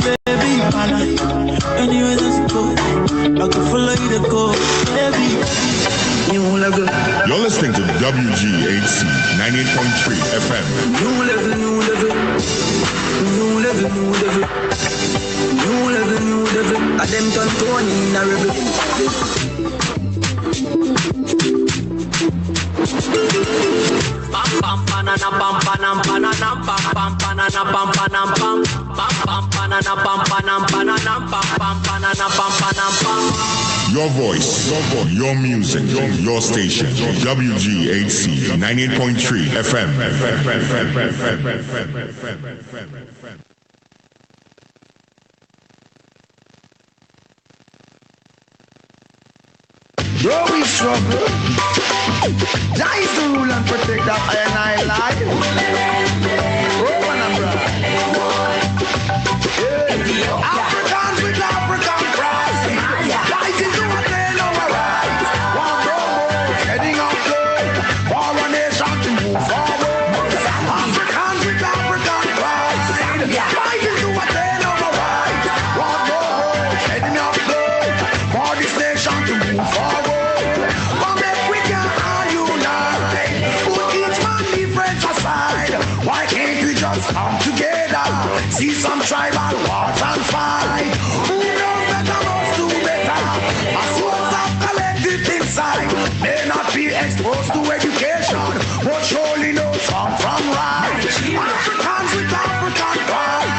baby. Anyway, let's go. I can follow you to go, baby. You're listening to WGHC 98.3 FM. New level, new level. New level, new level. New level, new level. I them done Tony in a rebel. Pam pam banana pam banana banana pam pam banana pam banana pam pam banana pam banana banana pam banana pam banana pam. Your voice, your music, your station. WGHC 98.3 FM. Bro, we struggle. That is the rule and protect that I life. Roman and Brad. Africans with African pride. Fighting to attain our rights. One road, heading up good. For a nation to move forward. Africans with African pride. Fighting to attain our rights. One road, heading up good. For this nation to move forward. Why can't we just come together? See some tribal wars and fight. Who knows better us do better? A source of collective insight may not be exposed to education, but surely know some from right. Africans with African pride.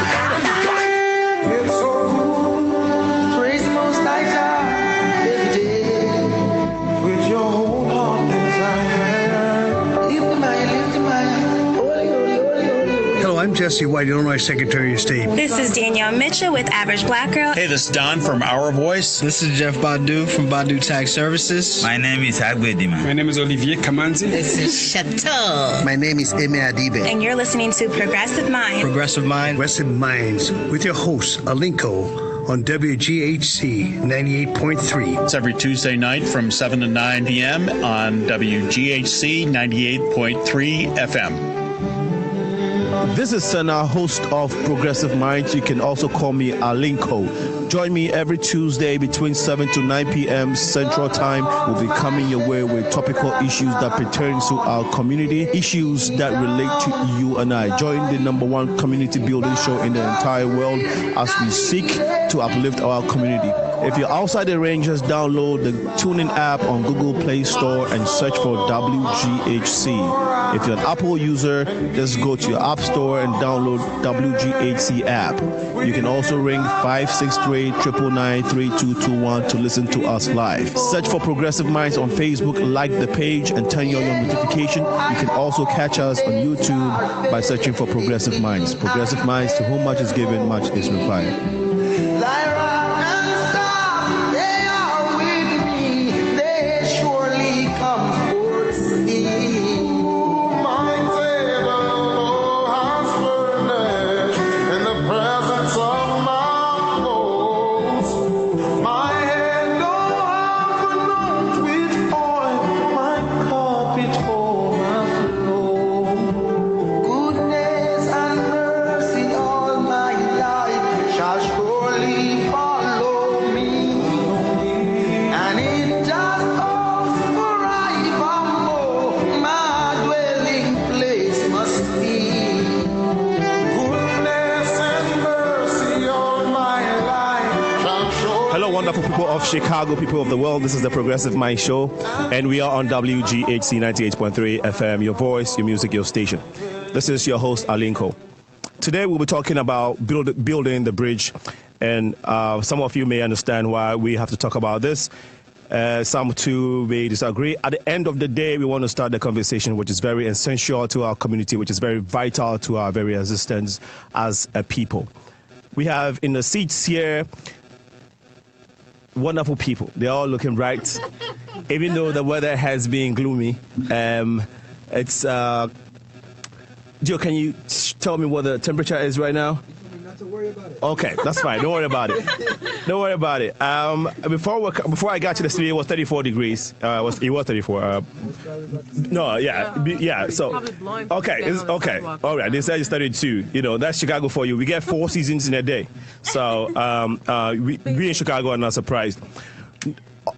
It's so cool. Praise the Most High God every day with your whole heart desire. Lift the mind, lift the mind. Hello, I'm Jesse White, Illinois Secretary of State. This is Danielle Mitchell with Average Black Girl. Hey, this is Don from Our Voice. This is Jeff Badu from Badu Tax Services. My name is Agwedima. My name is Olivier Kamanzi. This is Chateau. My name is Eme Adibe. And you're listening to Progressive Mind. Progressive Mind. Progressive Minds with your host, Alinko, on WGHC 98.3. It's every Tuesday night from 7 to 9 p.m. on WGHC 98.3 FM. This is Sana, host of Progressive Minds. You can also call me Alinko. Join me every Tuesday between 7 to 9 p.m. Central Time. We'll be coming your way with topical issues that pertain to our community, issues that relate to you and I. Join the #1 community building show in the entire world as we seek to uplift our community. If you're outside the range, just download the TuneIn app on Google Play Store and search for WGHC. If you're an Apple user, just go to your App Store and download WGHC app. You can also ring 563-999-3221 to listen to us live. Search for Progressive Minds on Facebook, like the page, and turn on your notification. You can also catch us on YouTube by searching for Progressive Minds. Progressive Minds, to whom much is given, much is required. Of Chicago, people of the world, this is the Progressive Mind Show, and we are on WGHC 98.3 FM, your voice, your music, your station. This is your host, Alinko. Today we'll be talking about building the bridge, and some of you may understand why we have to talk about this. Some too may disagree. At the end of the day, we want to start the conversation, which is very essential to our community, which is very vital to our very existence as a people. We have in the seats here wonderful people. They're all looking bright, even though the weather has been gloomy. It's Joe, can you tell me what the temperature is right now? have to worry about it. Okay, that's fine. Don't worry about it. Don't worry about it. Before I got to the studio, it was 34 degrees. It was 34. So okay, it's okay. All right, they said it's 32. You know, that's Chicago for you. We get 4 seasons in a day. So we in Chicago are not surprised.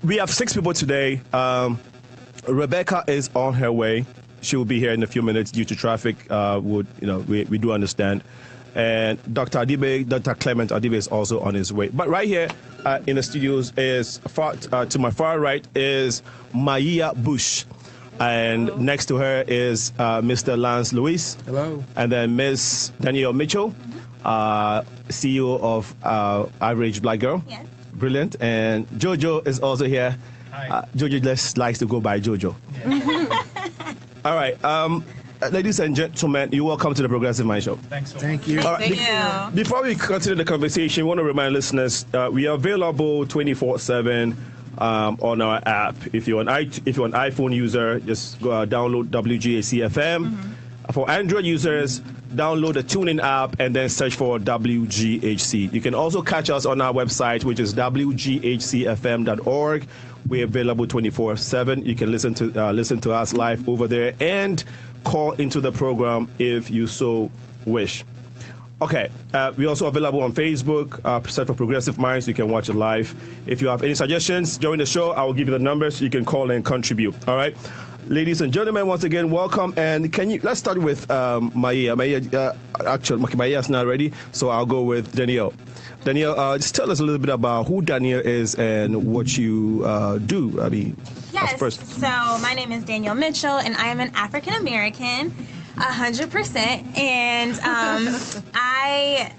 We have 6 people today. Rebecca is on her way. She will be here in a few minutes due to traffic. We do understand. And Dr. Clement Adibe is also on his way. But right here in the studios is to my far right is Maya Bush. And next to her is Mr. Lance Lewis. Hello. And then Ms. Danielle Mitchell, CEO of Average Black Girl. Yes. Brilliant. And Jojo is also here. Hi. Jojo just likes to go by Jojo. Yeah. All right. Ladies and gentlemen, you're welcome to the Progressive Mind Show. Thanks so much. All right. Before we continue the conversation, we want to remind listeners we are available 24/7 on our app. If you're an iPhone user, just go download WGAC FM. Mm-hmm. For Android users, download the TuneIn app and then search for WGHC. You can also catch us on our website, which is WGHCFM.org. We're available 24/7. You can listen to us live over there and call into the program if you so wish. Okay, we're also available on Facebook, search for Progressive Minds. You can watch it live. If you have any suggestions during the show, I will give you the numbers. You can call and contribute. All right, ladies and gentlemen, once again, welcome. And let's start with Maya. Actually, Maya is not ready, so I'll go with Danielle. Danielle, just tell us a little bit about who Danielle is and what you do. I mean, yes. First. So my name is Danielle Mitchell, and I am an African American, 100%. And I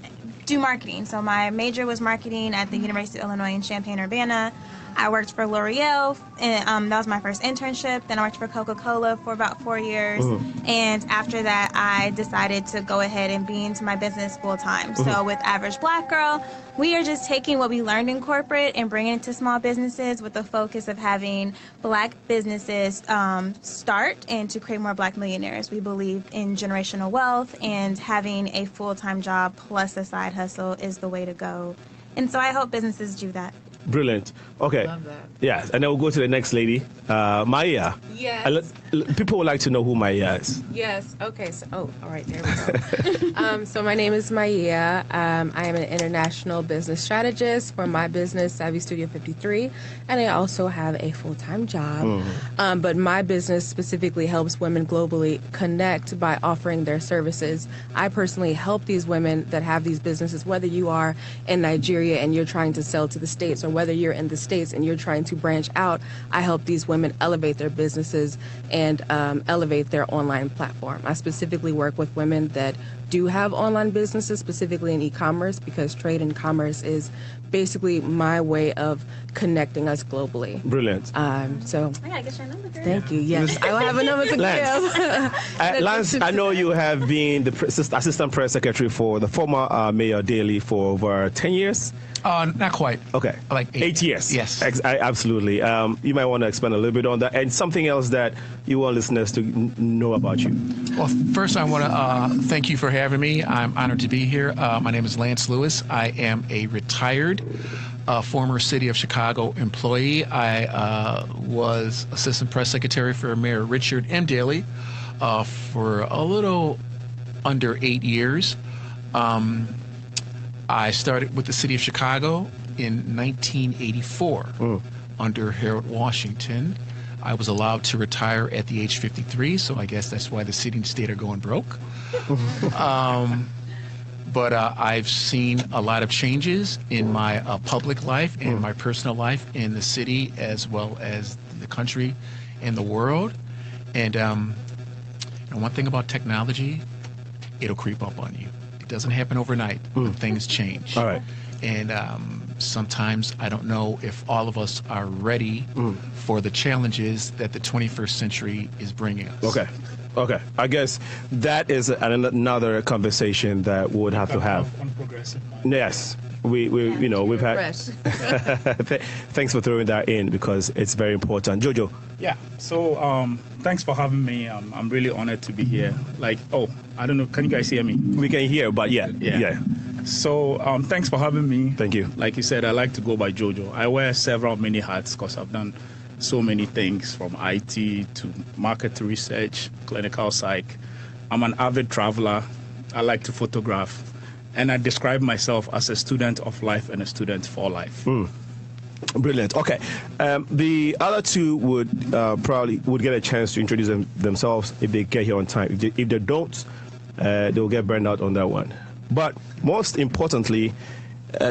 do marketing. So my major was marketing at the University of Illinois in Champaign-Urbana. I worked for L'Oreal, and that was my first internship. Then I worked for Coca-Cola for about 4 years. Mm-hmm. And after that, I decided to go ahead and be into my business full-time. Mm-hmm. So with Average Black Girl, we are just taking what we learned in corporate and bringing it to small businesses with the focus of having black businesses start and to create more black millionaires. We believe in generational wealth, and having a full-time job plus a side hustle is the way to go. And so I hope businesses do that. Brilliant. Okay. Love that. Yeah, and then we'll go to the next lady, Maya. Yes. People would like to know who Maya is. Yes. Okay. So, all right. There we go. So my name is Maya. I am an international business strategist for my business, Savvy Studio 53, and I also have a full-time job. Mm-hmm. But my business specifically helps women globally connect by offering their services. I personally help these women that have these businesses, whether you are in Nigeria and you're trying to sell to the States, or whether you're in the States and you're trying to branch out. I help these women elevate their businesses and elevate their online platform. I specifically work with women that do have online businesses, specifically in e-commerce, because trade and commerce is basically my way of connecting us globally. Brilliant. So I gotta get your number, girl. Thank you. Yes, I will have a number to give. Lance, I know you have been the assistant press secretary for the former Mayor Daley for over 10 years. Not quite. Okay. Like 8 years. Yes. Absolutely. You might want to expand a little bit on that, and something else that you want listeners to know about you. Well, first I want to thank you for having me. I'm honored to be here. My name is Lance Lewis. I am a retired former City of Chicago employee. I was assistant press secretary for Mayor Richard M. Daley for a little under 8 years. I started with the City of Chicago in 1984 under Harold Washington. I was allowed to retire at the age 53, so I guess that's why the city and state are going broke. But I've seen a lot of changes in my public life and my personal life in the city, as well as the country and the world. And one thing about technology, it'll creep up on you. It doesn't happen overnight, but things change. All right. And sometimes I don't know if all of us are ready for the challenges that the 21st century is bringing us. Okay. I guess that is another conversation that we would have to have. On Progressive Mind. Yes. We've had. Thanks for throwing that in, because it's very important. Jojo. Yeah. So thanks for having me. I'm really honored to be here. I don't know. Can you guys hear me? We can hear, but yeah. So thanks for having me. Thank you. Like you said, I like to go by Jojo. I wear several many hats because I've done so many things from IT to market research, clinical psych. I'm an avid traveler. I like to photograph. And I describe myself as a student of life and a student for life. Brilliant. Okay. The other two would probably get a chance to introduce themselves if they get here on time. If they don't, they'll get burned out on that one. But most importantly,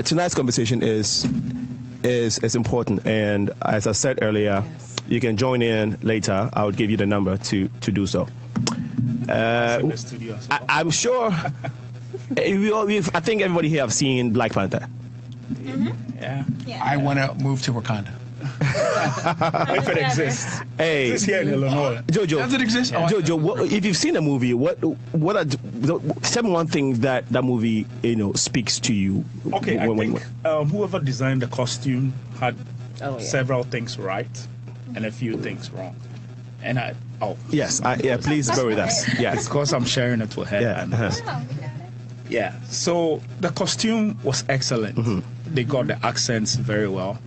tonight's conversation is important. And as I said earlier, you can join in later. I'll give you the number to do so. In the studio as well. I'm sure. I think everybody here have seen Black Panther. Yeah. I want to move to Wakanda. If it exists. Hey, It's here in Illinois. Jojo. Does it exist? Oh, Jojo, if you've seen the movie, tell me one thing that movie speaks to you. Okay, I think whoever designed the costume had several things right and a few things wrong. And yes, please bear with us. Yes, of course I'm sharing it with her. Yeah. Yeah, so the costume was excellent. They got the accents very well.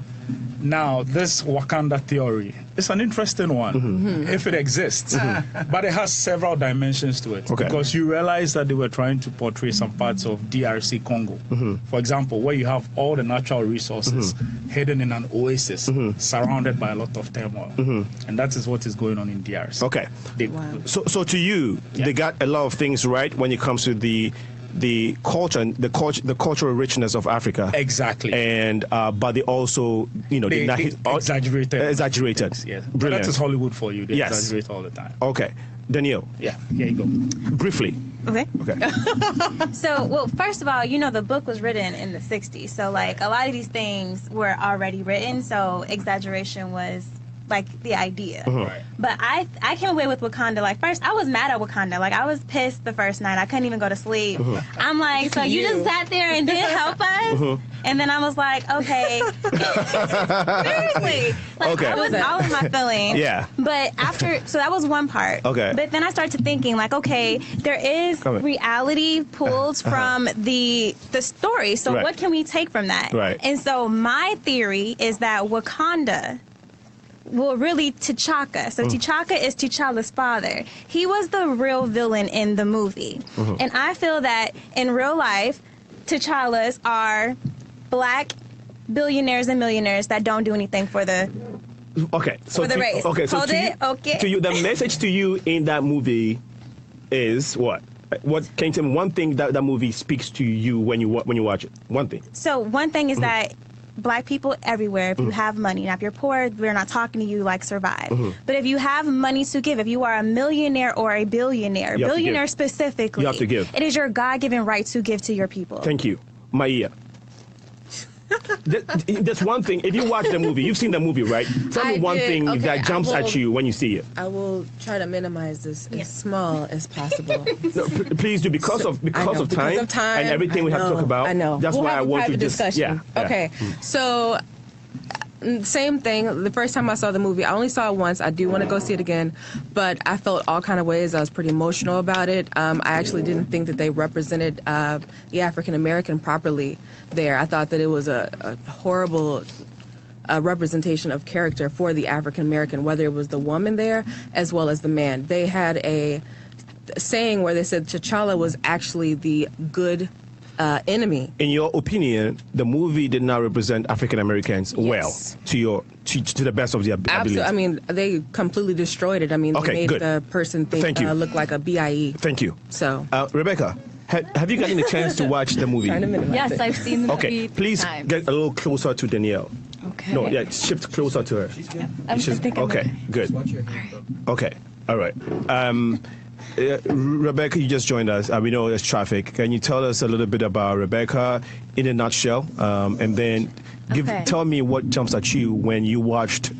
Now, this Wakanda theory is an interesting one, if it exists. But it has several dimensions to it. Okay. Because you realize that they were trying to portray some parts of DRC Congo. For example, where you have all the natural resources hidden in an oasis, surrounded by a lot of turmoil. And that is what is going on in DRC. Okay. So to you, they got a lot of things right when it comes to the culture and the cultural richness of Africa. Exactly. And but they also they exaggerated. Yeah. But Brilliant. that is Hollywood for you. They Yes. exaggerate all the time. Okay. Danielle. Yeah. Here you go. Briefly. Okay. Okay. So, well, first of all, the book was written in the 60s. So, like, a lot of these things were already written. So, exaggeration was, like, the idea. Right. But I came away with Wakanda. Like, first, I was mad at Wakanda. Like, I was pissed the first night. I couldn't even go to sleep. I'm like, so you just sat there and didn't help us? And then I was like, okay. Seriously. Like, Okay. I was all in my feelings. Yeah. But so that was one part. Okay. But then I started thinking, like, okay, there is reality pulled from the story. So Right. what can we take from that? Right. And so my theory is that Wakanda, well, really T'Chaka. So T'Chaka is T'Challa's father. He was the real villain in the movie. And I feel that in real life, T'Challas are black billionaires and millionaires that don't do anything for the So for the race. Okay, so Hold it. Okay. to you, the message to you in that movie is what? What can you tell me one thing that movie speaks to you when you watch it? One thing. So one thing is that black people everywhere, if you have money. Now, if you're poor, we're not talking to you like survive. But if you have money to give, if you are a millionaire or a billionaire, You have to billionaire give. specifically, You have to give. It is your God-given right to give to your people. Thank you, Maia. There's one thing. If you watch the movie, you've seen the movie, right? Tell me I one did. thing Okay, that jumps I at will- you when you see it. I will try to minimize this as small as possible. No, please do because of time and everything we have to talk about. I know. That's We'll why have I a want to private just discussion. yeah. Okay. So same thing. The first time I saw the movie, I only saw it once. I do want to go see it again, but I felt all kind of ways. I was pretty emotional about it. I actually didn't think that they represented the African American properly there. I thought that it was a horrible representation of character for the African American, whether it was the woman there as well as the man. They had a saying where they said T'Challa was actually the good enemy. In your opinion, the movie did not represent African Americans well to the best of their ability. Absolutely. I mean, they completely destroyed it. I mean, Okay, they made good. the person Thank you. look like a BIE. Thank you. So, Rebecca, have you gotten a chance to watch the movie? Trying to minimize Yes, it. I've seen the Okay, movie please times. get a little closer to Danielle. Okay. No, yeah, shift closer to her. I think I'm Okay, good. Okay, all right. Rebecca, you just joined us. We know there's traffic. Can you tell us a little bit about Rebecca in a nutshell? And then tell me what jumps at you when you watched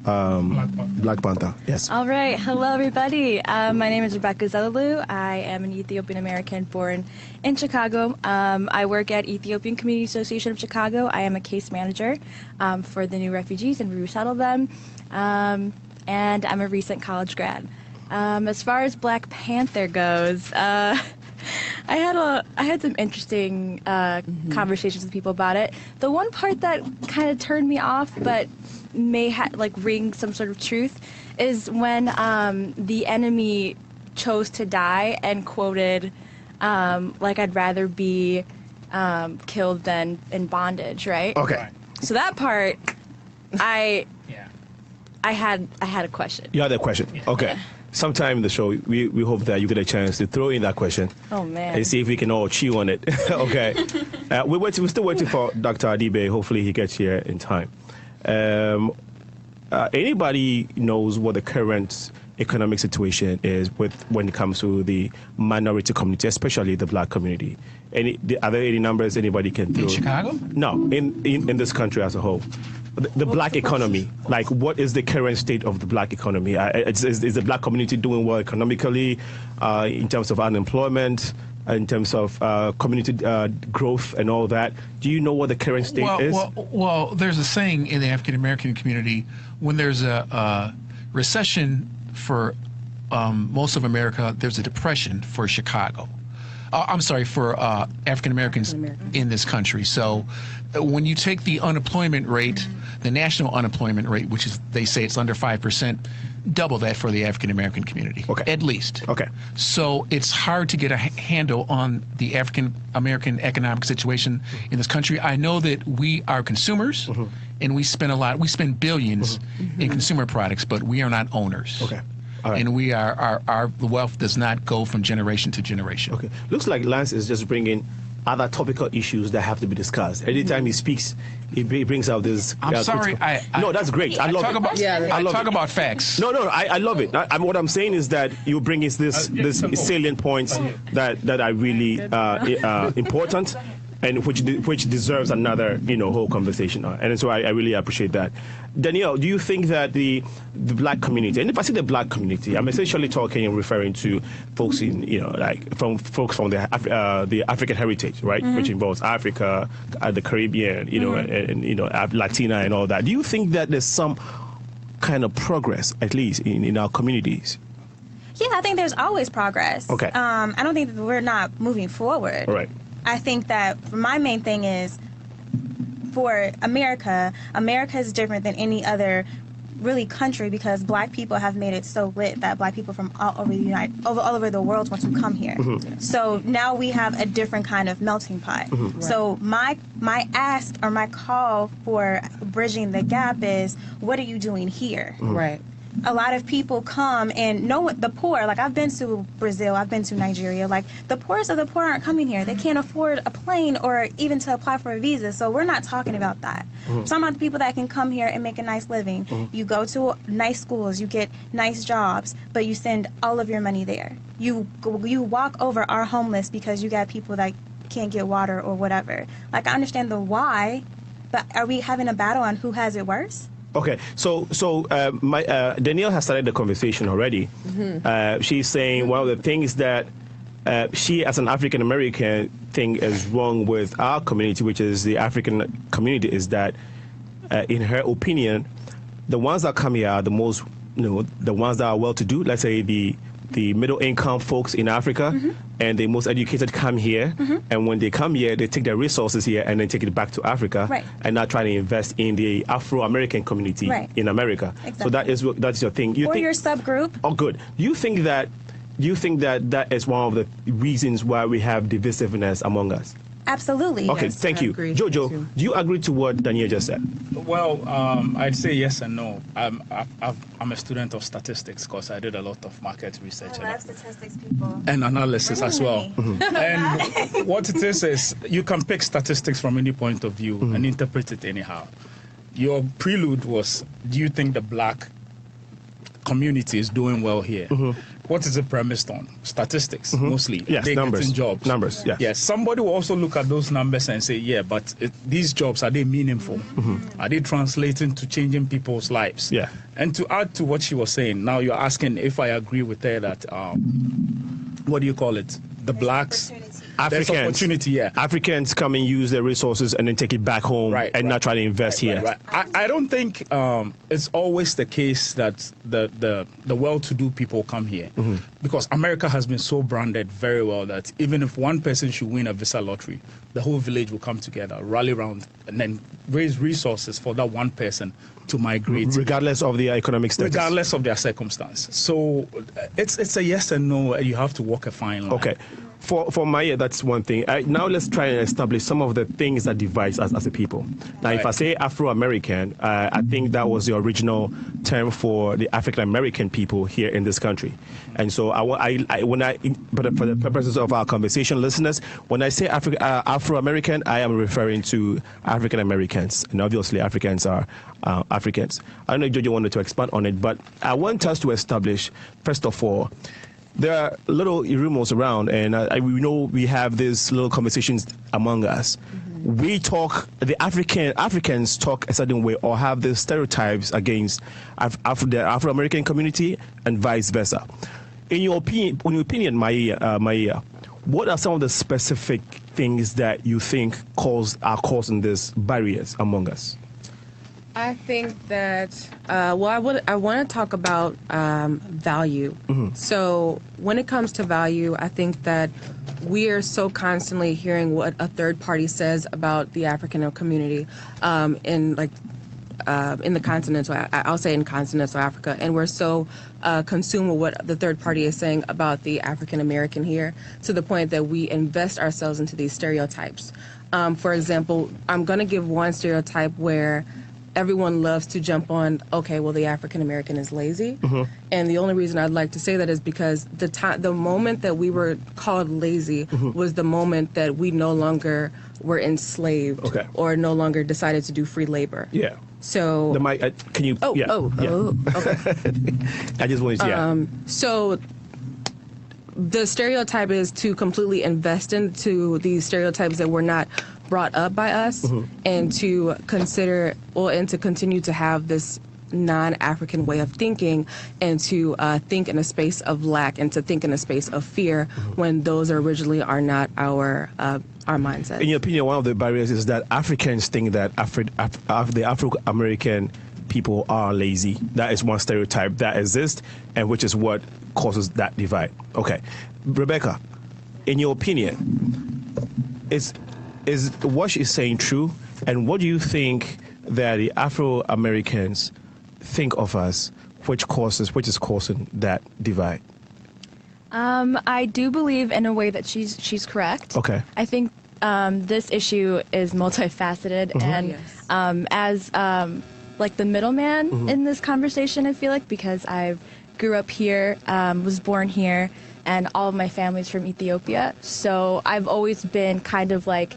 Black Panther. Yes. All right. Hello, everybody. My name is Rebecca Zelalu. I am an Ethiopian American born in Chicago. I work at Ethiopian Community Association of Chicago. I am a case manager for the new refugees, and we resettle them. And I'm a recent college grad. As far as Black Panther goes, I had some interesting conversations with people about it. The one part that kind of turned me off, but may ring some sort of truth, is when the enemy chose to die and quoted, I'd rather be killed than in bondage, right? Okay. So that part, I had a question. You had a question. Okay. Sometime in the show, we hope that you get a chance to throw in that question. Oh man. And see if we can all chew on it. Okay. We're still waiting for Dr. Adibe. Hopefully he gets here in time. Anybody knows what the current economic situation is when it comes to the minority community, especially the black community? Are there any numbers anybody can throw? In Chicago? No, in this country as a whole. The black economy, what is the current state of the black economy? Is the black community doing well economically, in terms of unemployment, in terms of community growth and all that? Do you know what the current state is? Well, there's a saying in the African American community, when there's a recession for most of America, there's a depression for Chicago. I'm sorry, for African Americans in this country. So when you take the unemployment rate, the national unemployment rate, which is, they say it's under 5%, double that for the African American community, at least. Okay. So it's hard to get a handle on the African American economic situation in this country. I know that we are consumers, and we spend billions in consumer products, but we are not owners. Okay. All right. And we our wealth does not go from generation to generation. Okay. Looks like Lance is just bringing other topical issues that have to be discussed. Anytime he speaks, he brings out this. I'm sorry. No, that's great. I love it. I talk about facts. No, I love it. What I'm saying is that you bring is this salient points that are really important, and which deserves another whole conversation. And so I really appreciate that. Danielle, do you think that the black community, and if I say the black community, I'm essentially talking and referring to folks in folks from the African heritage, right, which involves Africa, the Caribbean, and Latina and all that. Do you think that there's some kind of progress, at least in our communities? Yeah, I think there's always progress. Okay. I don't think that we're not moving forward. All right. I think that my main thing is, for America is different than any other really country, because black people have made it so lit that black people from all over the world want to come here. So now we have a different kind of melting pot. So my ask or my call for bridging the gap is, what are you doing here? Right. A lot of people come and the poor, I've been to Brazil, I've been to Nigeria, the poorest of the poor aren't coming here. They can't afford a plane or even to apply for a visa. So we're not talking about that. Some of the people that can come here and make a nice living. You go to nice schools, you get nice jobs, but you send all of your money there. You walk over our homeless because you got people that can't get water or whatever. I understand the why, but are we having a battle on who has it worse? Okay, so Danielle has started the conversation already. She's saying one of the things that she, as an African American, think is wrong with our community, which is the African community, is that, in her opinion, the ones that come here are the most, the ones that are well-to-do. Let's say the middle-income folks in Africa, and the most educated come here, and when they come here, they take their resources here and then take it back to Africa, and not try to invest in the Afro-American community in America. Exactly. So that's your thing. Your subgroup. Oh, good. Do you think that is one of the reasons why we have divisiveness among us? Absolutely. Okay, yes. thank you. Jojo, do you agree to what Danielle just said? Well, I'd say yes and no. I'm a student of statistics because I did a lot of market research. I love statistics, people. And analysis as well. And what it is you can pick statistics from any point of view and interpret it anyhow. Your prelude was, do you think the black community is doing well here? What is it premised on? Statistics, mostly. Yes, they numbers. getting jobs. Numbers, yes. Yes, somebody will also look at those numbers and say, yeah, but these jobs, are they meaningful? Are they translating to changing people's lives? Yeah. And to add to what she was saying, now you're asking if I agree with her that, what do you call it? The blacks. there's opportunity. Yeah, Africans come and use their resources and then take it back home not try to invest here. Right. I don't think it's always the case that the well-to-do people come here, because America has been so branded very well that even if one person should win a visa lottery, the whole village will come together, rally around, and then raise resources for that one person to migrate, regardless of their economic status, regardless of their circumstance. So it's a yes and no. You have to walk a fine line. Okay. For Maya, that's one thing. Now let's try and establish some of the things that divide us as a people. Now, if I say Afro-American, I think that was the original term for the African-American people here in this country. And so but for the purposes of our conversation, listeners, when I say Afro-American, I am referring to African-Americans. And obviously, Africans are Africans. I don't know if Jojo wanted to expand on it, but I want us to establish, first of all, there are little rumors around, and we know we have these little conversations among us. We talk, the Africans talk a certain way or have these stereotypes against the Afro-American community and vice versa. In your opinion, Maya, what are some of the specific things that you think are causing these barriers among us? I think that, I want to talk about value. So when it comes to value, I think that we are so constantly hearing what a third party says about the African community in the continental, I'll say in continental Africa, and we're so consumed with what the third party is saying about the African American here, to the point that we invest ourselves into these stereotypes. For example, I'm going to give one stereotype where everyone loves to jump on, okay, well, the African American is lazy. And the only reason I'd like to say that is because the moment that we were called lazy was the moment that we no longer were enslaved or no longer decided to do free labor. Yeah. So the mic, can you? Okay. I just wanted to. So the stereotype is to completely invest into these stereotypes that were not brought up by us, and to consider, and to continue to have this non-African way of thinking, and to think in a space of lack, and to think in a space of fear, when those originally are not our mindset. In your opinion, one of the barriers is that Africans think that the Afro-American people are lazy. That is one stereotype that exists, and which is what causes that divide. Okay, Rebecca, in your opinion, is what she's saying true, and what do you think that the Afro-Americans think of us, which is causing that divide? I do believe in a way that she's correct. Okay. I think this issue is multifaceted, and as like the middleman in this conversation, I feel like, because I grew up here, was born here, and all of my family's from Ethiopia, so I've always been kind of like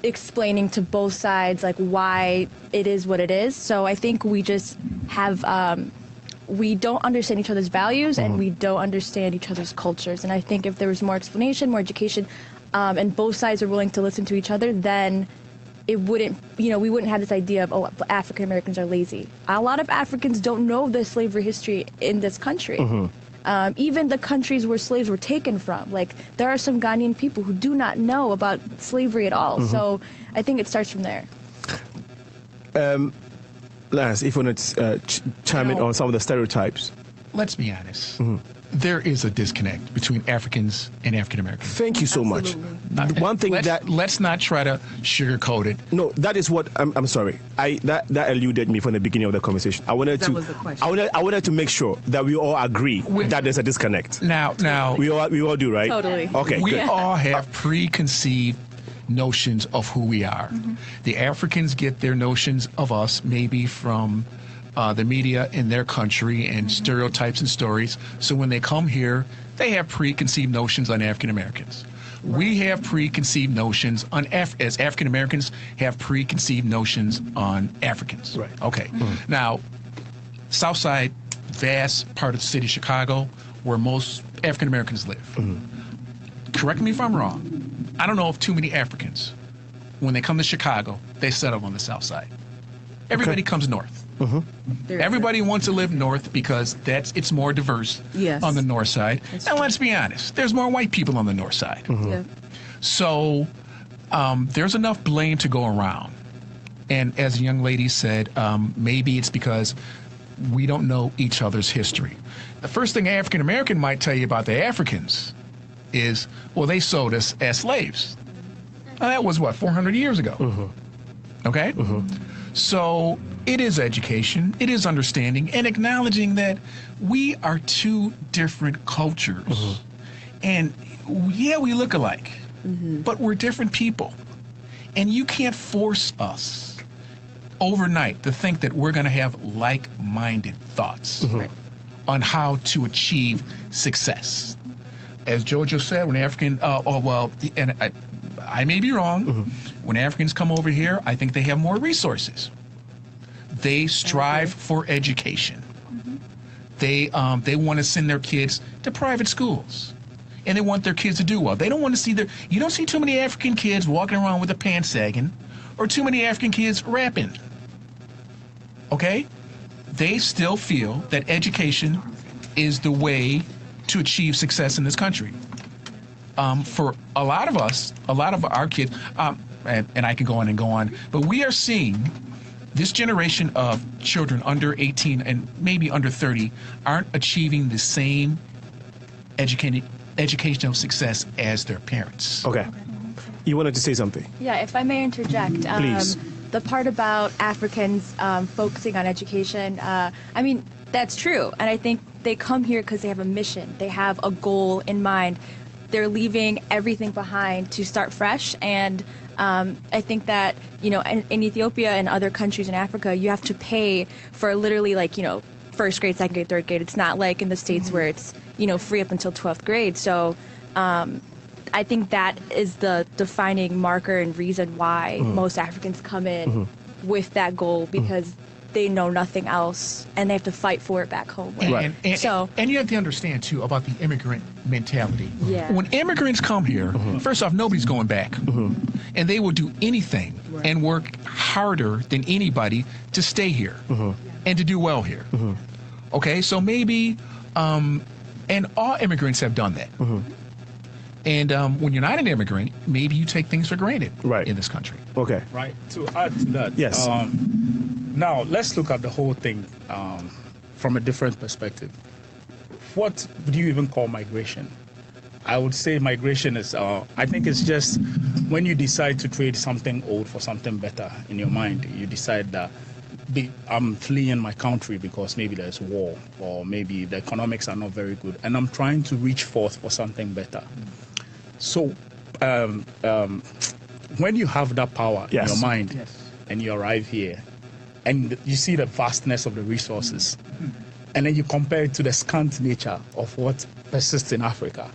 explaining to both sides like why it is what it is. So I think we just have we don't understand each other's values, and we don't understand each other's cultures. And I think if there was more explanation, more education, and both sides are willing to listen to each other, then it wouldn't, we wouldn't have this idea of, oh, African Americans are lazy. A lot of Africans don't know the slavery history in this country. Even the countries where slaves were taken from. Like, there are some Ghanaian people who do not know about slavery at all. So I think it starts from there. Lance, if you want to chime in on some of the stereotypes. Let's be honest. There is a disconnect between Africans and African Americans. Thank you so much. One thing let's not try to sugarcoat it. No, that is what I'm sorry. That eluded me from the beginning of the conversation. I wanted to make sure that we all agree that there's a disconnect. Now we all do, right? Totally. Okay. We all have preconceived notions of who we are. The Africans get their notions of us maybe from the media in their country and stereotypes and stories. So when they come here, they have preconceived notions on African Americans. We have preconceived notions on as African Americans have preconceived notions on Africans. Right. Okay. Now, Southside, vast part of the city of Chicago, where most African Americans live. Correct me if I'm wrong. I don't know of too many Africans, when they come to Chicago, they settle on the South Side. Everybody comes north. Everybody wants to live north because it's more diverse on the north side. And let's be honest, there's more white people on the north side. So there's enough blame to go around. And as a young lady said, maybe it's because we don't know each other's history. The first thing African American might tell you about the Africans is, well, they sold us as slaves. Now, that was, 400 years ago? Okay? So it is education, it is understanding, and acknowledging that we are two different cultures. And yeah, we look alike, but we're different people. And you can't force us overnight to think that we're going to have like-minded thoughts on how to achieve success. As Jojo said, when African, and I may be wrong, when Africans come over here, I think they have more resources. They strive for education. They want to send their kids to private schools. And they want their kids to do well. They don't want to see you don't see too many African kids walking around with their pants sagging, or too many African kids rapping. Okay? They still feel that education is the way to achieve success in this country. For a lot of us, a lot of our kids, and I can go on and go on, but we are seeing this generation of children under 18 and maybe under 30 aren't achieving the same educational success as their parents. Okay. You wanted to say something? Yeah, if I may interject. Please. The part about Africans focusing on education, I mean, that's true. And I think they come here because they have a mission. They have a goal in mind. They're leaving everything behind to start fresh. And I think that, in Ethiopia and other countries in Africa, you have to pay for literally first grade, second grade, third grade. It's not like in the States where it's, free up until 12th grade. So I think that is the defining marker and reason why most Africans come in with that goal, because they know nothing else and they have to fight for it back home. And you have to understand, too, about the immigrant mentality. Yeah. When immigrants come here, first off, nobody's going back. And they will do anything and work harder than anybody to stay here and to do well here. Okay, so maybe, and all immigrants have done that. And when you're not an immigrant, maybe you take things for granted in this country. Okay. Right. To add to that, yes. Now, let's look at the whole thing from a different perspective. What do you even call migration? I would say migration is, I think it's just when you decide to trade something old for something better in your mind. You decide that I'm fleeing my country because maybe there's war, or maybe the economics are not very good, and I'm trying to reach forth for something better. So when you have that power in your mind and you arrive here, and you see the vastness of the resources, and then you compare it to the scant nature of what persists in Africa,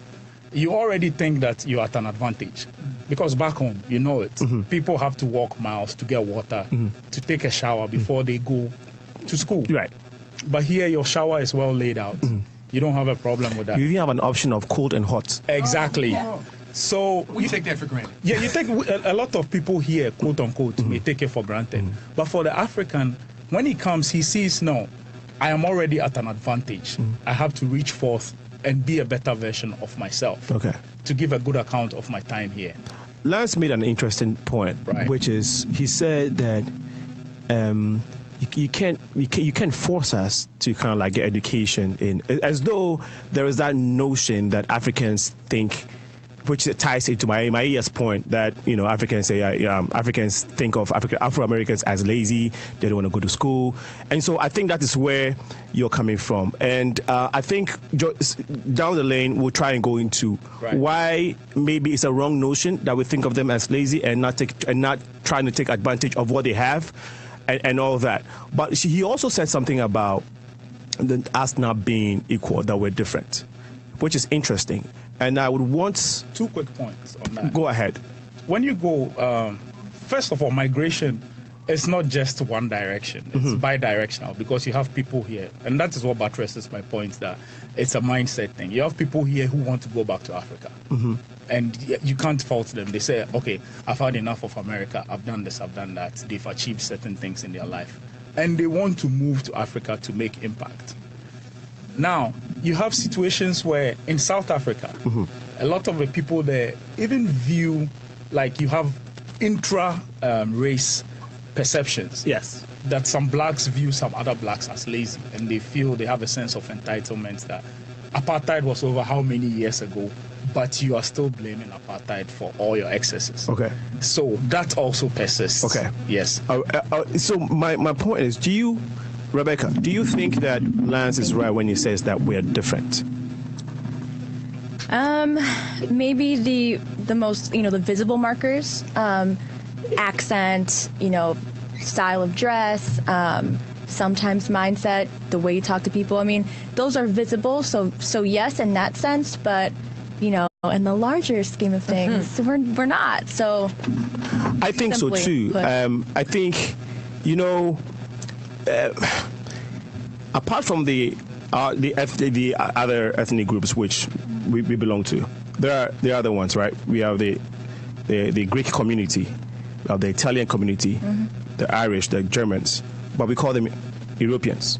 you already think that you're at an advantage. Because back home, you know it. People have to walk miles to get water, to take a shower before they go to school. Right. But here, your shower is well laid out. You don't have a problem with that. You even have an option of cold and hot. Exactly. So we take that for granted. Yeah, you take a lot of people here, quote unquote, may take it for granted. But for the African, when he comes, he sees, no, I am already at an advantage. I have to reach forth and be a better version of myself. Okay. To give a good account of my time here. Lance made an interesting point, which is he said that you can't force us to kind of like get education in, as though there is that notion that Africans think, which ties into my point, that Africans say Africans think of Afro-Americans as lazy, they don't want to go to school, and so I think that is where you're coming from, and I think down the lane we'll try and go into why maybe it's a wrong notion that we think of them as lazy and not trying to take advantage of what they have, and all that. But he also said something about us not being equal, that we're different, which is interesting. And I would want 2 quick points on that. Go ahead. When you go, first of all, migration is not just one direction. It's bi-directional, because you have people here, and that is what buttresses my point, that it's a mindset thing. You have people here who want to go back to Africa, and you can't fault them. They say, okay, I've had enough of America. I've done this, I've done that. They've achieved certain things in their life, and they want to move to Africa to make impact. Now, you have situations where in South Africa, a lot of the people there even view, like you have intra-race perceptions. Yes. That some blacks view some other blacks as lazy, and they feel they have a sense of entitlement that apartheid was over how many years ago, but you are still blaming apartheid for all your excesses. Okay. So that also persists. Okay. Yes. So my point is, Rebecca, do you think that Lance is right when he says that we're different? Maybe the most, the visible markers, accent, style of dress, sometimes mindset, the way you talk to people. I mean, those are visible. So yes, in that sense, but in the larger scheme of things, we're not. So I think so too. I think, apart from the other ethnic groups which we belong to, there are the other ones, right? We have the Greek community, we have the Italian community, the Irish, the Germans, but we call them Europeans,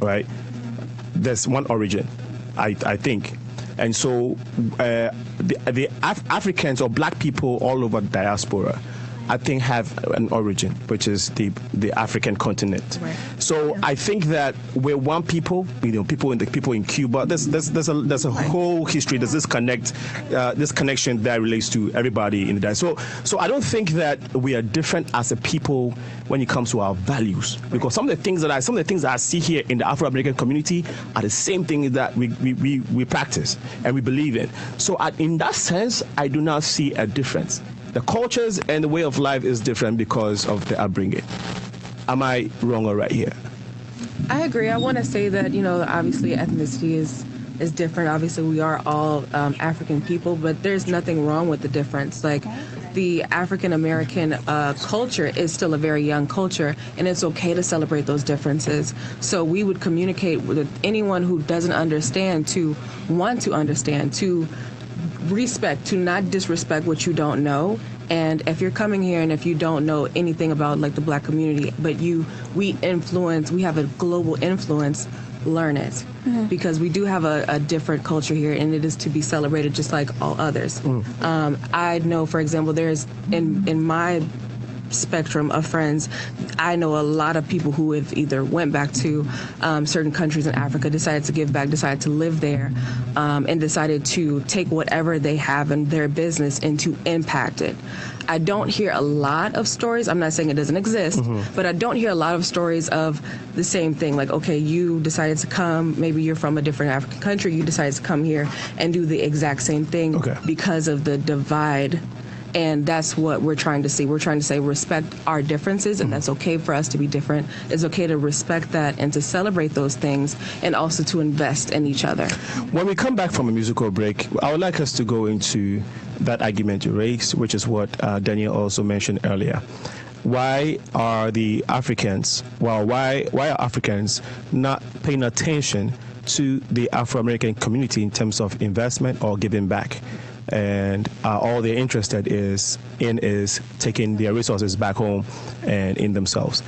right? There's one origin, I think. And so the Africans or black people all over diaspora, I think, have an origin, which is the African continent. Right. So I think that we're one people, people in Cuba. There's a whole history. There's this connection that relates to everybody in the diaspora. So I don't think that we are different as a people when it comes to our values, because some of the things that I see here in the Afro-American community are the same things that we practice and we believe in. So in that sense, I do not see a difference. The cultures and the way of life is different because of the upbringing. Am I wrong or right here? I agree. I want to say that, obviously ethnicity is different. Obviously, we are all African people, but there's nothing wrong with the difference. Like, the African American culture is still a very young culture, and it's okay to celebrate those differences. So we would communicate with anyone who doesn't understand to want to understand, to respect, to not disrespect what you don't know. And if you're coming here and if you don't know anything about like the black community, but we have a global influence, learn it. Because we do have a different culture here, and it is to be celebrated just like all others. I know, for example, there's in my spectrum of friends, I know a lot of people who have either went back to certain countries in Africa, decided to give back, decided to live there, and decided to take whatever they have in their business and to impact it. I don't hear a lot of stories. I'm not saying it doesn't exist, but I don't hear a lot of stories of the same thing. Like, okay, you decided to come, maybe you're from a different African country, you decided to come here and do the exact same thing because of the divide. And that's what we're trying to see. We're trying to say respect our differences, and that's okay for us to be different. It's okay to respect that and to celebrate those things, and also to invest in each other. When we come back from a musical break, I would like us to go into that argument you raised, which is what Daniel also mentioned earlier. Why are the Africans, why are Africans not paying attention to the Afro-American community in terms of investment or giving back? And all they're interested in is taking their resources back home and in themselves.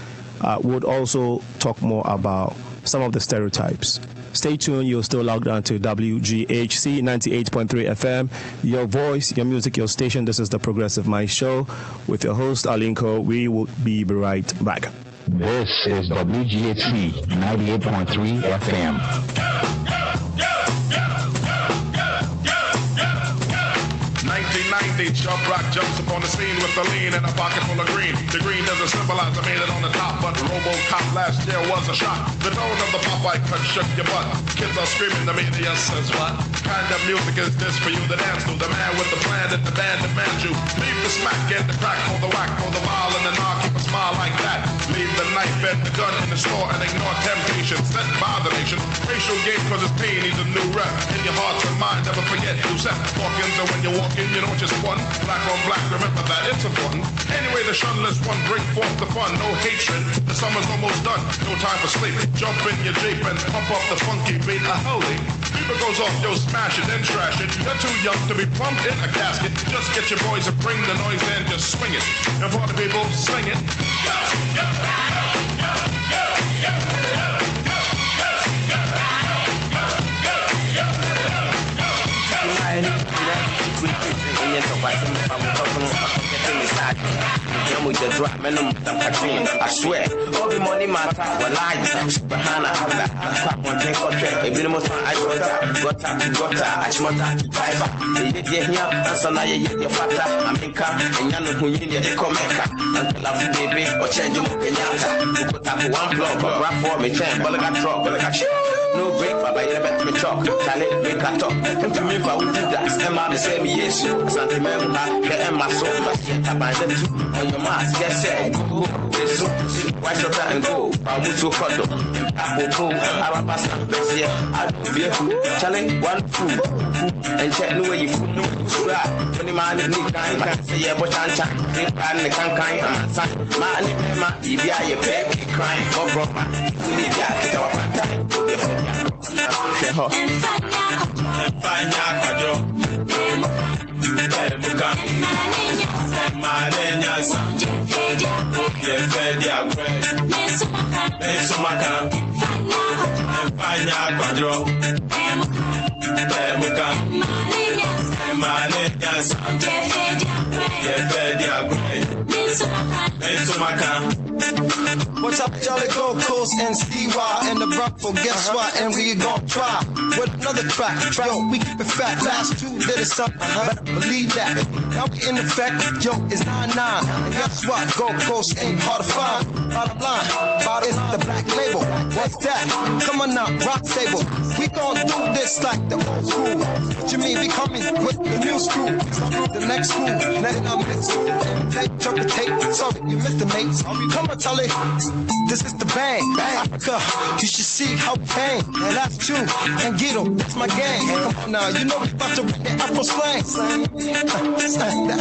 Would also talk more about some of the stereotypes. Stay tuned. You're still logged on to WGHC 98.3 FM. Your voice, your music, your station. This is the Progressive Mind Show with your host, Alinko. We will be right back. This is WGHC 98.3 FM. 1990, Jump Rock jumps upon the scene with the lean and a pocket full of green. The green doesn't symbolize I made it on the top, but RoboCop last year was a shock. The tone of the Popeye cut shook your butt. Kids are screaming, the media says what? Kind of music is this for you to dance to? The man with the plan and the band demands you. Leave the smack and the crack for the whack, for the vial and the knock, keep a smile like that. Leave the knife and the gun in the store and ignore temptation sent by the nation. Racial game cause it's pain needs a new rep. In your heart and mind, never forget who set walk-ins, and when you walk in, you don't just one. Black on black, remember that it's important. Anyway, the shunless one, bring forth the fun. No hatred, the summer's almost done. No time for sleep. Jump in your Jeep and pump up the funky beat. Holy, fever goes off, yo, smash it, then trash it. You're too young to be plumped in a casket. Just get your boys to bring the noise and just swing it. And for the people, sing it. Go, go, go, go, go, go, go, go, go, go, go, go, go, go. with the drop, man, I'm Katrina. I swear, all the money matter, well, I Bahana, I one take or track, a bit more time. I got I smart driver. They did here, and so now you're fatter, America, and Yano who you need to come until I'm baby or change your Kenyatta. Put up one block, rap for me, chain, but I got drop, but I got no break, but I never me talk. Challenge me cut up. And to me, if I would do that, and man, say me yes, sentimental, get my soul, but yet I bind them too. On your mask, yes, say, go, why should I go? I would so cut up. I will go, I will pass the best year. I will be a fool, challenge one food, and check the way you food. When the man is Nick, I say, yeah, but I'm trying to can't man, if you are your baby crying, go broke, man. We need that, our time. What's up, Jolly Gold Coast and CY and the Ruffle? Guess what? And we gon' try with another track. Yo, we keep it fat. Last two did it something. Better believe that. Now we in effect. Yo, it's 9-9. And guess what? Gold Coast ain't hard to find. Bottom line, it's the black label. What's that? Come on now, rock stable. We gon' do this like the old school. What you mean? We coming with the new school. The next school, letting our mix. They jump the tape. Sorry, you missed the mates. Come on, Charlie. This is the bang. Africa, you should see how pain. And that's true. And Guido, that's my gang. Come on now, you know we about to read the Afro slang. The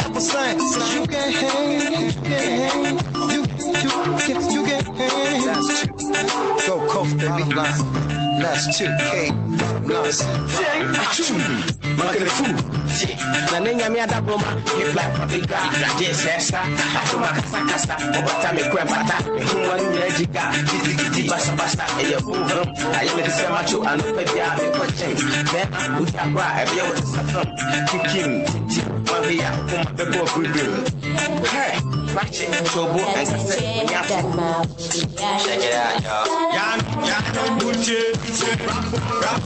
Afro slang. So you can hang, you can hang. You can hang. That's true. Go coast, baby. That's 2K. Nice. Market the food. Nanya me ada boma, you black paprika, yes, yes, Atuma Casacasta, Obatame Crempata, one Regica, Giti Basta Basta, and your food. I am the Samacho and Pepia, and Coaching. Then we can cry every hour to Saturn. Kikim, Maria, the poor good. Hey, Ratchet, Chobo, and check it out, y'all. Yan, Buche, rap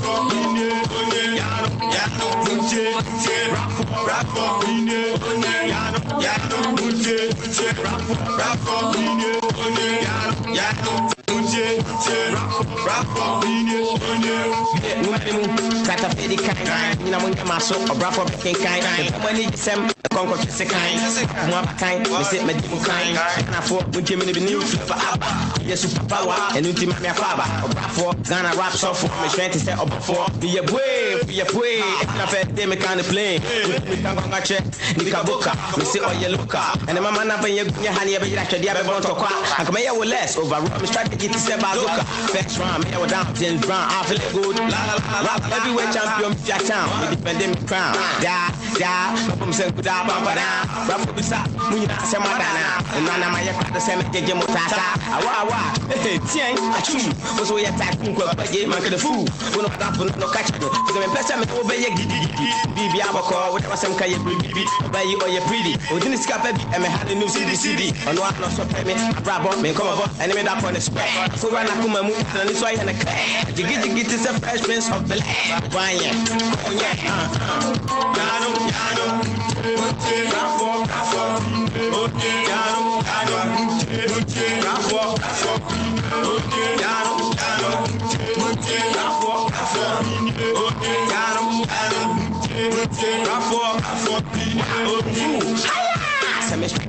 Catapedi kind, you know, when you maso, or brap of king kind, when you send the concord to kind, one kind, we sit medical kind, and I thought we came in the news for Abba, yes, superpower, and ultimate Faba, or brap for Ghana rap so for me, trying to set up before, be a way, and I've had them kind of plane, we can go check, Nikaboka, we see all your looker, and the man up in your honey, every actually, the other one to quack, I come here with less over, we try to get to step bazooka, fetch round, me, I was down, James Brown, I feel good, rap everywhere champion, your town, with the pandemic crown, I'm saying good out, rap with the when you say Madana, and none of my the same game with Tata, hey, Tian, I choose, was we attacking the fool, when no catch it, because I'm best time over your BB Abacor, whatever some kind of by you or your pretty, or didn't scap and I had a new CD, and one not so payment, Brabo, may come over, and made up on the square. So run a kuma move, and this way and a clay. You get this a fresh prince of the land. Why,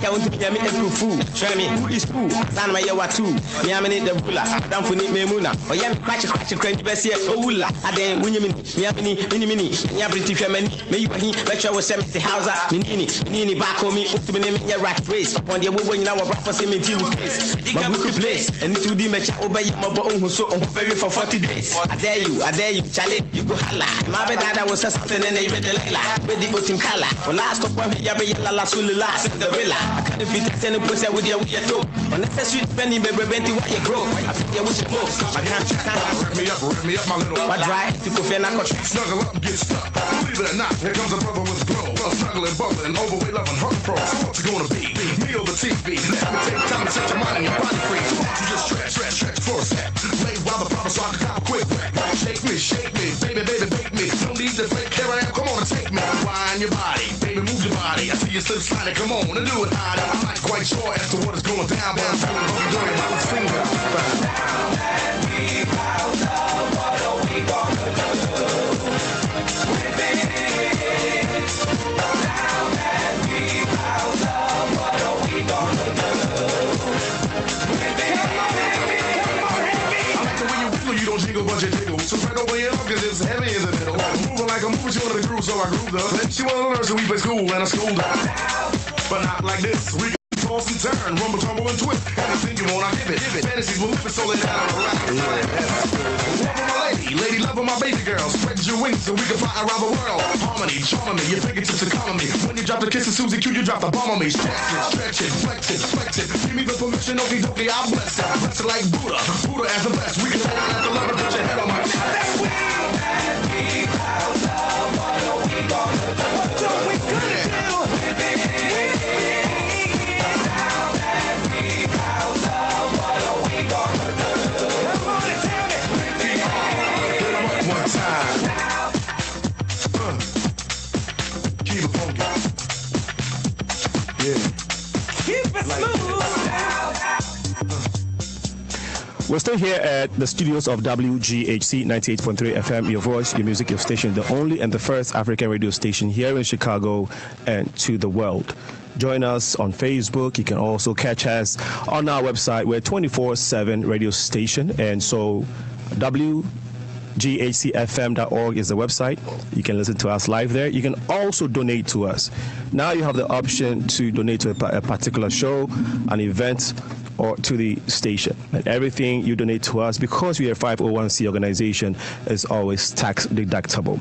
I want to be a minute fool. Show me who is fool. San my yawa too. Me a minute the ruler. Down for me muna. Or yam catch a cranky best here. Oh, I then win me. Me a mini. Ya British women. May you he lecture was 70 house. Nini back on me. Up to me name your rat race. Upon the woman now a breakfast in me tea place. My book place. And it will be match over your mother who so on very for 40 days. I dare you, Charlie. You go holla. My bed was something and they read the layla. With the otim color. For last of one, you have a last will last. The gorilla. I can't fit the same person with your toe. Unnecessary spending, baby, what you grow. I think you wish you go. I can't Rip me up, my little. What dry? To go fair, not snuggle up and get stuck. Believe it or not, here comes a brother with glow. Struggling, bubbling, overweight, loving, hurt pro. So what you gonna be? Me over TV. Let me take time to set your mind and your body free. So won't you just stretch for a sec. Lay while the proper so I can cop a quick wreck. Shake me, baby, bake me. No need to fake, here I am, come on and take me. Wind your body, baby, move your body. I see you slip sliding, come on and do it high. I'm not quite sure as to what is going down, but I'm feeling what you're doing about the finger. Down and we bound up, what are we gonna do? With it. Down and we bound up, what are we gonna do? With it. I like the way you wiggle, you don't jingle, but you jiggle. So spread over your arm, cause it's heavy in the middle. Moving like a movie, she wanted to groove, so I grooved her. She wanted to learn, so we play school, and I schooled her. But not like this. We toss and turn, rumble, tumble, and twist. Anything you want, I give it. Fantasies will live it, so they down around. Loving my lady, loving my baby girl. Spread your wings so we can fly around the world. Harmony, charming me, your fingertips are calling me. When you drop the kiss of Susie Q, you drop the bomb on me. Stretch it, flex it. Give me the permission, okie dokie, I'll bless it. Bless it like Buddha as the best. We can hang out at the level, put your head on my neck. That's we and we proud of what are we gonna do? What are we gonna do? We're still here at the studios of WGHC 98.3 FM, your voice, your music, your station, the only and the first African radio station here in Chicago and to the world. Join us on Facebook. You can also catch us on our website. We're a 24/7 radio station, and so WGHCFM.org is the website. You can listen to us live there. You can also donate to us. Now you have the option to donate to a particular show, an event, or to the station. And everything you donate to us, because we are a 501c organization, is always tax deductible.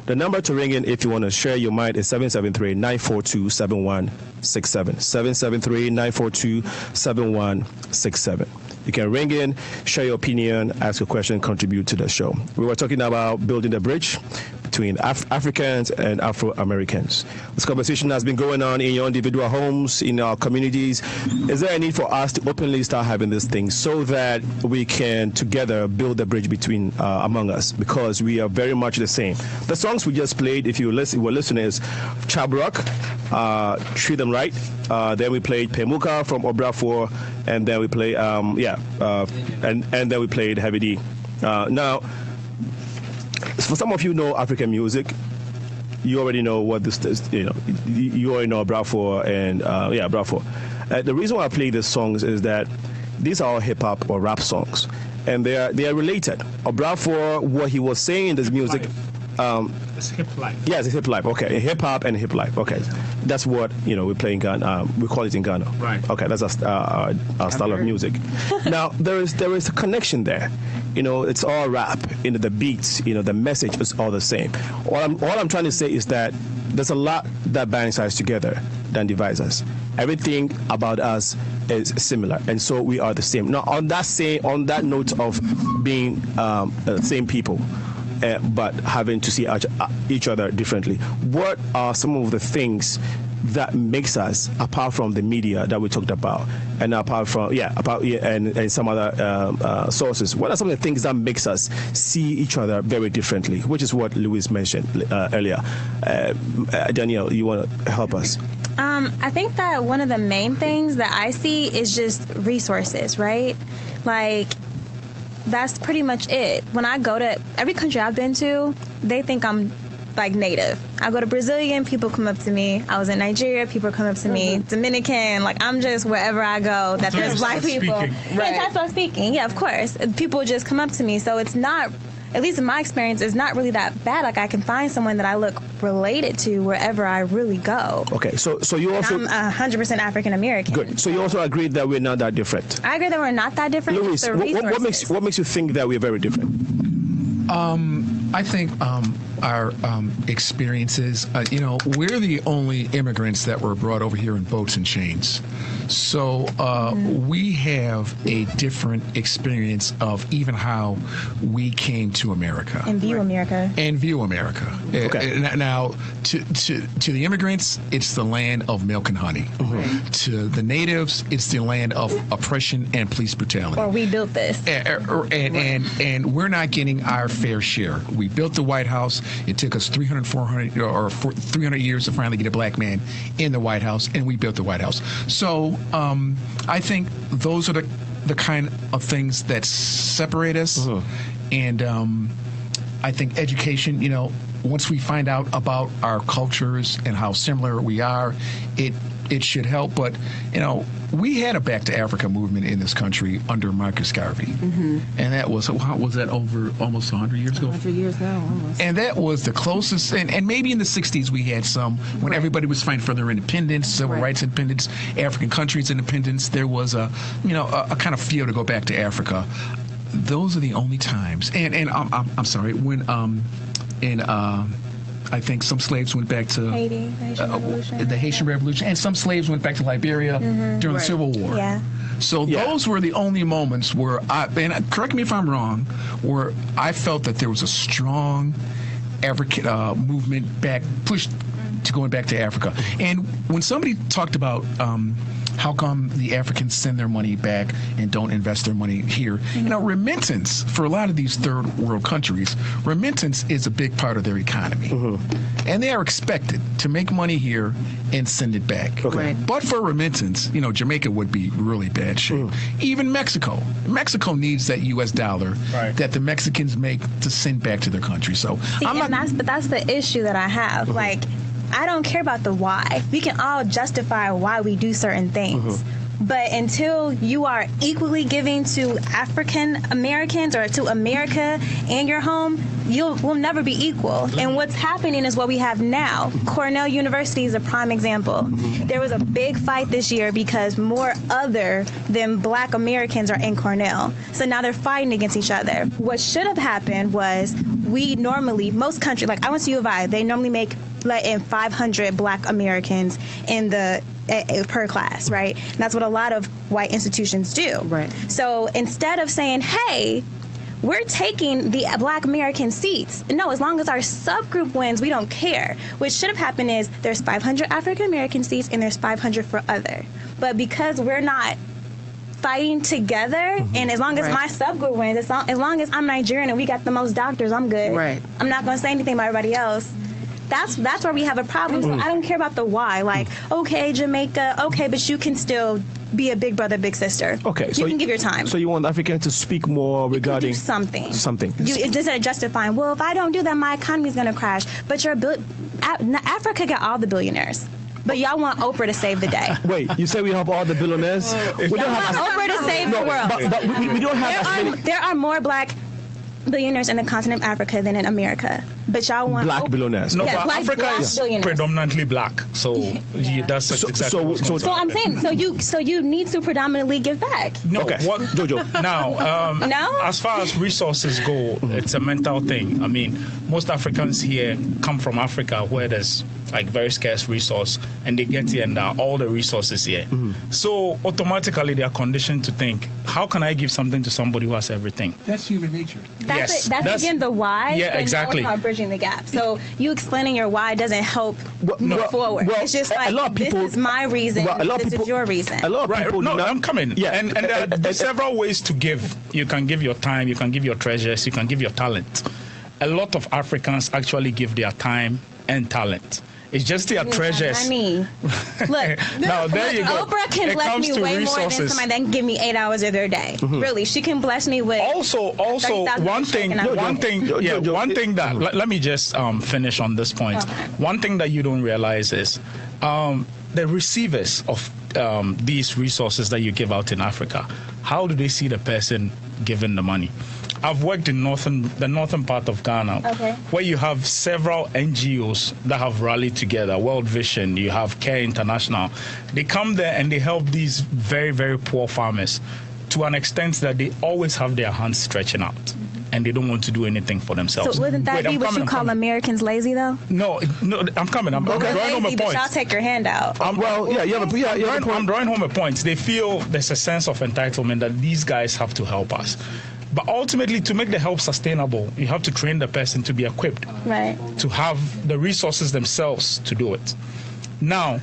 The number to ring in if you want to share your mind is 773-942-7167. 773-942-7167. You can ring in, share your opinion, ask a question, contribute to the show. We were talking about building the bridge between Africans and Afro-Americans. This conversation has been going on in your individual homes, in our communities. Is there a need for us to openly start having this thing so that we can together build the bridge between among us? Because we are very much the same. The songs we just played, if you were listeners, Chabrok, Treat Them Right. Then we played Pemuka from Obrafour, and then we played and then we played Heavy D. Now, for some of you know African music, you already know what this is. You already know Obrafour and Obrafour. The reason why I play these songs is that these are all hip hop or rap songs, and they are related. Obrafour, what he was saying in this music. It's hip life. Yes, it's hip life. Okay, hip hop and hip life. Okay, that's what we play in Ghana. We call it in Ghana. Right. Okay, that's our style of music. Now there is a connection there. It's all rap. The beats. The message is all the same. All I'm trying to say is that there's a lot that binds us together than divides us. Everything about us is similar, and so we are the same. Now, on that note of being same people. But having to see each other differently. What are some of the things that makes us, apart from the media that we talked about, and apart from and some other sources? What are some of the things that makes us see each other very differently? Which is what Louis mentioned earlier. Danielle, you want to help us? I think that one of the main things that I see is just resources, right? Like, that's pretty much it. When I go to every country I've been to, they think I'm like native. I go to Brazilian, people come up to me. I was in Nigeria, people come up to me. Dominican, like I'm just wherever I go that there's black people. Right. Yeah, that's what I'm speaking. Yeah, of course. People just come up to me. So it's not, at least in my experience, it's not really that bad. Like I can find someone that I look related to wherever I really go. Okay, so you also... I'm 100% African American. Good. So you also agree that we're not that different? I agree that we're not that different. Louis, what makes you think that we're very different? I think our experiences. We're the only immigrants that were brought over here in boats and chains. So we have a different experience of even how we came to America. And view America. Okay. Now, to the immigrants, it's the land of milk and honey. Mm-hmm. To the natives, it's the land of oppression and police brutality. Or we built this. And we're not getting our fair share. We built the White House. It took us 300 years to finally get a black man in the White House, and we built the White House. So I think those are the kind of things that separate us. And I think education, once we find out about our cultures and how similar we are, it should help. But, we had a Back to Africa movement in this country under Marcus Garvey. Mm-hmm. And that was that over almost 100 years ago? 100 years now, almost. And that was the closest, and maybe in the 60s we had some, when everybody was fighting for their independence, civil rights independence, African countries' independence. There was a kind of feel to go back to Africa. Those are the only times. And I'm sorry, when I think some slaves went back to Haiti, the Haitian Revolution, and some slaves went back to Liberia during the Civil War. Yeah. So those were the only moments where and correct me if I'm wrong, where I felt that there was a strong African movement pushed to going back to Africa. And when somebody talked about how come the Africans send their money back and don't invest their money here? Remittance for a lot of these third world countries, remittance is a big part of their economy. And they are expected to make money here and send it back. Okay. Right. But for remittance, Jamaica would be really bad shape. Even Mexico needs that U.S. dollar that the Mexicans make to send back to their country. So that's the issue that I have. Like, I don't care about the why. We can all justify why we do certain things. But until you are equally giving to African Americans or to America and your home, we'll never be equal. And what's happening is what we have now. Cornell University is a prime example. There was a big fight this year because more other than black Americans are in Cornell. So now they're fighting against each other. What should have happened was most countries, like I went to U of I, they normally let in 500 black Americans in per class, right? And that's what a lot of white institutions do. Right. So instead of saying, hey, we're taking the black American seats. No, as long as our subgroup wins, we don't care. What should have happened is there's 500 African American seats and there's 500 for other. But because we're not fighting together, and as long as my subgroup wins, as long as I'm Nigerian and we got the most doctors, I'm good. Right. I'm not going to say anything about everybody else. That's where we have a problem. So I don't care about the why. Like, okay, Jamaica, okay, but you can still be a big brother, big sister. Okay, you can give your time. So you want Africans to speak more regarding do something. Instead of justifying, well, if I don't do that, my economy is going to crash. But Africa got all the billionaires. But y'all want Oprah to save the day. Wait, you say we have all the billionaires? We don't want Oprah to save the world. But we don't have there are more black billionaires in the continent of Africa than in America. But y'all want black billionaires. No, but Africa is predominantly black. So that's exactly. So I'm saying, so you need to predominantly give back. No, okay. What, Jojo? Now, no? As far as resources go, it's a mental thing. I mean, most Africans here come from Africa where there's like very scarce resource, and they get here and there are all the resources here. So automatically they are conditioned to think, how can I give something to somebody who has everything? That's human nature. That's again the why. Yeah, exactly. Bridging the gap. So you explaining your why doesn't help move forward. It's just like, a lot of people, this is my reason, this is your reason. A lot of people... No, I'm coming. Yeah. And there are several ways to give. You can give your time, you can give your treasures, you can give your talent. A lot of Africans actually give their time and talent. It's just their treasures. I mean, look, now there you go. Oprah can bless me way more than somebody that can give me 8 hours of their day. Really, she can bless me with. Also, one thing that let me just finish on this point. Okay. One thing that you don't realize is the receivers of these resources that you give out in Africa. How do they see the person giving the money? I've worked in the northern part of Ghana, where you have several NGOs that have rallied together. World Vision, you have Care International. They come there and they help these very, very poor farmers to an extent that they always have their hands stretching out. And they don't want to do anything for themselves. So wouldn't that be what you call Americans lazy, though? No, I'm coming. I'm drawing home a point. But y'all take your hand out. I'm drawing home a point. They feel there's a sense of entitlement that these guys have to help us. But ultimately, to make the help sustainable, you have to train the person to be equipped, right, to have the resources themselves to do it. Now,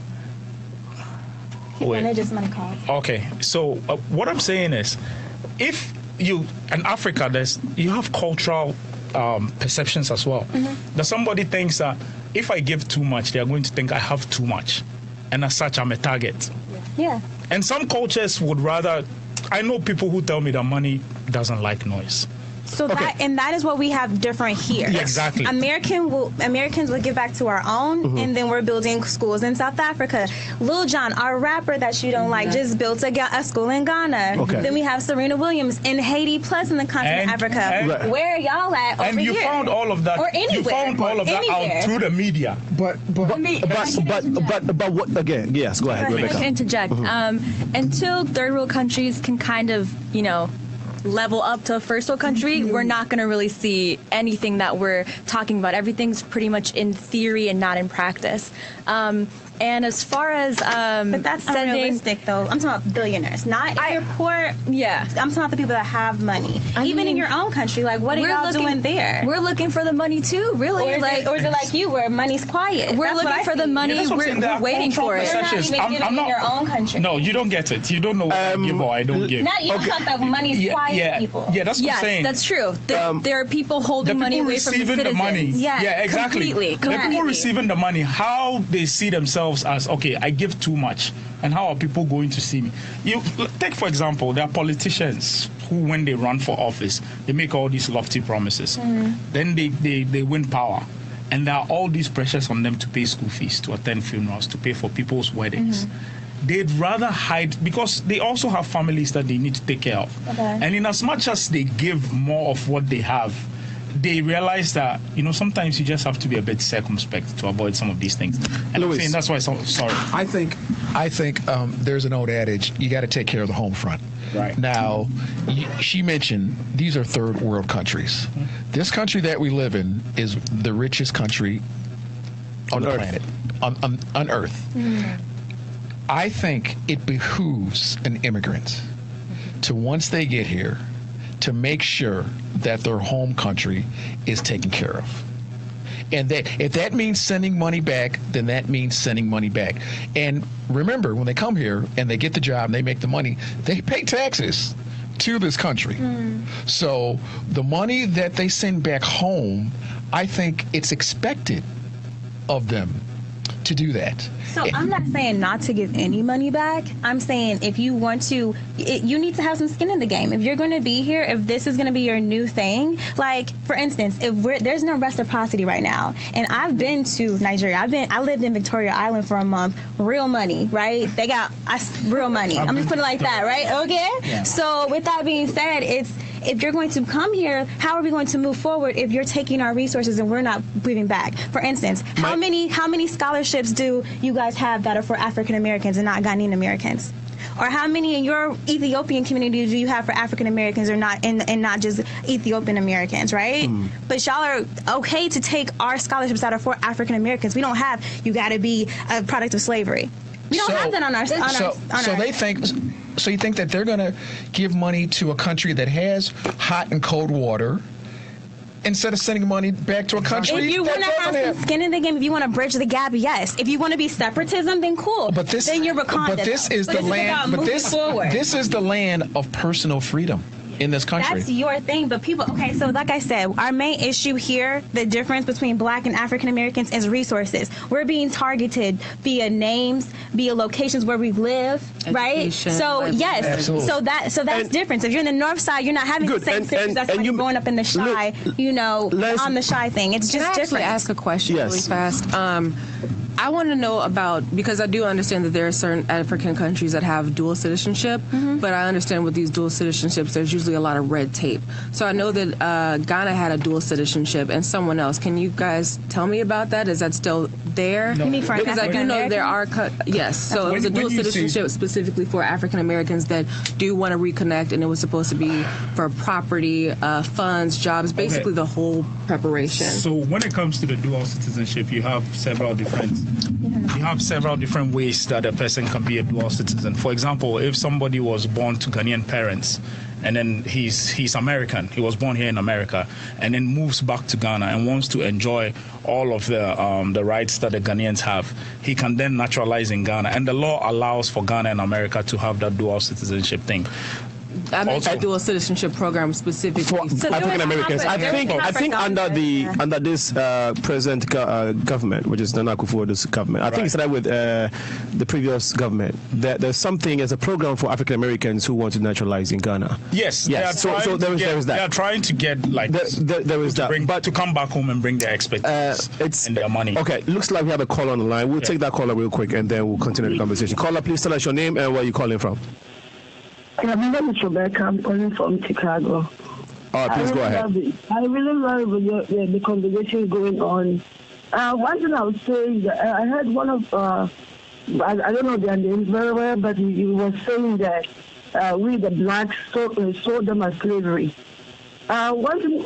okay, so what I'm saying is, if you in Africa, you have cultural perceptions as well. That somebody thinks that if I give too much, they are going to think I have too much, and as such, I'm a target. Yeah. And some cultures would rather. I know people who tell me that money doesn't like noise. So that is what we have different here. Yeah, exactly. Americans will give back to our own, and then we're building schools in South Africa. Lil Jon, our rapper that you don't like, just built a school in Ghana. Okay. Then we have Serena Williams in Haiti, plus in the continent of Africa. Where are y'all at over and you here? found all of that. Or anywhere. You found all of that out through the media. But what again? Yes, go ahead, Rebecca. I can interject. Until third world countries can kind of, level up to a first world country, we're not going to really see anything that we're talking about. Everything's pretty much in theory and not in practice. And as far as but that's unrealistic, though. I'm talking about billionaires, not if you're poor. Yeah, I'm talking about the people that have money. Even in your own country, like what are y'all doing there? We're looking for the money too, really. Or is it like you, where money's quiet? We're looking for the money. Yeah, we're waiting for it. You're not even getting in your own country. No, you don't get it. You don't know what I give or I don't give. Not you talk about money's quiet people. Yeah, that's what I'm saying. That's true. There are people holding money away from the citizens. The money. Yeah, exactly. Completely. The people receiving the money, how they see themselves as, okay, I give too much, and how are people going to see me? You take, for example, there are politicians who, when they run for office, they make all these lofty promises. Then they win power, and there are all these pressures on them to pay school fees, to attend funerals, to pay for people's weddings. They'd rather hide, because they also have families that they need to take care of. And in as much as they give more of what they have, they realize that, sometimes you just have to be a bit circumspect to avoid some of these things. And I'm saying that's why sorry. I think there's an old adage, you got to take care of the home front. Right. Now, she mentioned these are third world countries. This country that we live in is the richest country on the planet, on Earth. I think it behooves an immigrant to, once they get here, to make sure that their home country is taken care of. And that if that means sending money back, then that means sending money back. And remember, when they come here and they get the job and they make the money, they pay taxes to this country. So the money that they send back home, I think it's expected of them to do that. So I'm not saying not to give any money back. I'm saying if you want to, you need to have some skin in the game. If you're going to be here, if this is going to be your new thing, like for instance, there's no reciprocity right now, and I've been to Nigeria. I lived in Victoria Island for a month. Real money, right? They got real money. I'm just putting it like that, right? Okay. Yeah. So with that being said, if you're going to come here, how are we going to move forward if you're taking our resources and we're not giving back? For instance, how many scholarships do you guys have that are for African Americans and not Ghanaian Americans? Or how many in your Ethiopian community do you have for African Americans or not, and not just Ethiopian Americans, right? But y'all are okay to take our scholarships that are for African Americans. We don't have, you got to be a product of slavery. We don't have that on our. So you think that they're going to give money to a country that has hot and cold water instead of sending money back to a country? If you want to have some skin in the game, if you want to bridge the gap, yes. If you want to be separatism, then cool. Then you're Wakanda. But this is the land. But this is the land of personal freedom in this country. That's your thing, but people, okay, so like I said, our main issue here, the difference between Black and African Americans is resources. We're being targeted via names, via locations where we live, right? So yes, absolutely. so that's different. If you're in the North Side, you're not having the same things that's like growing up in the Shy, on the Shy thing. It's just different. Can I actually ask a question really fast? I want to know about, because I do understand that there are certain African countries that have dual citizenship, but I understand with these dual citizenships, there's usually a lot of red tape. So I know that Ghana had a dual citizenship and someone else. Can you guys tell me about that? Is that still there? No. You mean for because I do know there are, yes. So it was a dual citizenship specifically for African Americans that do want to reconnect, and it was supposed to be for property, funds, jobs, basically the whole preparation. So when it comes to the dual citizenship, you have several different ways that a person can be a dual citizen. For example, if somebody was born to Ghanaian parents and then he's American, he was born here in America, and then moves back to Ghana and wants to enjoy all of the rights that the Ghanaians have, he can then naturalize in Ghana, and the law allows for Ghana and America to have that dual citizenship thing. I meant a dual citizenship program specifically for African Americans. I think under this present government, which is Nana Akufo-Addo's government, I think it started with the previous government. There's something as a program for African Americans who want to naturalize in Ghana. Yes. So there is that. They are trying to get there is that, but to come back home and bring their expertise and their money. Okay, looks like we have a caller on the line. We'll take that caller real quick and then we'll continue the conversation. Caller, please tell us your name and where you're calling from. My name is Rebecca. I'm calling from Chicago. All right, please go ahead. I really love the conversation going on. One thing I would say is that I heard one of, I don't know their names very well, but he was saying that we, the blacks, sold them as slavery. One thing,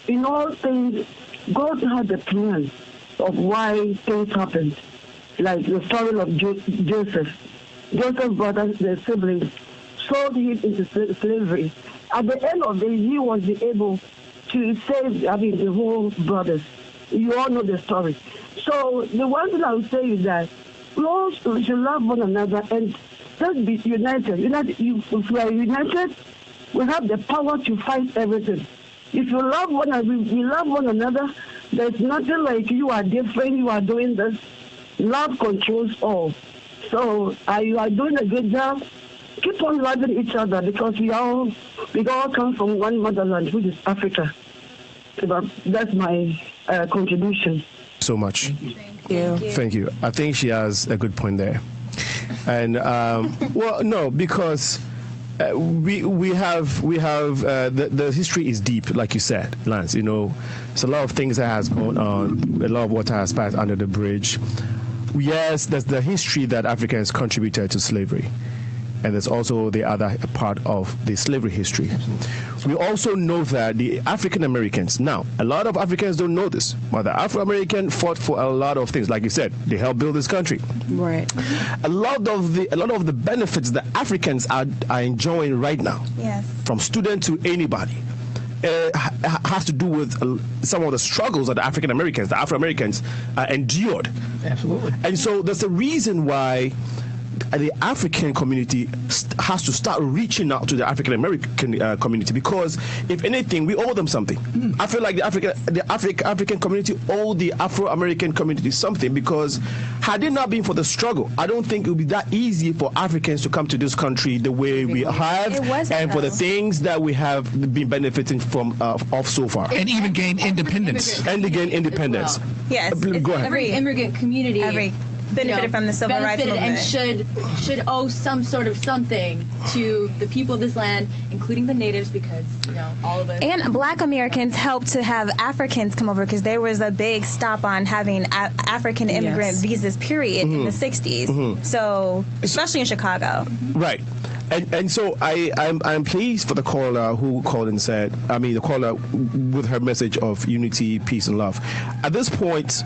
in all things, God had a plan of why things happened. Like the story of Joseph. Joseph brought us the siblings, sold him into slavery. At the end of the day, he was able to save, the whole brothers. You all know the story. So the one thing I would say is that we all should love one another and just be united. If we are united, we have the power to fight everything. If you love we love one another, there's nothing like you are different, you are doing this. Love controls all. So you are doing a good job. Keep on loving each other because we all come from one motherland, which is Africa. That's my contribution. So much. Thank you. Thank you. I think she has a good point there. And well, no, because we have the history is deep, like you said, Lance. You know, it's a lot of things that has gone on. A lot of water has passed under the bridge. Yes, there's the history that Africans contributed to slavery. And there's also the other part of the slavery history. We also know that the African Americans, now, a lot of Africans don't know this, but the Afro-American fought for a lot of things. Like you said, they helped build this country. Right. A lot of the benefits that Africans are enjoying right now, yes, from student to anybody, has to do with some of the struggles that the African Americans, the Afro-Americans endured. Absolutely. And so there's a reason why the African community has to start reaching out to the African American community, because if anything, we owe them something. I feel like the African community owe the Afro-American community something, because had it not been for the struggle, I don't think it would be that easy for Africans to come to this country the way we have, and for the things that we have been benefiting from of so far, and even gain independence. Yes, go ahead. Every immigrant community benefited from the civil rights movement and should owe some sort of something to the people of this land, including the natives, because all of us. And Black Americans helped to have Africans come over, because there was a big stop on having African immigrant visas, period, in the 60s. So, especially in Chicago. Right. And so I'm pleased for the caller who called and said, the caller with her message of unity, peace, and love. At this point,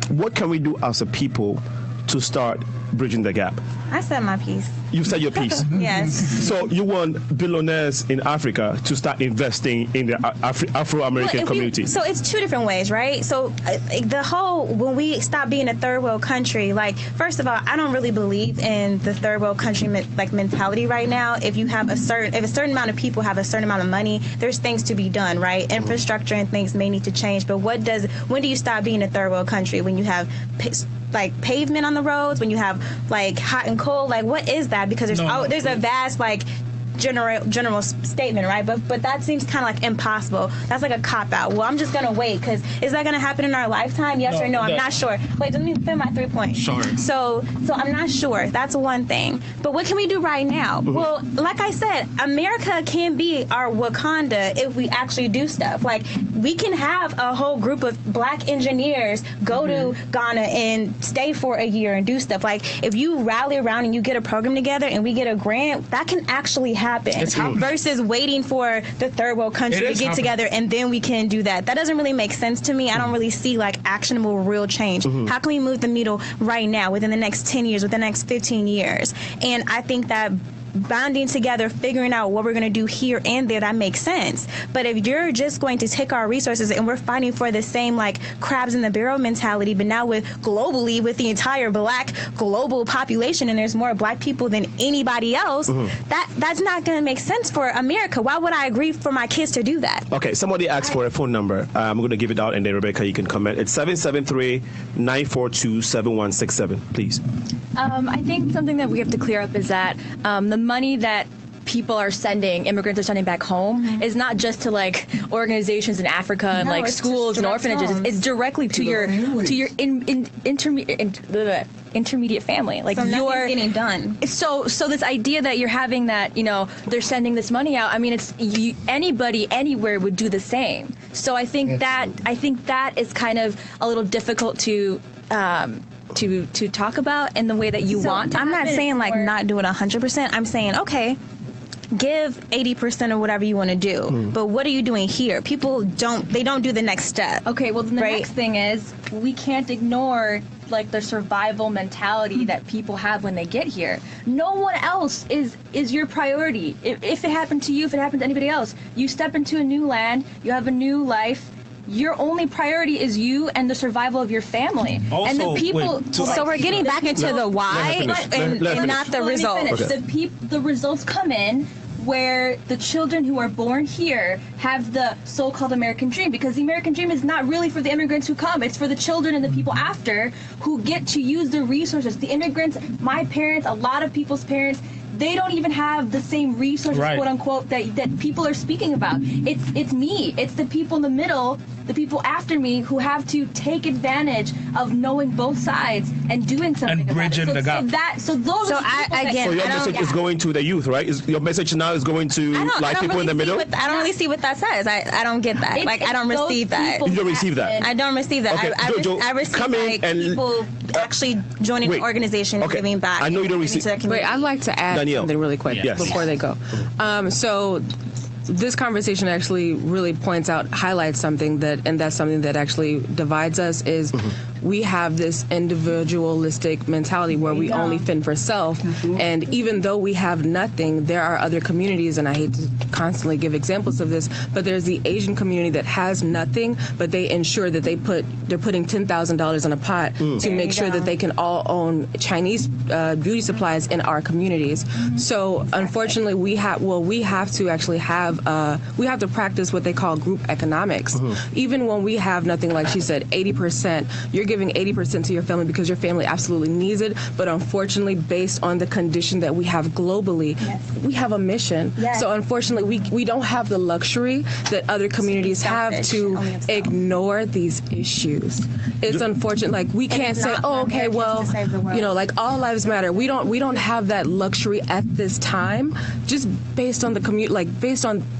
what can we do as a people to start bridging the gap? I said my piece. You said your piece. Yes. So you want billionaires in Africa to start investing in the Afro-American community. So it's two different ways, right? So when we stop being a third world country, like, first of all, I don't really believe in the third world country mentality right now. If a certain amount of people have a certain amount of money, there's things to be done, right? Infrastructure and things may need to change. But when do you stop being a third world country? When you have pavement on the roads, when you have hot and cold, what is that? Because there's a vast general statement, right? But that seems kind of like impossible. That's like a cop-out. Well, I'm just going to wait, because is that going to happen in our lifetime? Yes or no? I'm not sure. Wait, let me fit my 3 points. Sure. So I'm not sure. That's one thing. But what can we do right now? Well, like I said, America can be our Wakanda if we actually do stuff. Like, we can have a whole group of black engineers go to Ghana and stay for a year and do stuff. Like, if you rally around and you get a program together and we get a grant, that can actually happen. Versus waiting for the third world country to get together and then we can do that. That doesn't really make sense to me. I don't really see like actionable real change. How can we move the needle right now, within the next 10 years, within the next 15 years? And I think that bonding together, figuring out what we're going to do here and there, that makes sense. But if you're just going to take our resources and we're fighting for the same like crabs in the barrel mentality, but now with globally, with the entire black global population, and there's more black people than anybody else, that's not going to make sense for America. Why would I agree for my kids to do that? Okay, somebody asked for a phone number. I'm going to give it out, and then Rebecca, you can comment. It's 773-942-7167, please. I think something that we have to clear up is that the money that people are sending, immigrants are sending back home, is not just to like organizations in Africa and like schools and orphanages. It's directly to your intermediate family. Like, so you're getting done. So this idea that you're having that, they're sending this money out. I mean, anybody anywhere would do the same. So I think that is kind of a little difficult to talk about in the way that you want. I'm not saying like not do it 100%. I'm saying, okay, give 80% of whatever you want to do. But what are you doing here? People don't do the next step. Okay, well then the next thing is we can't ignore like the survival mentality that people have when they get here. No one else is your priority. If it happened to you, if it happened to anybody else, you step into a new land, you have a new life. Your only priority is you and the survival of your family. Also, and the people. So we're getting back into the why and not the results. The results come in where the children who are born here have the so-called American dream, because the American dream is not really for the immigrants who come. It's for the children and the people after who get to use the resources. The immigrants, my parents, a lot of people's parents, they don't even have the same resources, quote unquote, that people are speaking about. It's me. It's the people in the middle, the people after me, who have to take advantage of knowing both sides and doing something and bridging about it. the gap. So your message is going to the youth, right? Your message now is going to like people in the middle. I don't really see what that says. I don't get that. I don't receive that. You don't receive that. I don't receive that. Okay, Jojo, I receive people actually joining an organization and giving back. I know you don't receive. Wait, I'd like to add something really quick before they go. So this conversation actually really highlights something that's something that actually divides us, is we have this individualistic mentality where we only fend for self. And even though we have nothing, there are other communities, and I hate to constantly give examples of this, but there's the Asian community that has nothing, but they ensure that they're putting $10,000 in a pot to make sure that they can all own Chinese beauty supplies in our communities. So unfortunately, we have to actually we have to practice what they call group economics. Even when we have nothing, like she said, 80%, you're giving 80% to your family because your family absolutely needs it, but unfortunately, based on the condition that we have globally, we have a mission. So unfortunately, we don't have the luxury that other communities have to ignore these issues. It's unfortunate. Like, we can't say, like all lives matter. We don't have that luxury at this time, just based on the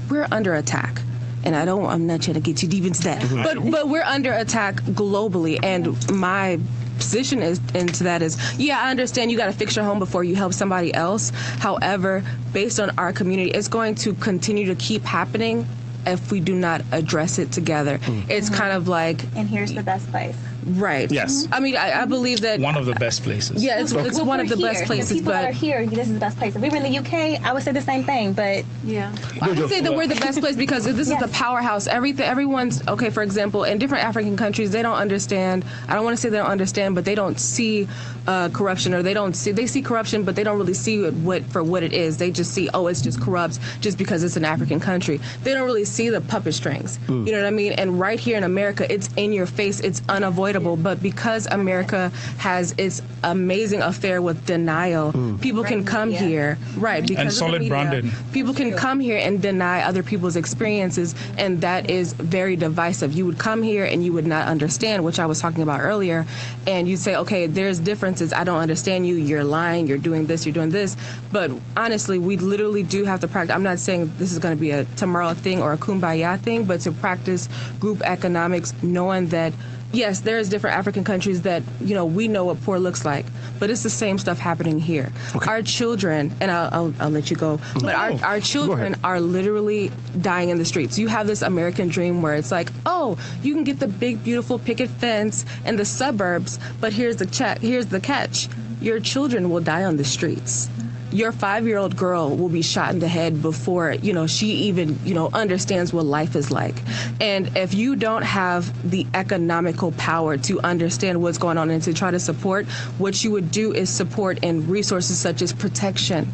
we're under attack. And I'm not trying to get too deep into that, but we're under attack globally, and my position into that is, I understand you got to fix your home before you help somebody else. However, based on our community, it's going to continue to keep happening if we do not address it together. It's kind of like, and here's the best place. Right. Yes. I mean, I believe that one of the best places. Yeah, it's one of the best places. The people that are here, this is the best place. If we were in the UK, I would say the same thing. But I would say that we're the best place because this is the powerhouse. Everyone's okay. For example, in different African countries, they don't understand. I don't want to say they don't understand, but they don't see corruption, or they see corruption, but they don't really see it for what it is. They just see, it's just corrupt just because it's an African country. They don't really see the puppet strings. You know what I mean? And right here in America, it's in your face. It's unavoidable. unforgettable. But because America has its amazing affair with denial, people can come here, right? Because And solid of the media, branding. people can come here and deny other people's experiences, and that is very divisive. You would come here and you would not understand, which I was talking about earlier, and you'd say, okay, there's differences. I don't understand you. You're lying. You're doing this. You're doing this. But honestly, we literally do have to practice. I'm not saying this is going to be a tomorrow thing or a kumbaya thing, but to practice group economics, knowing that yes, there's different African countries that, we know what poor looks like, but it's the same stuff happening here. Okay. Our children, and I'll let you go, but our children are literally dying in the streets. You have this American dream where it's like, oh, you can get the big, beautiful picket fence in the suburbs, but here's the catch. Your children will die on the streets. Your 5-year-old girl will be shot in the head before, she even, understands what life is like. And if you don't have the economical power to understand what's going on and to try to support, what you would do is support in resources such as protection.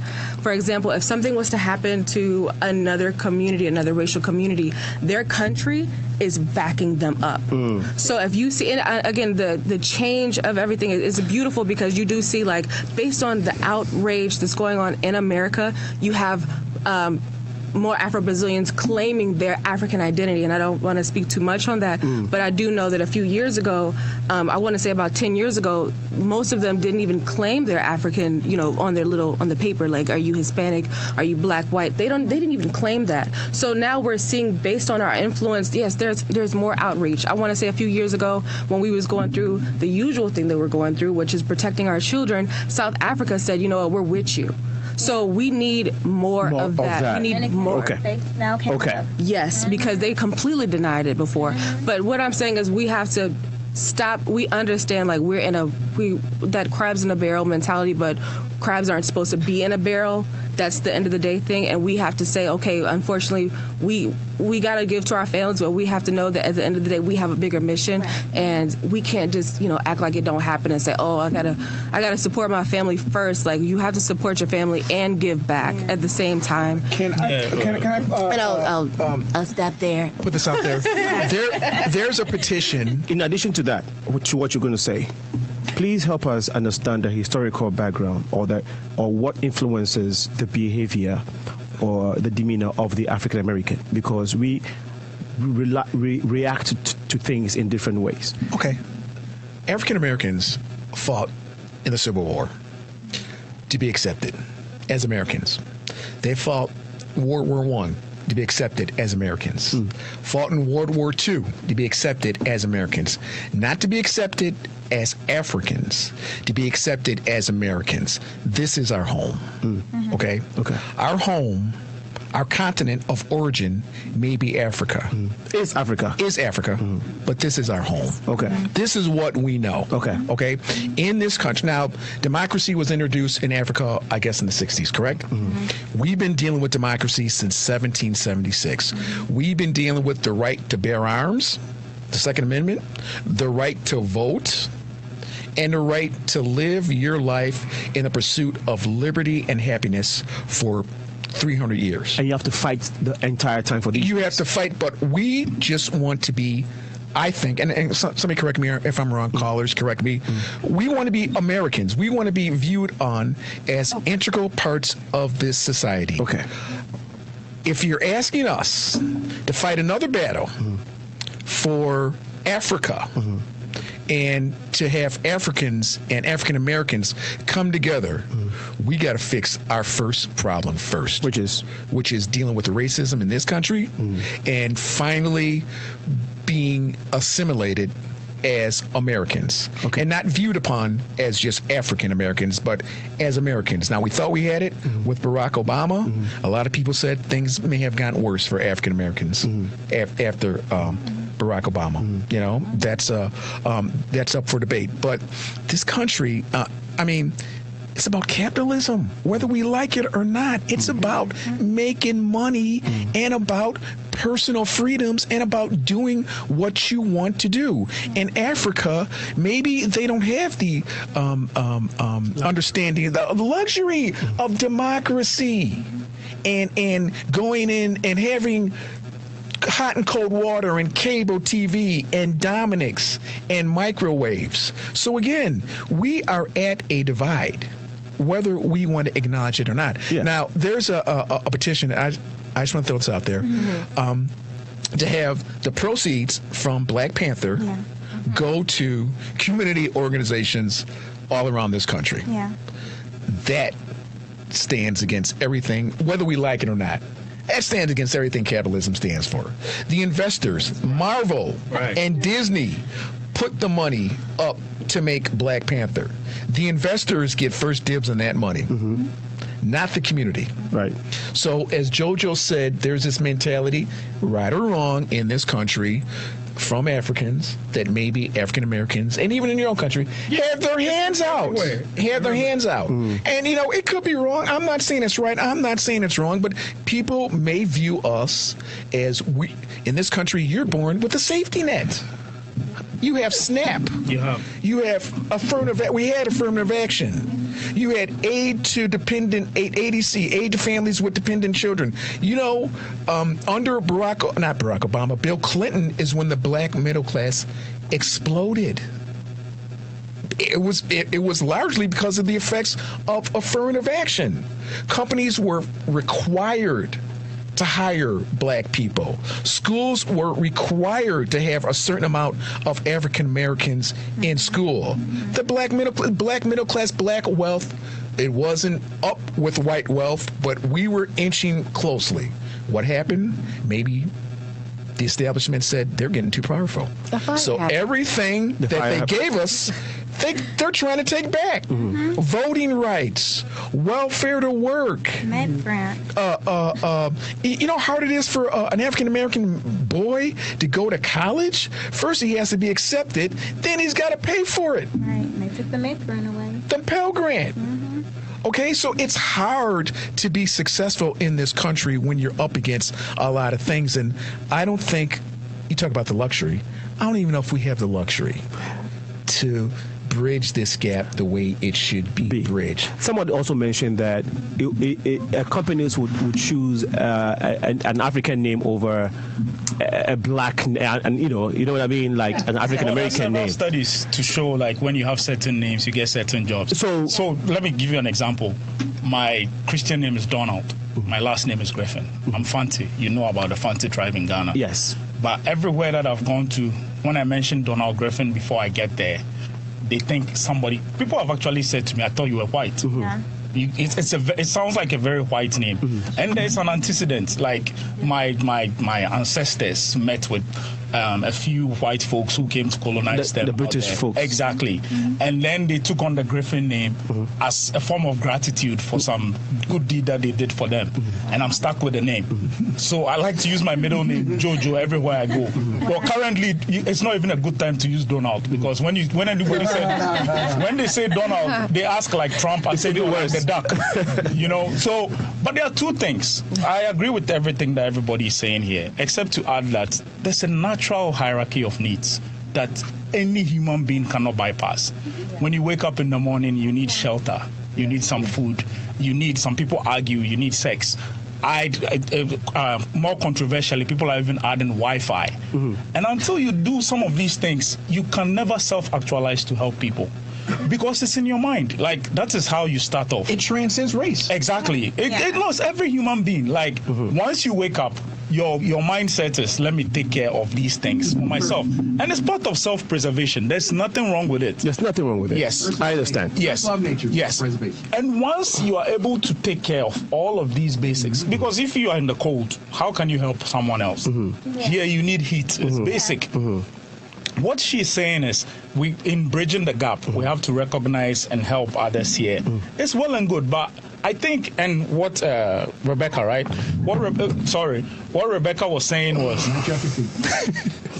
For example, if something was to happen to another community, another racial community, their country is backing them up. So if you see, and again, the change of everything is beautiful because you do see, like, based on the outrage that's going on in America, you have more Afro-Brazilians claiming their African identity, and I don't want to speak too much on that, but I do know that a few years ago, I want to say about 10 years ago, most of them didn't even claim they're African, on the paper, like, are you Hispanic, are you black, white? They didn't even claim that. So now we're seeing, based on our influence, yes, there's more outreach. I want to say a few years ago, when we was going through the usual thing that we're going through, which is protecting our children, South Africa said, we're with you. So we need more of that. We need more. Okay. Now Yes, because they completely denied it before. But what I'm saying is we have to stop. We understand, like, we're in that crabs in a barrel mentality, but crabs aren't supposed to be in a barrel. That's the end of the day thing, and we have to say, okay, unfortunately, we got to give to our families, but we have to know that at the end of the day, we have a bigger mission, and we can't just, act like it don't happen and say, oh, I gotta support my family first. Like, you have to support your family and give back at the same time. Can I? I'll stop there. Put this out there. There's a petition. In addition to that, to what you're going to say, please help us understand the historical background or what influences the behavior or the demeanor of the African American, because we react to things in different ways. Okay. African Americans fought in the Civil War to be accepted as Americans. They fought World War I to be accepted as Americans. Fought in World War II to be accepted as Americans. Not to be accepted as Africans, to be accepted as Americans. This is our home. Okay? Our home, our continent of origin may be Africa. Is Africa. But this is our home. Okay. This is what we know. Okay. In this country, now, democracy was introduced in Africa, I guess, in the 60s, correct? We've been dealing with democracy since 1776. We've been dealing with the right to bear arms, the Second Amendment, the right to vote, and the right to live your life in the pursuit of liberty and happiness for 300 years. And you have to fight the entire time for these. You have to fight, but we just want to be, I think, and somebody correct me if I'm wrong, callers, correct me. We want to be Americans. We want to be viewed on as integral parts of this society. Okay. If you're asking us to fight another battle for Africa, and to have Africans and African Americans come together, we got to fix our first problem first, which is dealing with the racism in this country, and finally being assimilated as Americans, and not viewed upon as just African Americans, but as Americans. Now, we thought we had it with Barack Obama. A lot of people said things may have gotten worse for African Americans after Barack Obama. That's up for debate. But this country, it's about capitalism, whether we like it or not. It's about making money and about personal freedoms and about doing what you want to do. In Africa, maybe they don't have the understanding, the luxury of democracy and going in and having hot and cold water and cable TV and Dominics and microwaves. So again, we are at a divide, whether we want to acknowledge it or not. Yeah. Now, there's a petition. I just want to throw this out there. To have the proceeds from Black Panther go to community organizations all around this country. Yeah. That stands against everything, whether we like it or not. That stands against everything capitalism stands for. The investors, Marvel and Disney, put the money up to make Black Panther. The investors get first dibs on that money. Not the community. Right. So as JoJo said, there's this mentality, right or wrong, in this country from Africans that maybe African Americans, and even in your own country, have their hands out. Have their hands out. And, you know, it could be wrong. I'm not saying it's right. I'm not saying it's wrong. But people may view us as, in this country, you're born with a safety net. You have SNAP. You have affirmative. We had affirmative action. You had aid to dependent, ADC, aid to families with dependent children. You know, under not Barack Obama, Bill Clinton is when the black middle class exploded. It was largely because of the effects of affirmative action. Companies were required to hire black people. Schools were required to have a certain amount of African Americans in school. The black middle class, black wealth, it wasn't up with white wealth, but we were inching closely. What happened? Maybe the establishment said they're getting too powerful. So everything that they gave us, they're trying to take back. Voting rights, welfare to work. Med grant. You know how hard it is for an African American boy to go to college? First he has to be accepted, then he's got to pay for it. Right, and they took the Med grant away. The Pell Grant. Okay, so it's hard to be successful in this country when you're up against a lot of things. And I don't think, you talk about the luxury, I don't even know if we have the luxury to bridge this gap the way it should be bridged. Someone also mentioned that companies would choose an African name over a black, and you know what I mean, like an African American name. Studies to show like when you have certain names, you get certain jobs. So let me give you an example. My Christian name is Donald. My last name is Griffin. I'm Fanti. You know about the Fanti tribe in Ghana. Yes. But everywhere that I've gone to, when I mention Donald Griffin before I get there, they think people have actually said to me, I thought you were white. Yeah. It sounds like a very white name. And there's an antecedent, like my ancestors met with a few white folks who came to colonize them. The British folks. Exactly. And then they took on the Griffin name as a form of gratitude for some good deed that they did for them. And I'm stuck with the name. So I like to use my middle name, Jojo, everywhere I go. But currently, it's not even a good time to use Donald, because when they say Donald, they ask like Trump and say, where's the duck? You know, so, but there are two things. I agree with everything that everybody is saying here, except to add that there's a natural hierarchy of needs that any human being cannot bypass. When you wake up in the morning, you need shelter, you need some food, some people argue, you need sex. More controversially, people are even adding Wi-Fi. And until you do some of these things, you can never self-actualize to help people. Because it's in your mind. Like, that is how you start off. It transcends race. Exactly. It knows every human being. Like, once you wake up, your mindset is, let me take care of these things for myself. And it's part of self-preservation. There's nothing wrong with it. There's nothing wrong with it. Yes. I understand. Yes. Love nature. Yes. Preservation. And once you are able to take care of all of these basics, because if you are in the cold, how can you help someone else? Here you need heat. It's basic. What she's saying is, in bridging the gap, we have to recognize and help others here. It's well and good, but I think, and what Rebecca, right? What Rebecca was saying was,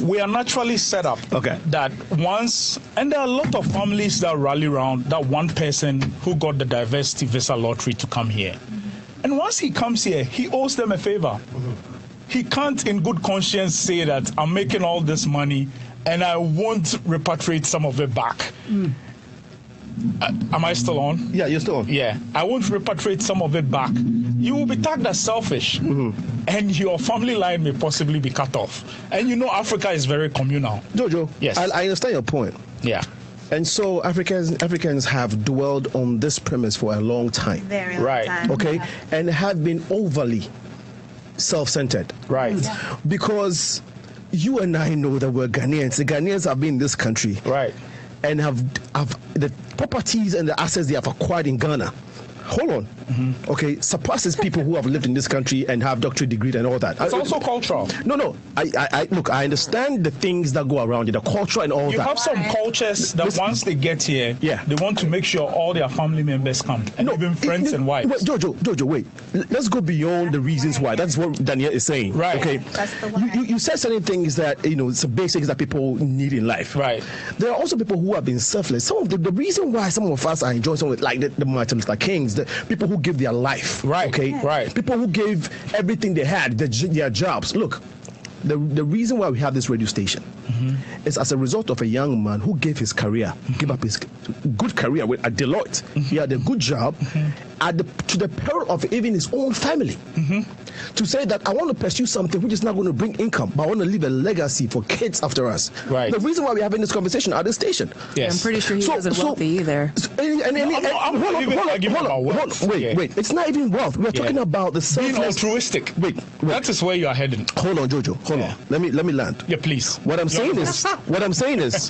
we are naturally set up that once, and there are a lot of families that rally around that one person who got the diversity visa lottery to come here. And once he comes here, he owes them a favor. He can't in good conscience say that I'm making all this money and I won't repatriate some of it back. Am I still on? Yeah, you're still on. Yeah, I won't repatriate some of it back you will be tagged as selfish, and your family line may possibly be cut off. And you know, Africa is very communal. Jojo, yes, I understand your point. Yeah. And so Africans have dwelled on this premise for a long time. Very long time. Okay, and have been overly self-centered. Right. Yeah. Because you and I know that we're Ghanaians. The Ghanaians have been in this country. Right. And have the properties and the assets they have acquired in Ghana. Hold on. Okay, surpasses people who have lived in this country and have doctorate degrees and all that. It's also cultural. No. I look, I understand the things that go around it, the culture and all that. You have some cultures that once they get here, they want to make sure all their family members come, and even friends and wives. Wait, Jojo, wait. Let's go beyond the reasons why. That's what Danielle is saying. Right. Okay. That's the one. You said certain things that it's basics that people need in life. Right. There are also people who have been selfless. Some of the reason why some of us are enjoying some of it, like the Martin Luther Kings, the people who give their life. Right. Okay. Right. People who gave everything they had, their jobs. Look, the reason why we have this radio station is as a result of a young man who gave his career, gave up his good career at Deloitte. He had a good job to the peril of even his own family. To say that I want to pursue something which is not going to bring income, but I want to leave a legacy for kids after us. Right. The reason why we're having this conversation at this station. I'm pretty sure he wasn't wealthy either. Wait. It's not even wealth. We're talking about the selfless. Being altruistic. Wait. That is where you are heading. Hold on, Jojo. Hold on. Let me land. Yeah, please. What I'm saying is,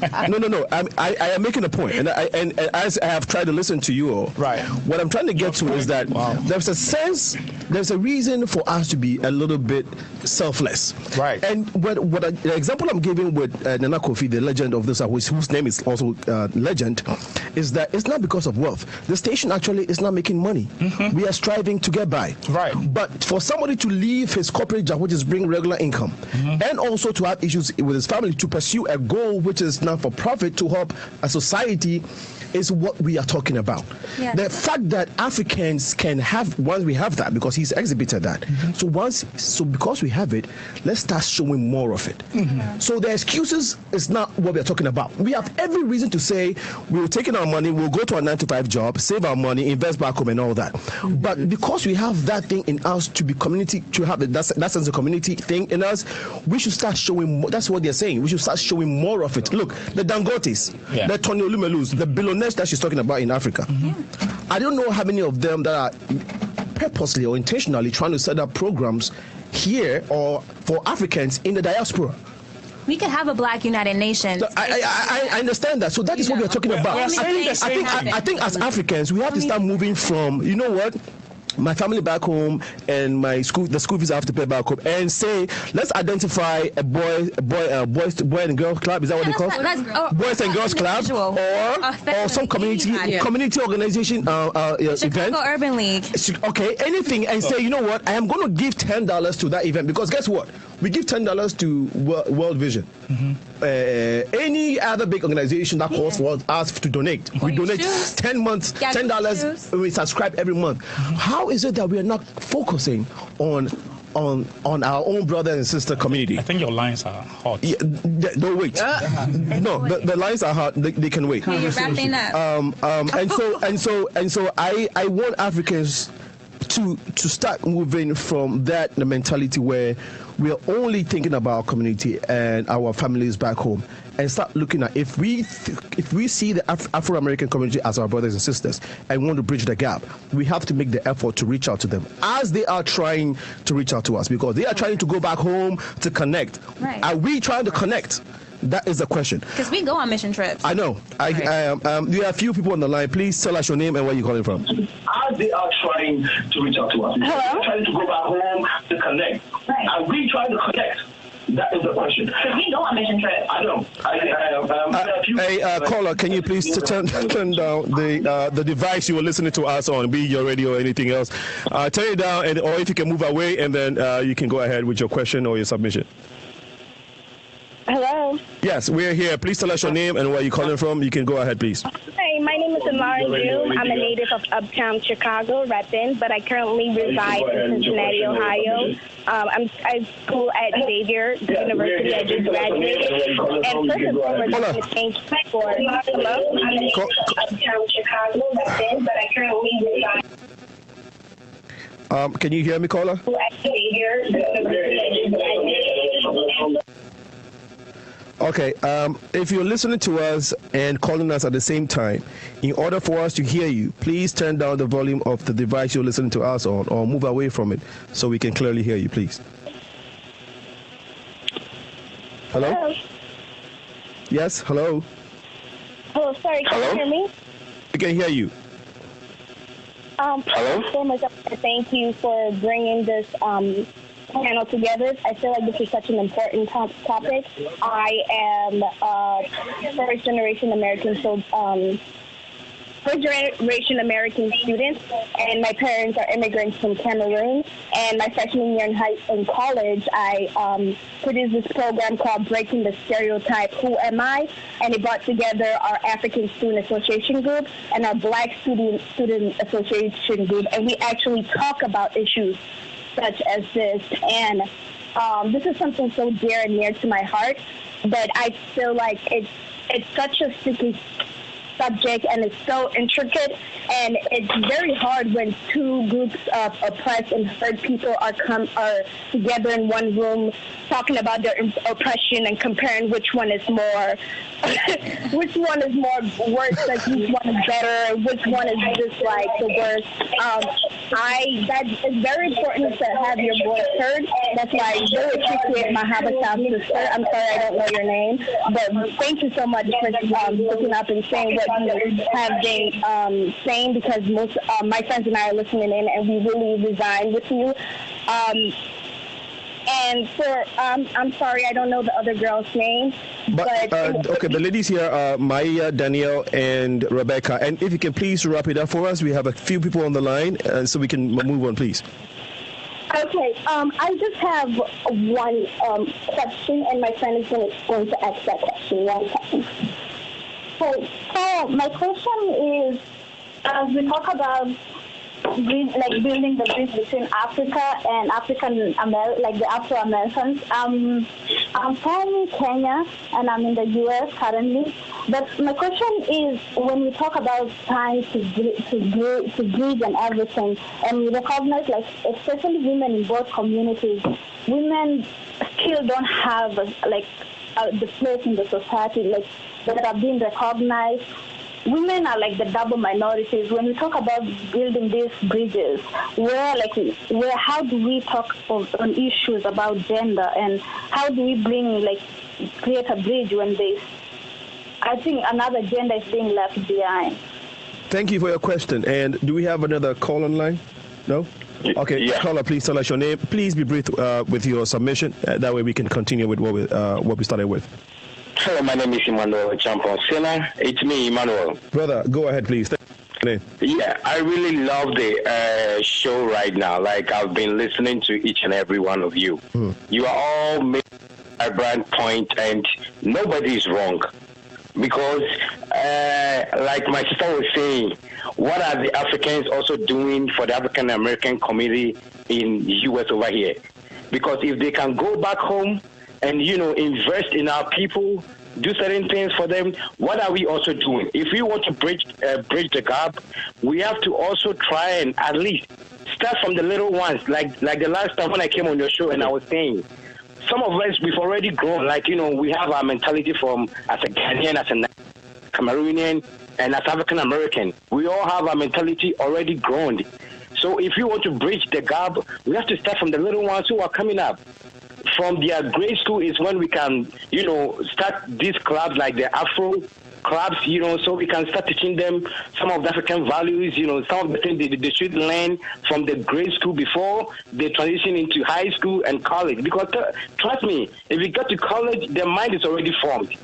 no. I am making a point, and as I have tried to listen to you all, right. What I'm trying to get to is that there's a reason for us to be a little bit selfless, right? And the example I'm giving with Nana Kofi, the legend of this, whose name is also legend, is that it's not because of wealth. The station actually is not making money. We are striving to get by, right? But for somebody to leave his corporate job, which is bring regular income, and also to have issues with his family, to pursue a goal which is not for profit, to help a society, is what we are talking about. Yeah. The fact that Africans can have, once we have that, because he's exhibited that, so because we have it, let's start showing more of it. So the excuses is not what we're talking about. We have every reason to say we're taking our money, we'll go to a 9-to-5 job, save our money, invest back home and all that. But because we have that thing in us to be community, to have that sense of community thing in us, we should start showing more. That's what they're saying. We should start showing more of it. Look, the Dangotes, the Tony Olumelus, the billionaires that she's talking about in Africa. I don't know how many of them that are purposely or intentionally trying to set up programs here or for Africans in the diaspora. We could have a Black United Nations. I understand that. So that is what we're talking about. I think as Africans, we have to start moving from, you know what, my family back home and the school fees I have to pay back home, and say, let's identify a boy and girl club. Is that what they call it? Boys and girls club, or some community organization event. Chicago Urban League. Okay, anything, and say, you know what, I am going to give $10 to that event, because guess what? We give $10 to World Vision. Any other big organization that calls for us to donate, we donate $10. We subscribe every month. How is it that we are not focusing on our own brother and sister community? I think your lines are hot. Yeah, no, wait. No, the lines are hot. They can wait. Hey, you're wrapping up. And so I want Africans to start moving from that mentality where we are only thinking about our community and our families back home, and start looking at if we see the Afro-American community as our brothers and sisters and want to bridge the gap, we have to make the effort to reach out to them as they are trying to reach out to us, because they are trying to go back home to connect. Right. Are we trying to connect? That is the question. Because we go on mission trips. I know. There are a few people on the line. Please tell us your name and where you're calling from. As they are trying to reach out to us, they're trying to go back home to connect. Right. Are we trying to connect? That is the question. Because we go on mission trips. I know. Hey, caller, can you please turn down the device you were listening to us on, be your radio or anything else? Turn it down, or if you can move away, and then you can go ahead with your question or your submission. Hello? Yes, we're here. Please tell us your name and where you're calling from. You can go ahead, please. Hi, my name is Amara Jew. I'm a native of Uptown Chicago, repping, but I currently reside in Cincinnati, Ohio. I school at Xavier University. I just graduated. And first and foremost, I want to thank you for... Hello? I'm a native of Uptown Chicago, repping, but I currently reside... Can you hear me, caller? Okay, if you're listening to us and calling us at the same time, in order for us to hear you, please turn down the volume of the device you're listening to us on or move away from it so we can clearly hear you, please. Hello? Yes, hello? Oh, sorry, can you hear me? We can hear you. So much. Thank you for bringing this panel together. I feel like this is such an important topic. I am a first-generation American student, and my parents are immigrants from Cameroon. And my freshman year in college, I produced this program called Breaking the Stereotype, Who Am I? And it brought together our African Student Association group and our Black Student Association group, and we actually talk about issues such as this. And this is something so dear and near to my heart, but I feel like it's such a sticky subject, and it's so intricate, and it's very hard when two groups of oppressed and hurt people are together in one room talking about their oppression and comparing which one is more worse, like which one is better, which one is just like the worst. That is very important to have your voice heard. That's why I really appreciate my Habitat sister. I'm sorry I don't know your name, but thank you so much for looking up and saying what you have been saying, because most my friends and I are listening in, and we really resign with you. And for I'm sorry, I don't know the other girl's name. But okay, the ladies here are Maya, Danielle, and Rebecca. And if you can please wrap it up for us, we have a few people on the line, and so we can move on, please. Okay, I just have one question, and my friend is going to ask that question. One second. So my question is, as we talk about building the bridge between Africa and the Afro-Americans. I'm from Kenya and I'm in the U.S. currently. But my question is, when we talk about time to bridge and everything, and we recognize, like, especially women in both communities, women still don't have the place in the society like that are being recognized. Women are like the double minorities. When we talk about building these bridges, how do we talk on issues about gender, and how do we create a bridge when I think another gender is being left behind? Thank you for your question. And do we have another call online? No? Okay, yeah. Caller, please tell us your name. Please be brief with your submission. That way we can continue with what we started with. Hello, my name is Emmanuel Champon Sena. It's me, Emmanuel. Brother, go ahead, please. Yeah, I really love the show right now. Like, I've been listening to each and every one of you. You are all making a brand point, and nobody is wrong. Because, like my sister was saying, what are the Africans also doing for the African American community in the U.S. over here? Because if they can go back home and, invest in our people, do certain things for them, what are we also doing? If we want to bridge the gap, we have to also try and at least start from the little ones. Like the last time when I came on your show and I was saying, some of us, we've already grown. We have our mentality from as a Ghanaian, as a Cameroonian, and as African American. We all have our mentality already grown. So if you want to bridge the gap, we have to start from the little ones who are coming up. From their grade school is when we can, start these clubs like the Afro clubs, so we can start teaching them some of the African values, some of the things they should learn from the grade school before they transition into high school and college. Because trust me, if you get to college, their mind is already formed.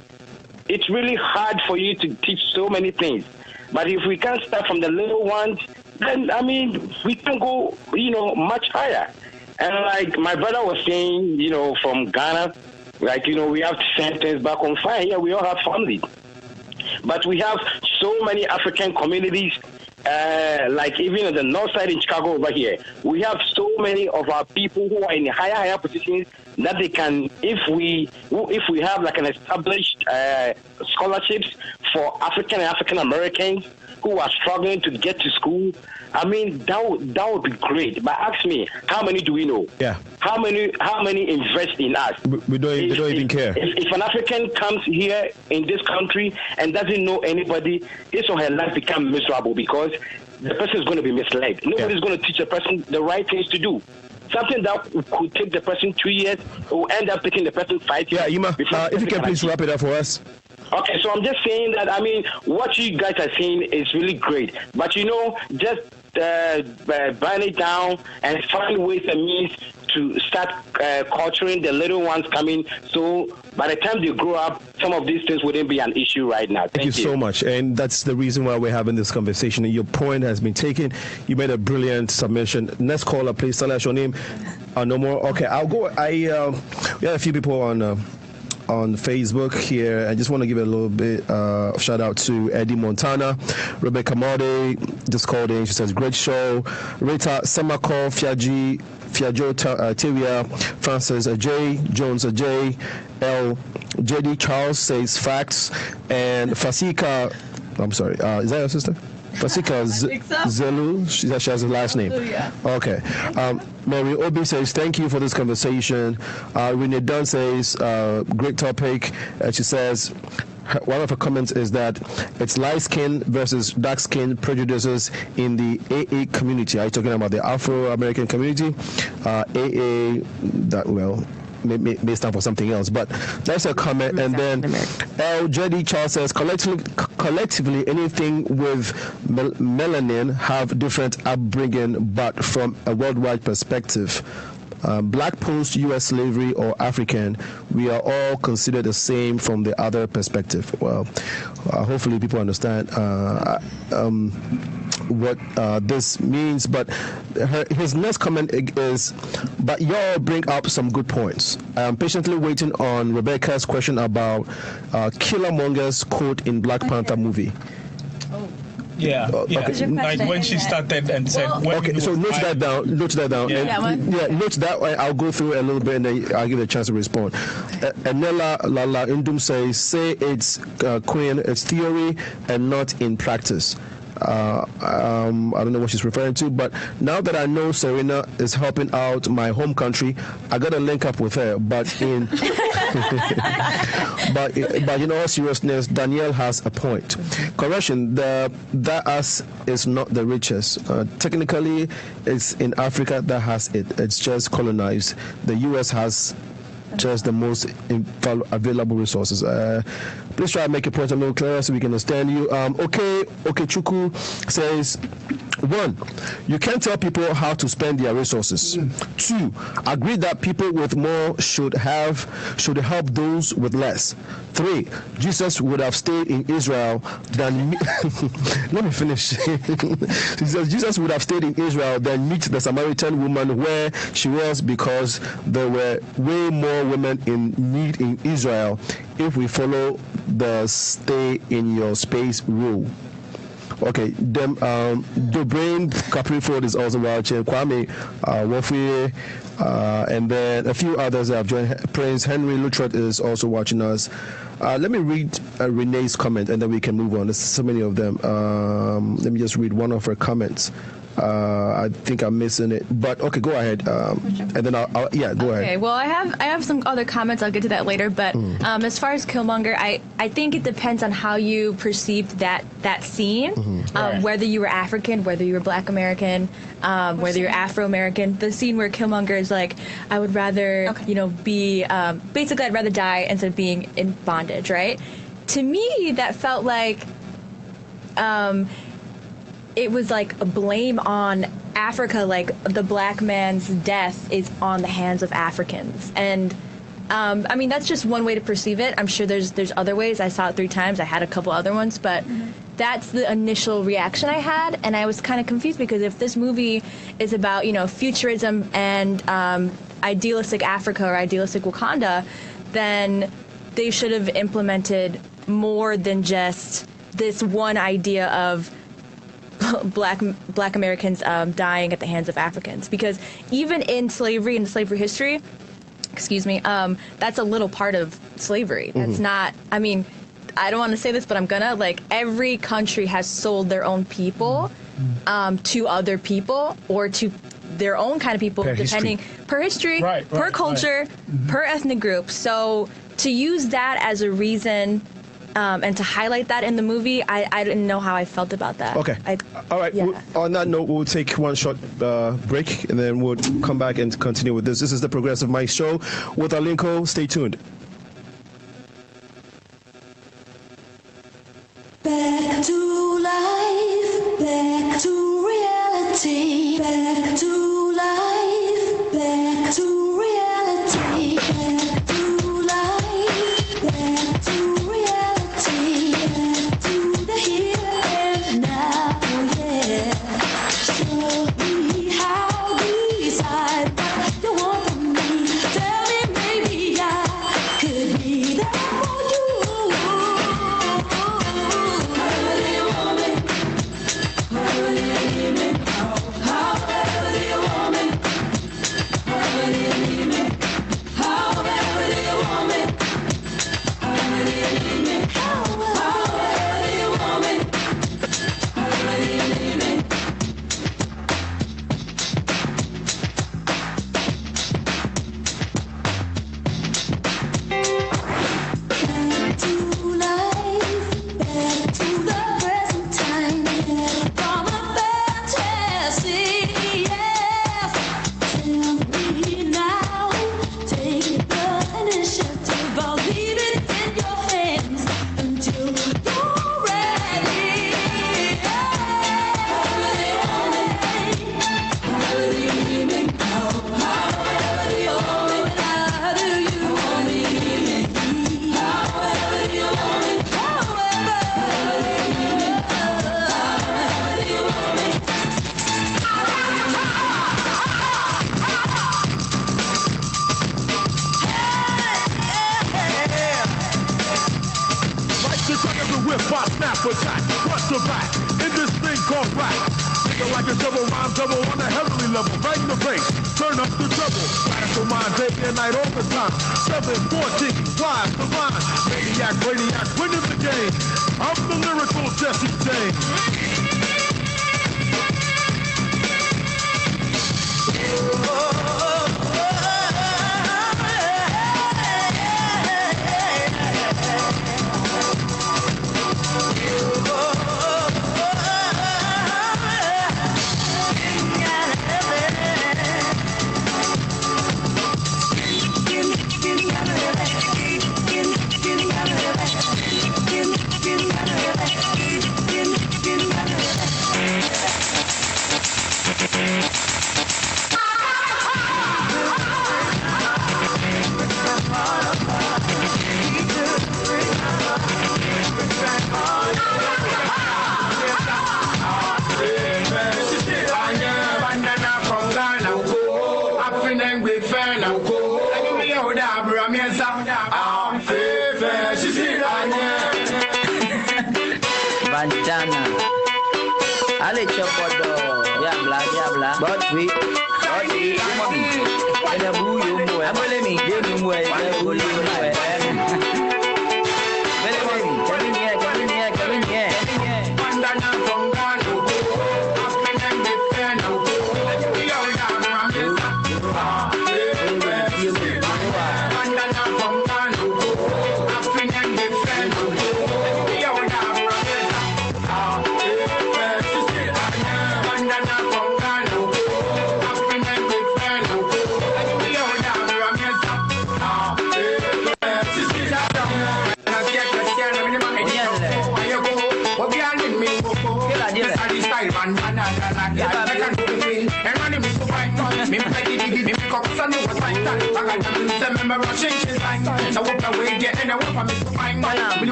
It's really hard for you to teach so many things. But if we can start from the little ones, then, we can go, much higher. And like my brother was saying, from Ghana, we have to send things back on fire. Yeah, we all have families. But we have so many African communities, even on the north side in Chicago over here. We have so many of our people who are in higher positions that they can, if we have like an established scholarships for African and African Americans, who are struggling to get to school. I mean, that would be great. But ask me, how many do we know? Yeah. How many invest in us? We don't even care. If an African comes here in this country and doesn't know anybody, his or her life becomes miserable because the person is going to be misled. Nobody's going to teach a person the right things to do. Something that could take the person 2 years will end up taking the person 5 years. Yeah, Ima, if you can please wrap it up for us. Okay, so I'm just saying that, I mean, what you guys are saying is really great. But, just burn it down and find ways and means to start culturing the little ones coming. So by the time they grow up, some of these things wouldn't be an issue right now. Thank you so much. And that's the reason why we're having this conversation. Your point has been taken. You made a brilliant submission. Next caller, please tell us your name. No more. Okay, I'll go. We have a few people on Facebook here. I just want to give a little bit of shout out to Eddie Montana, Rebecca Mode, just called in. She says, great show. Rita Semako, Fiajo Tevia, Francis Ajay, Jones Ajay, L. JD Charles says facts, and Fasika, I'm sorry, is that your sister? Fasika Zelu, she has a last name. Yeah. Okay. Mary Obi says, thank you for this conversation. Renee Dunn says, great topic. She says, one of her comments is that it's light skin versus dark skin prejudices in the AA community. Are you talking about the Afro-American community? AA, may stand for something else, but that's a comment. And then LJD Charles says, collectively anything with melanin have different upbringing, but from a worldwide perspective. Black post-U.S. slavery or African, we are all considered the same from the other perspective. Well, hopefully people understand what this means. But his next comment is, but y'all bring up some good points. I'm patiently waiting on Rebecca's question about Killermonger's quote in Black Panther movie. Yeah, okay. Like when she started and said. Okay, so note that down. Note that. I'll go through a little bit and then I'll give you a chance to respond. Enela Lala Indum says, say it's Queen, it's theory and not in practice. I don't know what she's referring to, but now that I know Serena is helping out my home country, I gotta link up with her. But in but in all seriousness, Danielle has a point. Correction: that us is not the richest. Technically, it's in Africa that has it. It's just colonized. The U.S. has just the most available resources. Please try to make a point a little clearer so we can understand you. Okay, Chuku says, 1, you can't tell people how to spend their resources. 2, agree that people with more should help those with less. 3, Jesus would have stayed in Israel than let me finish. He says Jesus would have stayed in Israel than meet the Samaritan woman where she was, because there were way more women in need in Israel if we follow the stay in your space rule. Okay, then Dobrain Capriford is also watching. Kwame Wofi, and then a few others have joined. Prince Henry Luttrell is also watching us. Let me read Renee's comment and then we can move on. There's so many of them. Let me just read one of her comments. I think I'm missing it, but okay, go ahead. And then I'll go ahead. Okay, well, I have some other comments. I'll get to that later. But as far as Killmonger, I think it depends on how you perceived that scene. Whether you were African, whether you were Black American, whether you're Afro-American. The scene where Killmonger is like, I would rather, be basically I'd rather die instead of being in bondage, right? To me, that felt like it was like a blame on Africa, like the black man's death is on the hands of Africans. And I mean, that's just one way to perceive it. I'm sure there's other ways. I saw it 3 times. I had a couple other ones, but that's the initial reaction I had. And I was kind of confused because if this movie is about, futurism and idealistic Africa or idealistic Wakanda, then they should have implemented more than just this one idea of Black Americans dying at the hands of Africans, because even in slavery and slavery history, that's a little part of slavery. That's not. I mean, I don't want to say this, but I'm gonna, like, every country has sold their own people to other people or to their own kind of people, per history, per culture, per ethnic group. So to use that as a reason and to highlight that in the movie, I didn't know how I felt about that. Okay. All right. Yeah. On that note, we'll take one short break, and then we'll come back and continue with this. This is the Progressive Mind Show with Alinko. Stay tuned. Back to life, back to reality, back to life, back to reality, back to life, back to reality, back to the here and now, yeah. Show me how you decide what you want from me. Tell me maybe I could be there for you.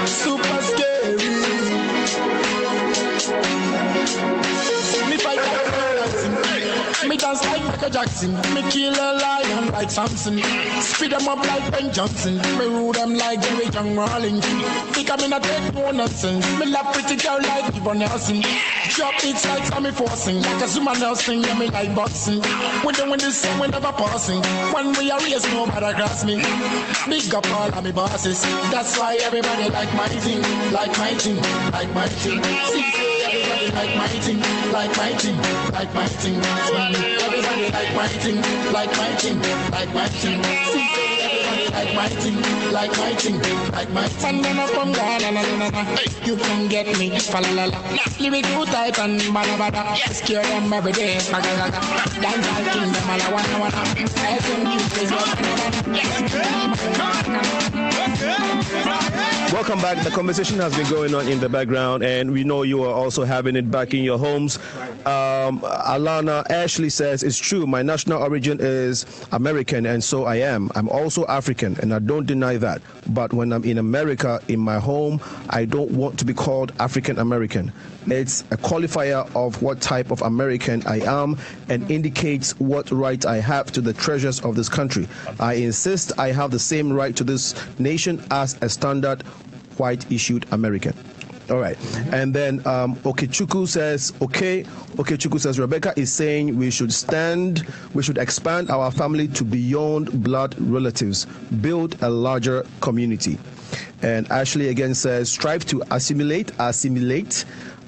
Super scary. Me dance like Michael Jackson. Me kill a lion like Samson. Speed them up like Ben Johnson. Me rule them like Jerry John Rawlings. Think I'm in a take no nonsense. Me love pretty girl like Yvonne Nelson. Drop beats like Sammy Forcing. Like a Zuma Nelson, yeah, me like boxing. We doing this same, we never passing. When we are race, nobody cross me. Big up all of me bosses. That's why everybody like my thing. Like my thing, like my thing. See, everybody like my thing, like my thing, like my thing. Everybody like my thing, like my thing, like my thing. See, everybody like my thing, like my thing, like my thing. And then I come down, hey, you can get me, falalala. Leave it too tight and bada. Scare them every day, magaga. Dance all king, them all I wanna. I think you is Welcome back. The conversation has been going on in the background, and we know you are also having it back in your homes. Alana Ashley says, it's true, my national origin is American, and so I am. I'm also African, and I don't deny that. But when I'm in America, in my home, I don't want to be called African American. It's a qualifier of what type of American I am and indicates what right I have to the treasures of this country. I insist I have the same right to this nation as a standard white issued American. All right. And then Okechukwu says, Rebecca is saying we should expand our family to beyond blood relatives, build a larger community. And Ashley again says, strive to assimilate.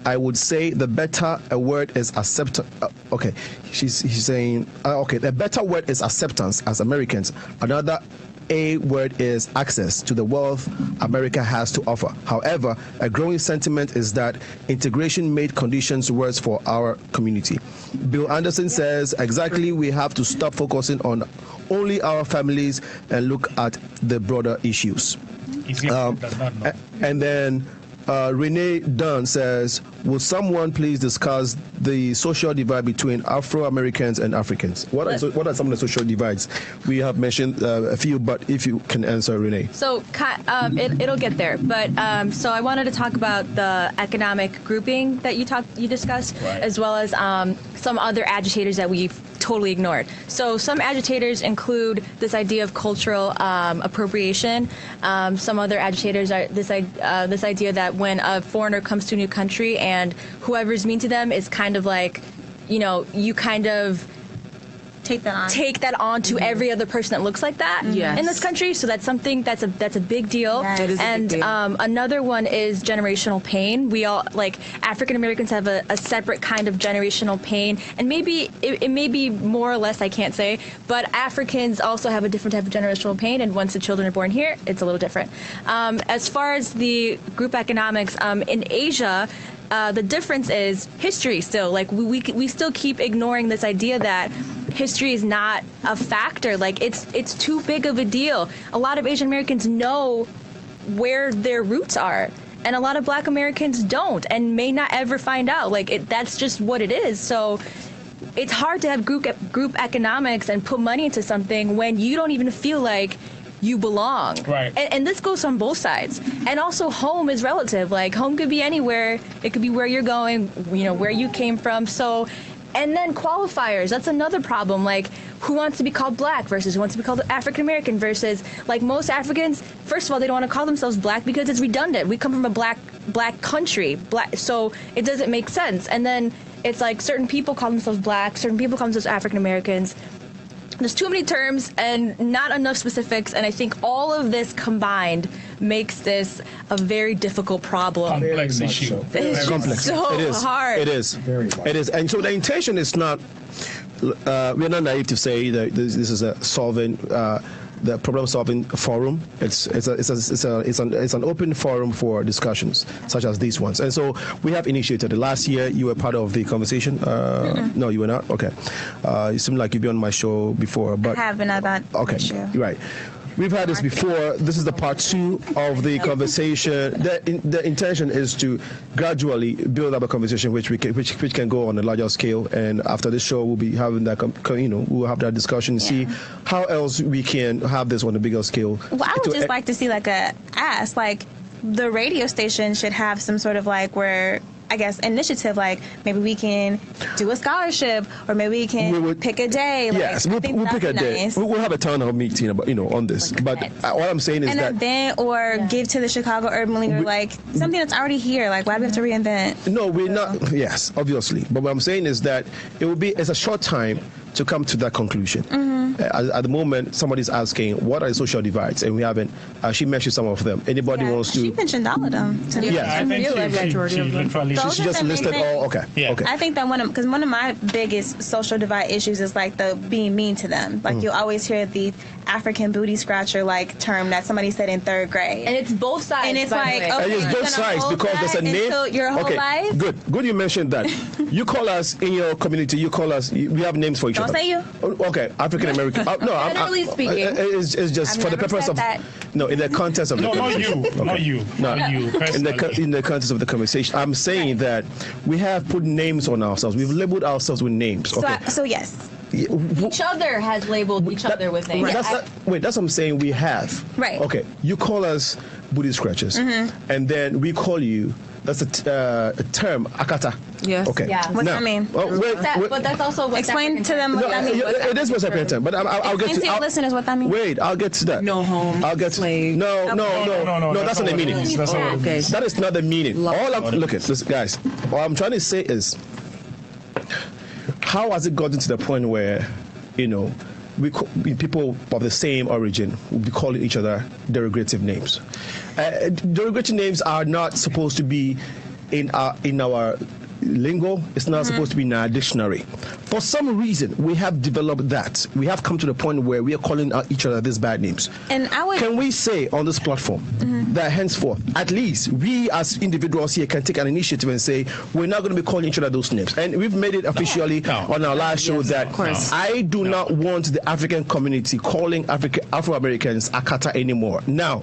I would say the better a word is acceptance. He's saying, the better word is acceptance as Americans. Another A word is access to the wealth America has to offer. However, a growing sentiment is that integration made conditions worse for our community. Bill Anderson says, exactly, we have to stop focusing on only our families and look at the broader issues. And then Renee Dunn says, will someone please discuss the social divide between Afro-Americans and Africans? What are some of the social divides? We have mentioned a few, but if you can answer, Renee. So it'll get there. But so I wanted to talk about the economic grouping that you discussed, right, as well as some other agitators that we've totally ignored. So some agitators include this idea of cultural appropriation. Some other agitators are this idea that when a foreigner comes to a new country and whoever's mean to them is kind of like, you kind of take that on to every other person that looks like that in this country. So that's something that's a big deal. Yes. And another one is generational pain. We all, like, African Americans have a separate kind of generational pain, and maybe it may be more or less, I can't say, but Africans also have a different type of generational pain, and once the children are born here, it's a little different. As far as the group economics, in Asia, the difference is history still. Like, we still keep ignoring this idea that history is not a factor. Like, it's too big of a deal. A lot of Asian Americans know where their roots are, and a lot of Black Americans don't and may not ever find out. Like, that's just what it is. So it's hard to have group economics and put money into something when you don't even feel like you belong. Right. And this goes on both sides. And also, home is relative. Like, home could be anywhere. It could be where you're going, where you came from. So, and then qualifiers, that's another problem. Like, who wants to be called Black versus who wants to be called African American versus, like, most Africans, first of all, they don't want to call themselves Black because it's redundant. We come from a black country, so it doesn't make sense. And then it's like certain people call themselves Black, certain people call themselves African Americans. There's too many terms and not enough specifics, and I think all of this combined makes this a very difficult problem. Complex issue. It's complex. So it is hard. It is. Very hard. It is. And so the intention is not, we're not naive to say that this is a the problem-solving forum. It's an open forum for discussions such as these ones. And so we have initiated it. Last year, you were part of the conversation. No, you were not. Okay. You seem like you've been on my show before, but I have been about. Okay. Right. We've had this before. This is the part 2 of the conversation. The intention is to gradually build up a conversation which can go on a larger scale. And after this show, we'll be having that, we'll have that discussion, see how else we can have this on a bigger scale. Well, I would just like to see like the radio station should have some sort of like where, I guess, initiative, like maybe we can do a scholarship, or maybe we can pick a day. Like, yes, we'll pick a day. Nice. We'll have a town hall meeting about, on this. But what I'm saying is an that event, or give to the Chicago Urban League, or like something that's already here. Like, why do we have to reinvent? No, we're not. Yes, obviously. But what I'm saying is that it's a short time to come to that conclusion. At the moment, somebody's asking, what are the social divides? And we haven't. She mentioned some of them. Anybody wants to? She mentioned all of them. Yeah, I think she just listed all. Okay. Yeah. Okay. I think that one of my biggest social divide issues is like the being mean to them. Like you always hear the African booty scratcher like term that somebody said in 3rd grade, and it's both sides. And it's by like, the way. And it's both sides because there's a name. Your whole life. Good you mentioned that. You call us in your community. You call us. We have names for each other. Don't say you. Okay, African American. No, generally speaking, it's just I've for the never purpose said of that. no, in the context of the conversation. Not you. In the context of the conversation, I'm saying that we have put names on ourselves. We've labeled ourselves with names. Okay. So yes. Each other has labeled each other with names. That's what I'm saying. We have. Right. Okay. You call us booty scratchers, and then we call you. That's a term, akata. Yes. Okay. Yeah. What's that mean? But that's also what Explain to them what that means. It is West African term, but I'll get to your listeners what that means. Wait, I'll get to that. No home. I'll get slave. No, that's not the meaning. Okay. That is not the meaning. Listen, guys. What I'm trying to say is, how has it gotten to the point where, people of the same origin will be calling each other derogative names? Derogative names are not supposed to be in our lingo. It's not supposed to be in our dictionary. For some reason, we have developed that. We have come to the point where we are calling each other these bad names. And can we say on this platform that henceforth, at least we as individuals here can take an initiative and say we're not going to be calling each other those names. And we've made it officially on our last show that I do not want the African community calling Afro-Americans Akata anymore. Now,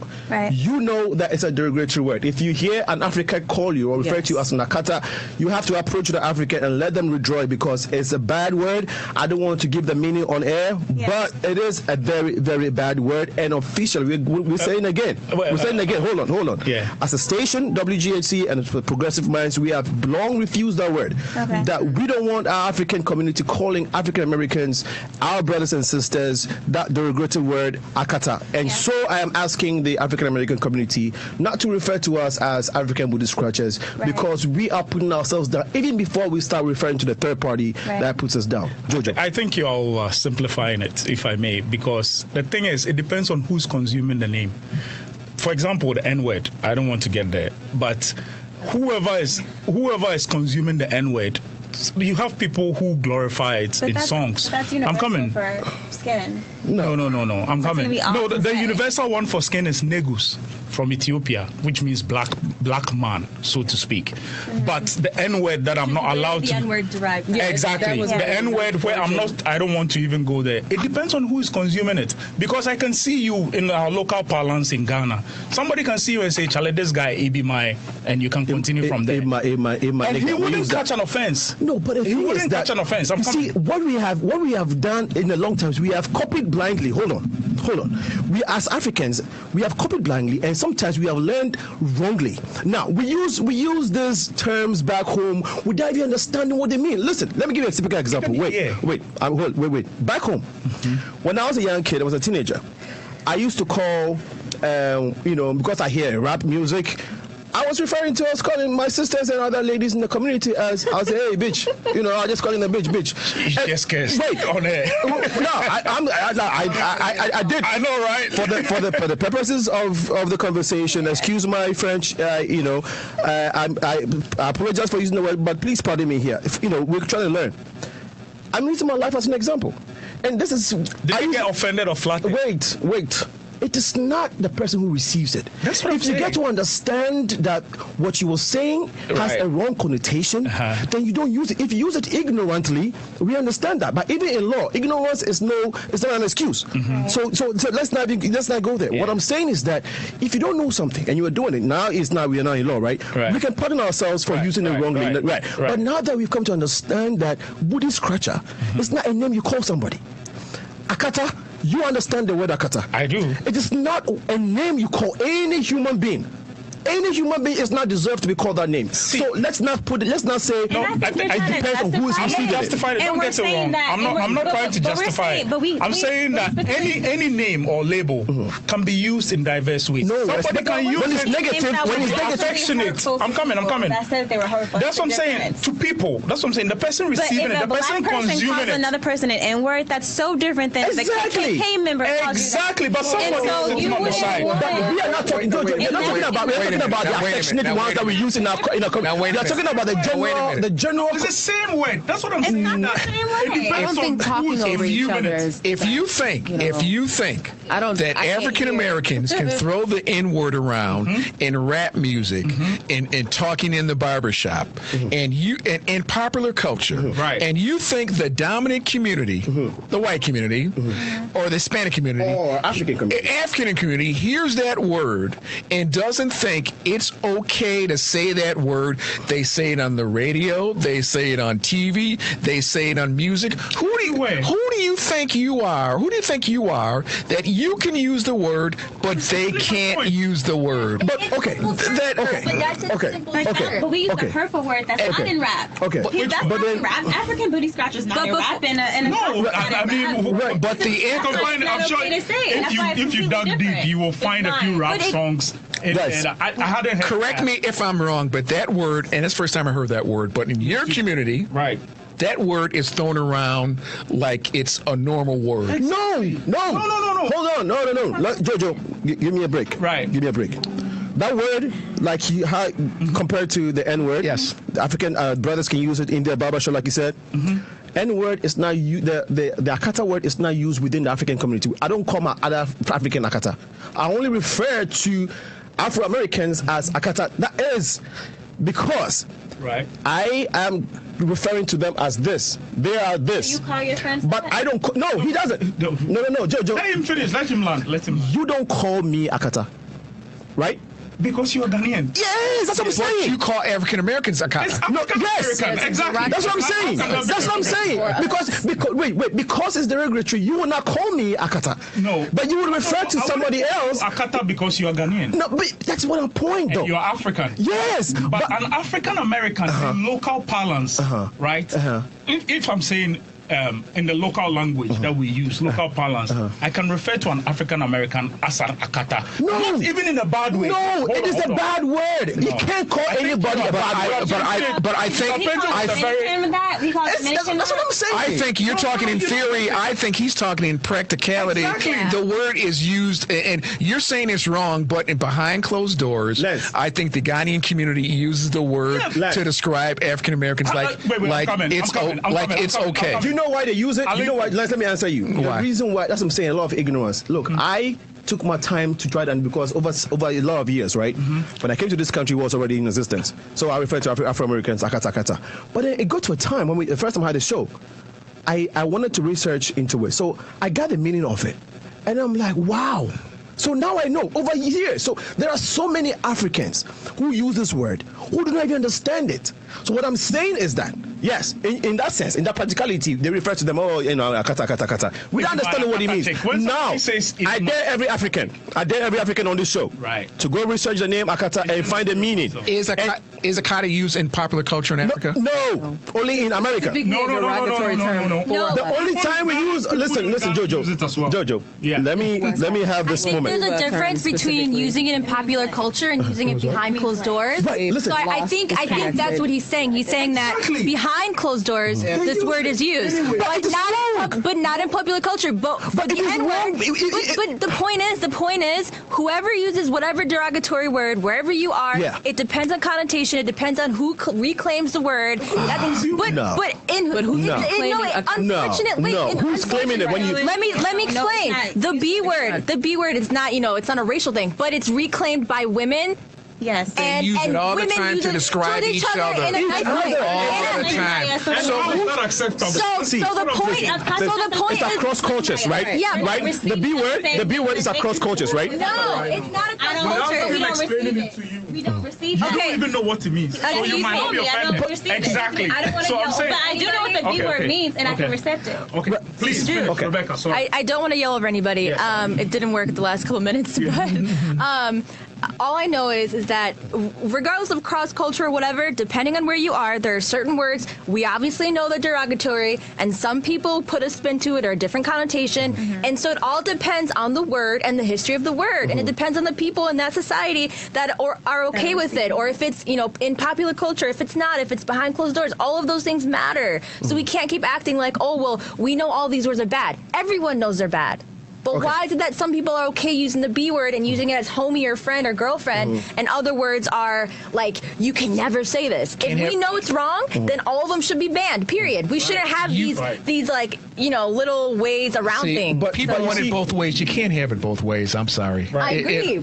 you know that it's a derogatory word. If you hear an African call you or refer to you as an Akata, you have to approach the African and let them withdraw because it's a bad word. I don't want to give the meaning on air, but it is a very, very bad word. And officially, we're saying again. We're saying again. Hold on. Yeah. As a station, WGHC and Progressive Minds, we have long refused that word. That we don't want our African community calling African Americans, our brothers and sisters, that derogatory word Akata. And so I am asking the African American community not to refer to us as African booty scratchers because we are putting ourselves down even before we start referring to the third party that puts us down. Jojo. I think you're simplifying it, if I may, because the thing is, it depends on who's consuming the name. For example, the N-word, I don't want to get there, but whoever is consuming the N-word, you have people who glorify it in songs. That's universal I'm coming. For skin. No. I'm coming. No, the universal one for skin is negus from Ethiopia, which means black man, so to speak. But the N-word that I'm not allowed to. The N-word derived. Exactly. The N-word where I don't want to even go there. It depends on who is consuming it. Because I can see you in our local parlance in Ghana. Somebody can see you and say, Charlie, this guy, Ebimai, and you can continue from there. And he wouldn't catch an offense. No, but the thing is that, catch an offense. See, what we have done in the long terms, we have copied blindly. Hold on. We as Africans, we have copied blindly, and sometimes we have learned wrongly. Now we use these terms back home without even understanding what they mean. Listen, let me give you a typical example. Wait. Back home, when I was a young kid, I was a teenager. I used to call, because I hear rap music. I was referring to us calling my sisters and other ladies in the community as I'll say, hey, bitch. I just calling them bitch. Just guess. Wait. On air. No, I did. I know, right? For the purposes of the conversation, excuse my French. I apologize for using the word, but please pardon me here. We're trying to learn. I'm using my life as an example, and this is. Did you get offended or flattered? Wait. It is not the person who receives it. That's what if you get to understand that what you were saying has a wrong connotation, then you don't use it. If you use it ignorantly, we understand that. But even in law, ignorance is not an excuse. So let's not go there. Yeah. What I'm saying is that if you don't know something and you are doing it, we are now in law, right? We can pardon ourselves for using it wrongly. Right. But now that we've come to understand that booty scratcher is not a name you call somebody. Akata. You understand the word Akata? I do. It is not a name you call any human being. any human being is not deserved to be called that name. So let's not put it. Let's not say. No, it depends on who is receiving it. Don't get it wrong. I'm not trying to justify it. I'm saying that any name or label can be used in diverse ways. No, somebody can use when it's negative. When it's affectionate. I'm coming. That said they were hurtful. That's what I'm saying. To people. That's what I'm saying. The person receiving it, the person consuming it. Another person an N-word, that's so different than the KKK member. Exactly, but somebody is on the side. We are not talking. We're not talking about the affectionate ones that we use in our community. We are talking about the general. It's the same word. That's what I'm saying. It's not the same word. It depends on if you think that African Americans can throw the N-word around in rap music and talking in the barbershop and you in popular culture, and you think the dominant community, the white community, or the Hispanic community, or African community hears that word and doesn't think it's okay to say that word. They say it on the radio, they say it on TV, they say it on music. Who do you think you are? Who do you think you are that you can use the word, but they can't use the word? But we use the hurtful word that's not in rap. Okay, that's not in rap. African booty scratchers not in rap. But I'm sure if you dug deep, you will find a few rap songs. And I hadn't heard correct me if I'm wrong, but that word, and it's the first time I heard that word, but in your community, that word is thrown around like it's a normal word. No. Hold on, no. Jojo, give me a break. Give me a break. That word, like compared to the N-word, yes, African brothers can use it in their barbershop, like you said. N-word is not the Akata word is not used within the African community. I don't call my other African Akata. I only refer to Afro-Americans as Akata. That is because I am referring to them as this. They are this. You call your friends? But I don't. No, he doesn't. No, Jojo. Let him finish. Let him land. You don't call me Akata, right? Because you're Ghanaian. Yes, that's what I'm saying. You call African Americans Akata. Yes, exactly. That's what I'm saying. That's what I'm saying. Because it's derogatory, you will not call me Akata. No. But you will refer to somebody else. Akata because you're Ghanaian. No, but that's what I'm pointing though. You're African. Yes. But an African American in local parlance, right? If I'm saying in the local language that we use, local parlance, I can refer to an African American as an Akata. No, not even in a bad way. No, it is a bad word. You can't call anybody a bad word. But I think that's what I'm saying. I think you're talking in theory. I think he's talking in practicality. Exactly. The word is used, and you're saying it's wrong, but behind closed doors, I think the Ghanaian community uses the word to describe African Americans it's okay. Do you know why they use it? You know why? Let me answer you. Why? The reason why, that's what I'm saying, a lot of ignorance. Look, I took my time to try that because over a lot of years, right? When I came to this country, it was already in existence. So I refer to Afro-Americans, Akata. But then it got to a time when the first time I had a show, I wanted to research into it. So I got the meaning of it. And I'm like, wow. So now I know over years. So there are so many Africans who use this word who do not even understand it. So what I'm saying is that, yes, in that sense, in that practicality, they refer to them, Akata. We don't understand what it means. Now, I dare every African on this show to go research the name Akata and find the meaning. Is Akata used in popular culture in Africa? No, only in America. No. The only time we use, listen, Jojo, let me have this moment. There's a difference between using it in popular culture and using it behind closed doors. So I think that's what he's saying. He's saying that behind closed doors, this word is used, but not in popular culture. But the N-word. But the point is, whoever uses whatever derogatory word, wherever you are, it depends on connotation. It depends on who reclaims the word. Unfortunately, who's claiming it when you? Let me explain. The B word is not, it's not a racial thing, but it's reclaimed by women. Yes, and use it all the time to describe each other. In a nice way. All the time. So the point it's across cultures, right? Yeah, right. The B word is across cultures, right? No, it's not across culture. We don't receive it. We don't receive it. You don't even know what it means. So you might not be offended. Exactly. I don't want to yell, but I do know what the B word means, and I can accept it. Okay, please, Rebecca. I don't want to yell over anybody. It didn't work the last couple minutes, but All I know is that regardless of cross culture or whatever, depending on where you are, there are certain words we obviously know they're derogatory, and some people put a spin to it or a different connotation. And so it all depends on the word and the history of the word, and it depends on the people in that society that are okay with it, or if it's in popular culture, if it's not, if it's behind closed doors. All of those things matter. So we can't keep acting like, oh well, we know all these words are bad. Everyone knows they're bad. But why is it that some people are okay using the B word and using it as homie or friend or girlfriend, and other words are like, you can never say this? If we know it's wrong, then all of them should be banned, period. We shouldn't have these like, little ways around things. But people want it both ways. You can't have it both ways. I'm sorry. I agree.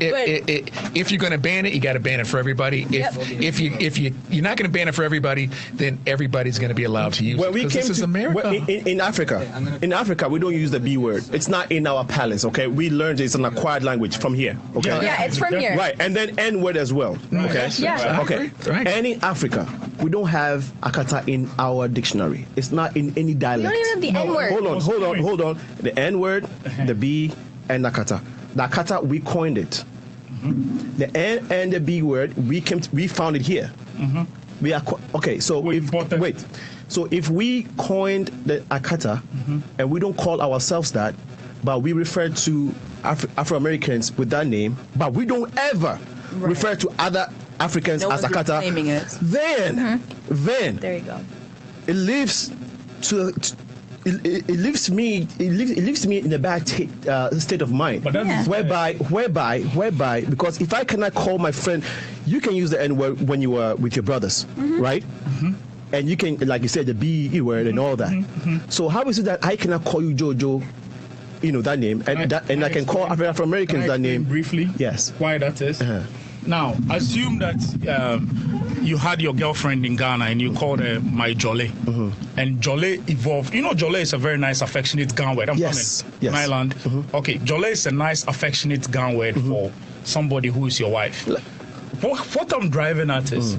If you're going to ban it, you got to ban it for everybody. If you're not going to ban it for everybody, then everybody's going to be allowed to use it. Because this is America. In Africa, we don't use the B word. It's not in our palace, okay? We learned it's an acquired language from here, okay? Yeah, it's from here. Right, and then N-word as well, okay? Yeah. Okay. Right. And in Africa, we don't have akata in our dictionary. It's not in any dialect. You don't even have the N-word. Hold on. The N-word, the B, and akata. The akata, we coined it. The N and the B word, we found it here. We are So if we coined the akata and we don't call ourselves that, but we refer to Afro-Americans with that name, but we don't ever refer to other Africans as akata, then there you go. It leaves me in a bad state of mind, whereby because if I cannot call my friend, you can use the N-word when you are with your brothers, right? And you can, like you said, the B word and all that. So how is it that I cannot call you Jojo, that name, and I can call Afro-Americans that name briefly? Yes. Why that is? Now, assume that you had your girlfriend in Ghana and you called her my Jole, and Jole evolved. Jole is a very nice, affectionate Ghan word. I'm from Ireland. Okay, Jole is a nice, affectionate Ghan word for somebody who is your wife. What I'm driving at is,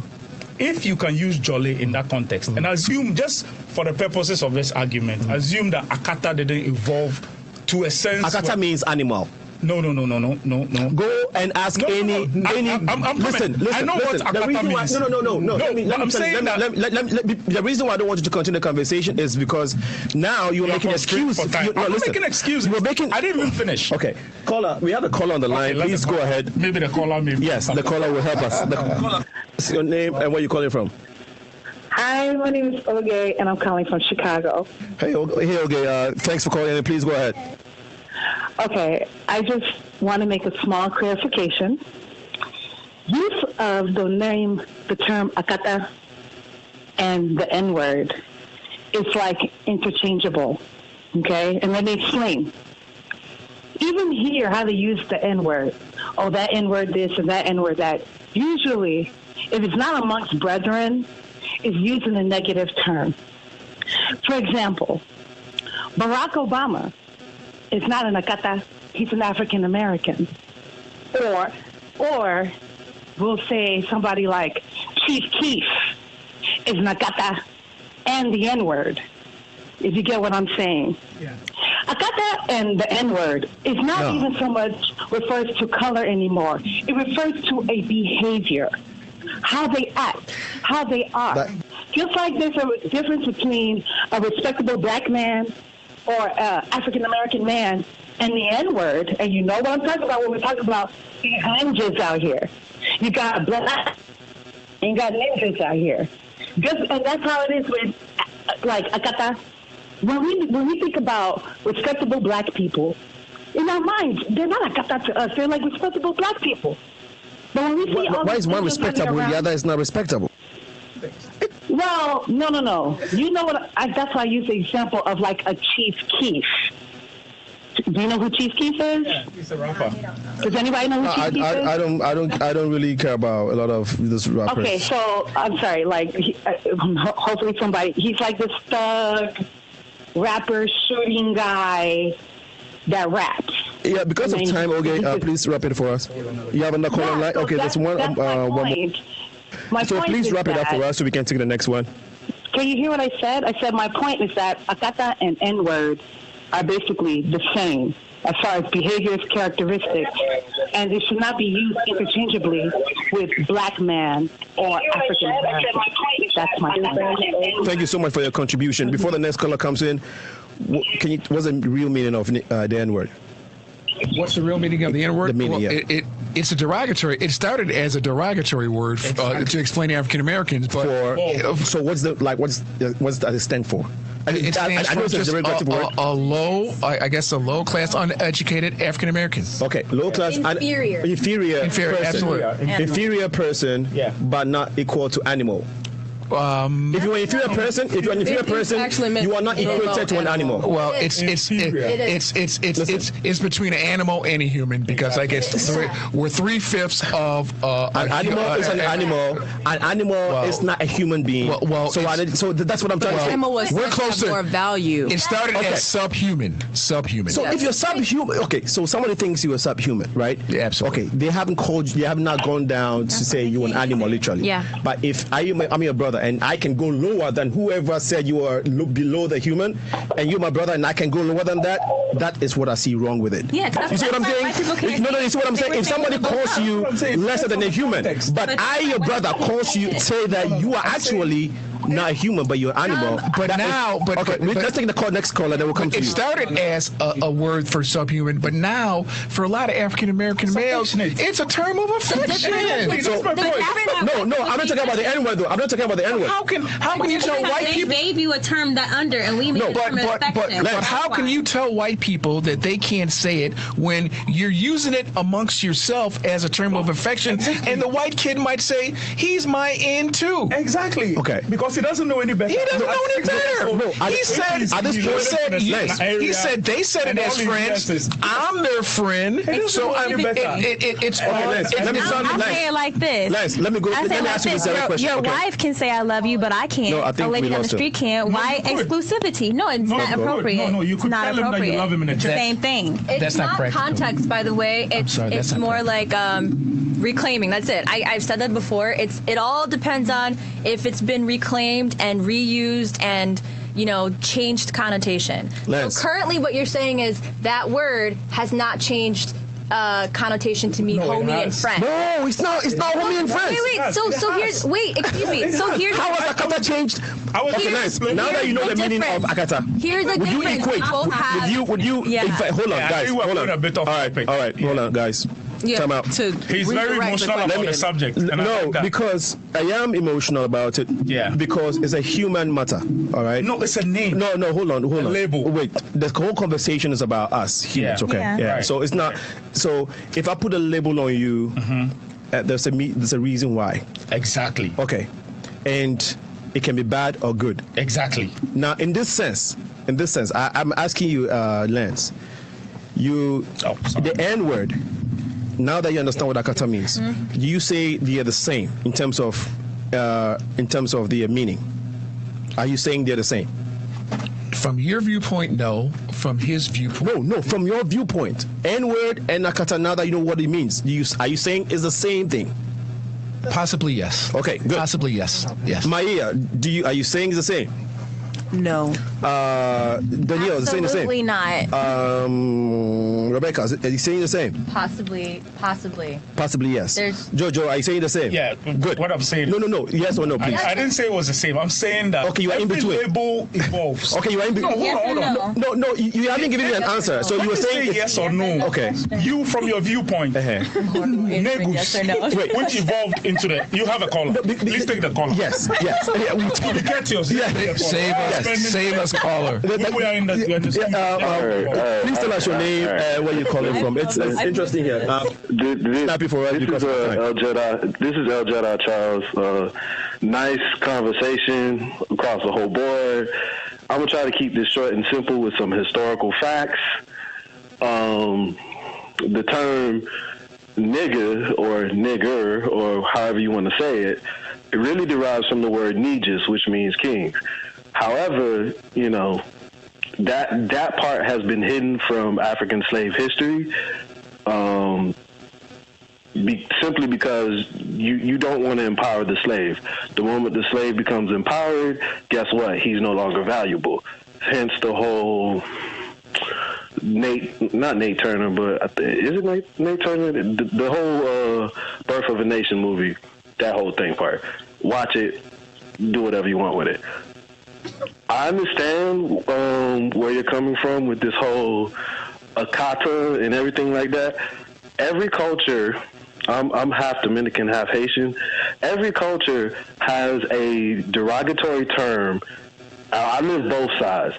if you can use Jole in that context, and assume, just for the purposes of this argument, assume that akata didn't evolve to a sense. Akata means animal. No. Go and ask any. Listen. I know what akata means. The reason why I don't want you to continue the conversation is because now you're making excuses. I'm not making excuses. I didn't even finish. Okay, caller. We have a caller on the line. Please go ahead. Maybe the caller. Yes, the caller will help us. What's your name and where you calling from? Hi, my name is Oge, and I'm calling from Chicago. Hey, Oge. Thanks for calling in. Please go ahead. Okay, I just want to make a small clarification. Use of the term akata and the N-word is like interchangeable, okay? And let me explain. Even here, how they use the N-word, that N-word this and that N-word that, usually, if it's not amongst brethren, it's used in a negative term. For example, Barack Obama is not an akata, he's an African American. Or we'll say somebody like Chief Keef is an akata and the N-word, if you get what I'm saying. Yeah. Akata and the N-word is not even so much refers to color anymore. It refers to a behavior, how they act, how they are. Just like there's a difference between a respectable black man or African-American man and the N-word, and you know what I'm talking about when we're talking about ninjas out here. You got black and you got ninjas out here. And that's how it is with, like, akata. When we think about respectable black people, in our minds, they're not akata to us. They're like respectable black people. But when we see why is one respectable and the other is not respectable? Well, no. You know what? That's why I use the example of like a Chief Keef. Do you know who Chief Keef is? Yeah, he's a rapper. Does anybody know who Chief Keef is? I don't really care about a lot of this rappers. Okay, so I'm sorry. Like, hopefully somebody. He's like this thug rapper, shooting guy that raps. Yeah, because of time, okay, please wrap it for us. You have another call online? Okay, there's one more. So please wrap it up for us so we can take the next one. Can you hear what I said? I said my point is that akata and N-word are basically the same. as far as behaviors, characteristics, and it should not be used interchangeably with black man or African American. That's my point. Thank you so much for your contribution. Before the next caller comes in, what's the real meaning of the N-word? What's the real meaning of the N-word? The meaning, well, it's a derogatory. It started as a derogatory word to explain African Americans. But so what's that stand for? It stands for just a low, I guess, a low class, uneducated African American. Okay, low class, inferior person. Absolutely. Inferior person, but not equal to animal. If you're an inferior person, you are not equated to an animal. Well, it's between an animal and a human, because I guess we're 3/5 of an animal is an animal. An animal is not a human being. So that's what I'm trying to say. Animal was we're closer. More value. It started as subhuman. So if you're subhuman, okay. So somebody thinks you're subhuman, right? Yeah, absolutely. Okay, they have not gone down to say you're an animal, literally. Yeah. But if I'm your brother, and I can go lower than whoever said you are below the human, and you're my brother, and I can go lower than that, that is what I see wrong with it. Yeah, you see what I'm saying? No, you see what I'm saying? If somebody calls you lesser than a human, but your brother, calls you, say that you are actually not a human, but you're an animal. Let's take the next caller, then we'll come to you. It started as a word for subhuman, but now, for a lot of African American males, it's a term of affection. No, I'm not talking about the N-word, though. I'm not talking about the N-word. How can you tell white people? They gave you a term that under, and we made a term of affection. But how can you tell white people that they can't say it when you're using it amongst yourself as a term of affection, and the white kid might say, he's my N too? Exactly. Okay. Because he doesn't know any better. He doesn't know any better. He said they said it as friends. I'm their friend. So it's let me say it like this. Lance, let me ask you this other question. Your wife can say I love you, but I can't. No, I think a lady on the street can't. Why exclusivity? No, it's not appropriate. No, you could tell him that you love him in a chat. Same thing. It's not context, by the way. It's more like reclaiming. That's it. I've said that before. It all depends on if it's been reclaimed and reused and changed connotation. Lance. So currently what you're saying is that word has not changed connotation to mean homie and friend. No, it's not homie and friend. Wait. So here's excuse me. So here's how has Akata changed? Okay, Lance. Now that you know the meaning of Akata, here's the difference. Would you equate? Would you? Hold on, guys. Hold on. All right. Hold on, guys. Time out. He's very emotional about the subject. No, because I am emotional about it. Yeah. Because it's a human matter. All right. No, it's a name. No, hold on. A label. Wait, the whole conversation is about us humans. Okay. Yeah. Right. So it's not. So if I put a label on you, there's a reason why. Exactly. Okay, and it can be bad or good. Exactly. Now, in this sense, I'm asking you, Lance. The N-word. Now that you understand what Akata means, do you say they are the same in terms of the meaning? Are you saying they're the same? From your viewpoint, no. From his viewpoint, no. From your viewpoint, N-word and Akata. Now that you know what it means, are you saying it's the same thing? Possibly yes. Okay, good. Possibly yes. Yes. Maia, are you saying it's the same? No. Danielle, is it saying the same? Absolutely not. Rebecca, are you saying the same? Possibly. Possibly, yes. Jojo, are you saying the same? Yeah, good. What I'm saying. No. Yes or no, please. I didn't say it was the same. I'm saying that. Okay, you are in between. Label evolves. Okay, you are in between. No. You haven't given me an answer. So you were saying yes or no. Okay. You, from your viewpoint, Negus, yes or no. which evolved into the. You have a caller. Please take the caller. Yes. We get yours. Save us, caller. We are in the. Please tell us your name and where you're calling from. It's interesting here. Happy for us because El Jedi. This is El Jedi Charles. Nice conversation across the whole board. I'm gonna try to keep this short and simple with some historical facts. The term nigga or nigger or however you want to say it, it really derives from the word negus, which means king. However, that part has been hidden from African slave history, simply because you don't want to empower the slave. The moment the slave becomes empowered, guess what? He's no longer valuable. Hence the whole not Nate Turner, but is it Nate Turner? The whole Birth of a Nation movie, that whole thing part. Watch it, do whatever you want with it. I understand where you're coming from with this whole Akata and everything like that. Every culture, I'm half Dominican, half Haitian. Every culture has a derogatory term. I live both sides.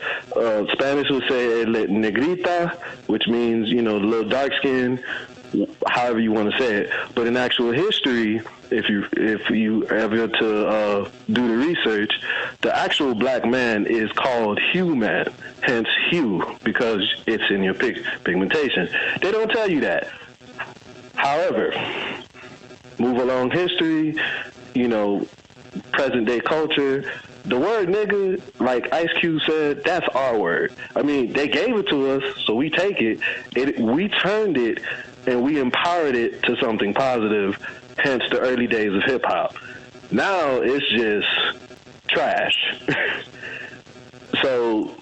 Spanish would say negrita, which means, little dark skin, however you want to say it. But in actual history, if you ever to do the research, the actual black man is called hue man, hence hue, because it's in your pigmentation. They don't tell you that. However, move along history, present day culture, the word nigga, like Ice Cube said, that's our word. I mean, they gave it to us, so we take it. We turned it and we empowered it to something positive, hence the early days of hip hop. Now it's just trash. So,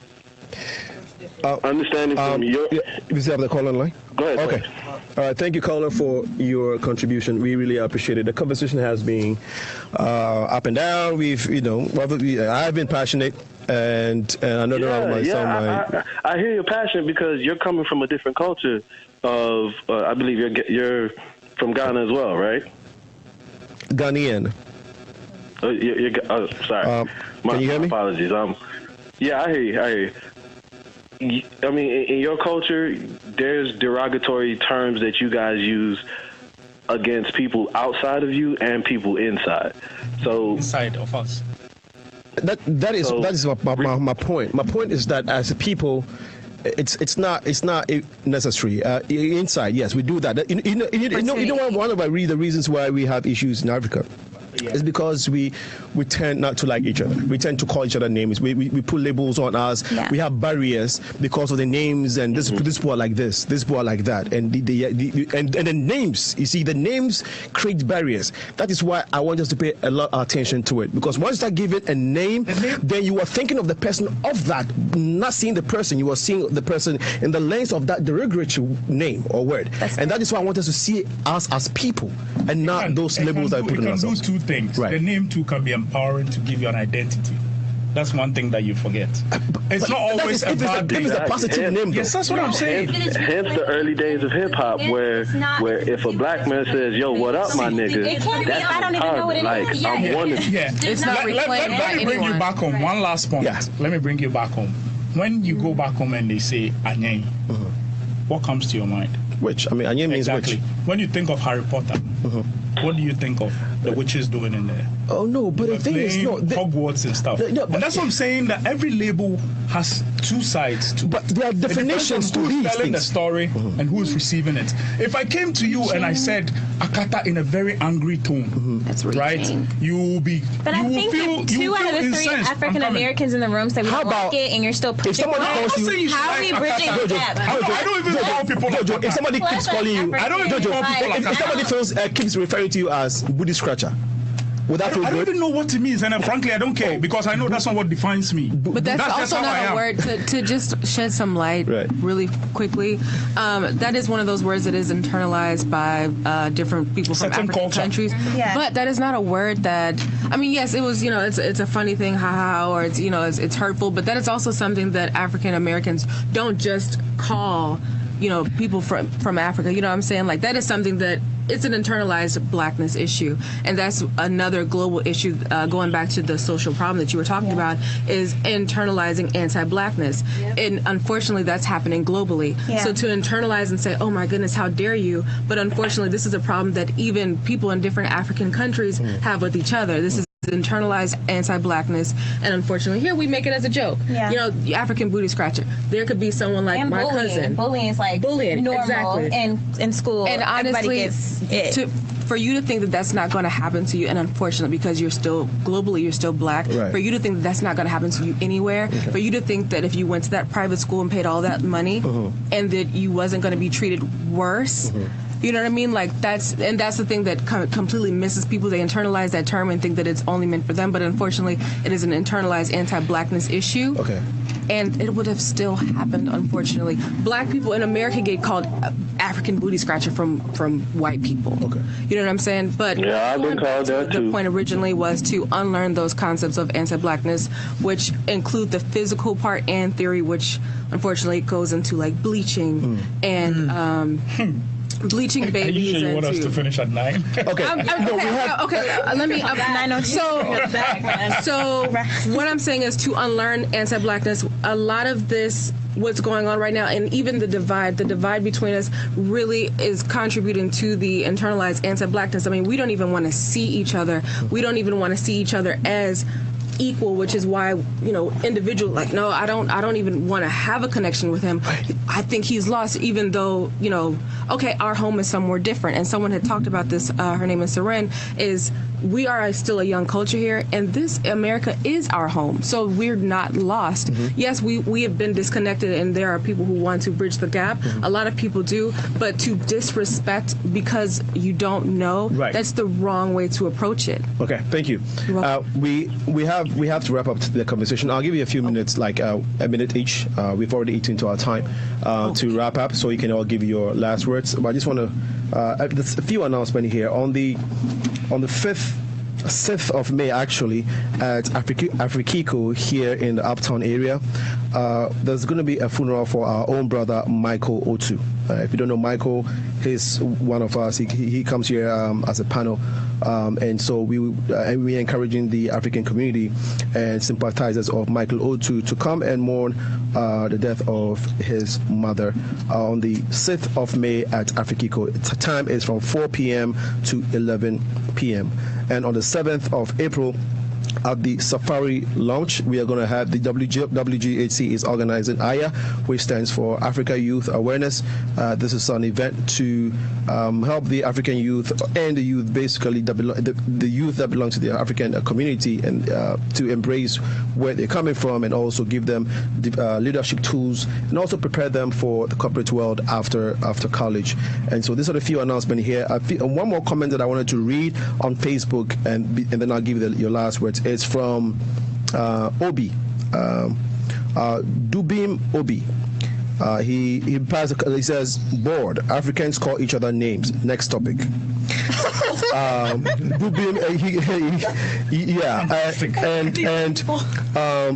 understanding from your... You still have the call on line? Go ahead. Okay. All right. Thank you, caller, for your contribution. We really appreciate it. The conversation has been up and down. I've been passionate, and I know that I hear your passion because you're coming from a different culture of, I believe you're from Ghana as well, right? Ghanaian. Sorry. Can you hear me? Apologies. Yeah, I hear you. I mean, in your culture, there's derogatory terms that you guys use against people outside of you and people inside. So inside of us. That is my point. My point is that as a people, it's not necessary. Inside, yes, we do that. One of the reasons why we have issues in Africa. Yeah. It's because we tend not to like each other. We tend to call each other names. We put labels on us. Yeah. We have barriers because of the names, and this boy like this boy like that, and the names. You see, the names create barriers. That is why I want us to pay a lot of attention to it, because once I give it a name, then you are thinking of the person of that, not seeing the person. You are seeing the person in the lens of that derogatory name or word. And that is why I want us to see us as people and not those labels that we put on ourselves. Two things. Right. The name too can be empowering to give you an identity. That's one thing that you forget. It's not always a bad thing. It's a positive name, though. Yes, that's what I'm saying. Hence the early days of hip hop, where if a black man says, "Yo, what up, my nigga?" That's I don't even know what it is. I'm one of you. Yeah. Let me bring you back home. One last point. Yeah. Let me bring you back home. When you go back home and they say Anyang, what comes to your mind? Witch. I mean, Anyang means witch. When you think of Harry Potter, what do you think of the witches doing in there? Oh no, but the thing is, Hogwarts and stuff. And that's what I'm saying. That every label has two sides to it. But there are definitions to these who's telling the story and who's receiving it. If I came to you and I said Akata in a very angry tone, that's right? You will be. But I think if 2 out of the 3 African Americans in the room say we don't like it, and you're still pushing it, how are we bridging the gap? I don't even call people. If somebody keeps calling you, I don't even call people. If somebody keeps referring to you as booty scratcher, I don't even know what it means, and frankly, I don't care, because I know that's not what defines me. But that's also not a word to just shed some light really quickly. That is one of those words that is internalized by different people from African countries. Yeah. But that is not a word that, I mean, yes, it was, it's a funny thing, haha, or it's hurtful, but that is also something that African Americans don't just call people from Africa. You know what I'm saying? Like, that is something that it's an internalized blackness issue, and that's another global issue. Going back to the social problem that you were talking about, is internalizing anti-blackness, and unfortunately, that's happening globally. Yeah. So to internalize and say, "Oh my goodness, how dare you?" But unfortunately, this is a problem that even people in different African countries have with each other. This is internalized anti-blackness, and unfortunately here we make it as a joke. The African booty scratcher. There could be someone like my cousin. Bullying is like normal exactly. in school. And honestly, for you to think that that's not going to happen to you, and unfortunately because you're still black, for you to think that that's not going to happen to you anywhere, for you to think that if you went to that private school and paid all that money and that you wasn't going to be treated worse. You know what I mean? Like, that's the thing that completely misses people. They internalize that term and think that it's only meant for them, but unfortunately, it is an internalized anti-blackness issue. Okay. and it would have still happened, unfortunately. Black people in America get called African booty scratcher from white people. Okay. You know what I'm saying? But yeah, I've been called that too. The point originally was to unlearn those concepts of anti-blackness, which include the physical part and theory, which unfortunately goes into like bleaching and bleaching babies. Are you sure you want us to finish at 9? Okay. Let me. So what I'm saying is to unlearn anti-blackness. A lot of this, what's going on right now, and even the divide between us really is contributing to the internalized anti-blackness. I mean, we don't even want to see each other. We don't even want to see each other as equal, which is why, individual, like, no, I don't even want to have a connection with him. I think he's lost, even though, okay, our home is somewhere different. And someone had talked about this, her name is Seren, is we are still a young culture here, and this America is our home. So we're not lost. Yes, we have been disconnected, and there are people who want to bridge the gap. A lot of people do, but to disrespect because you don't know, that's the wrong way to approach it. Okay, thank you. We have to wrap up the conversation. I'll give you a few minutes, like a minute each. We've already eaten to our time to wrap up, so you can all give your last words. But I just want to, there's a few announcements here. On the 6th of May, actually, at Afrikiko here in the Uptown area, there's going to be a funeral for our own brother, Michael Otu. If you don't know Michael, he's one of us. He comes here as a panel. And so we're encouraging the African community and sympathizers of Michael Otu to come and mourn the death of his mother on the 6th of May at Afrikiko. The time is from 4 p.m. to 11 p.m. And on the 7th of April, at the Safari Lounge, we are going to have the WGHC is organizing AYA, which stands for Africa Youth Awareness. This is an event to help the African youth and the youth, basically the youth that belong to the African community, and to embrace where they're coming from, and also give them leadership tools, and also prepare them for the corporate world after college. And so these are the few announcements here. One more comment that I wanted to read on Facebook, and then I'll give you your last words. It's from Obi, Dubim Obi. He says, bored. Africans call each other names. Next topic.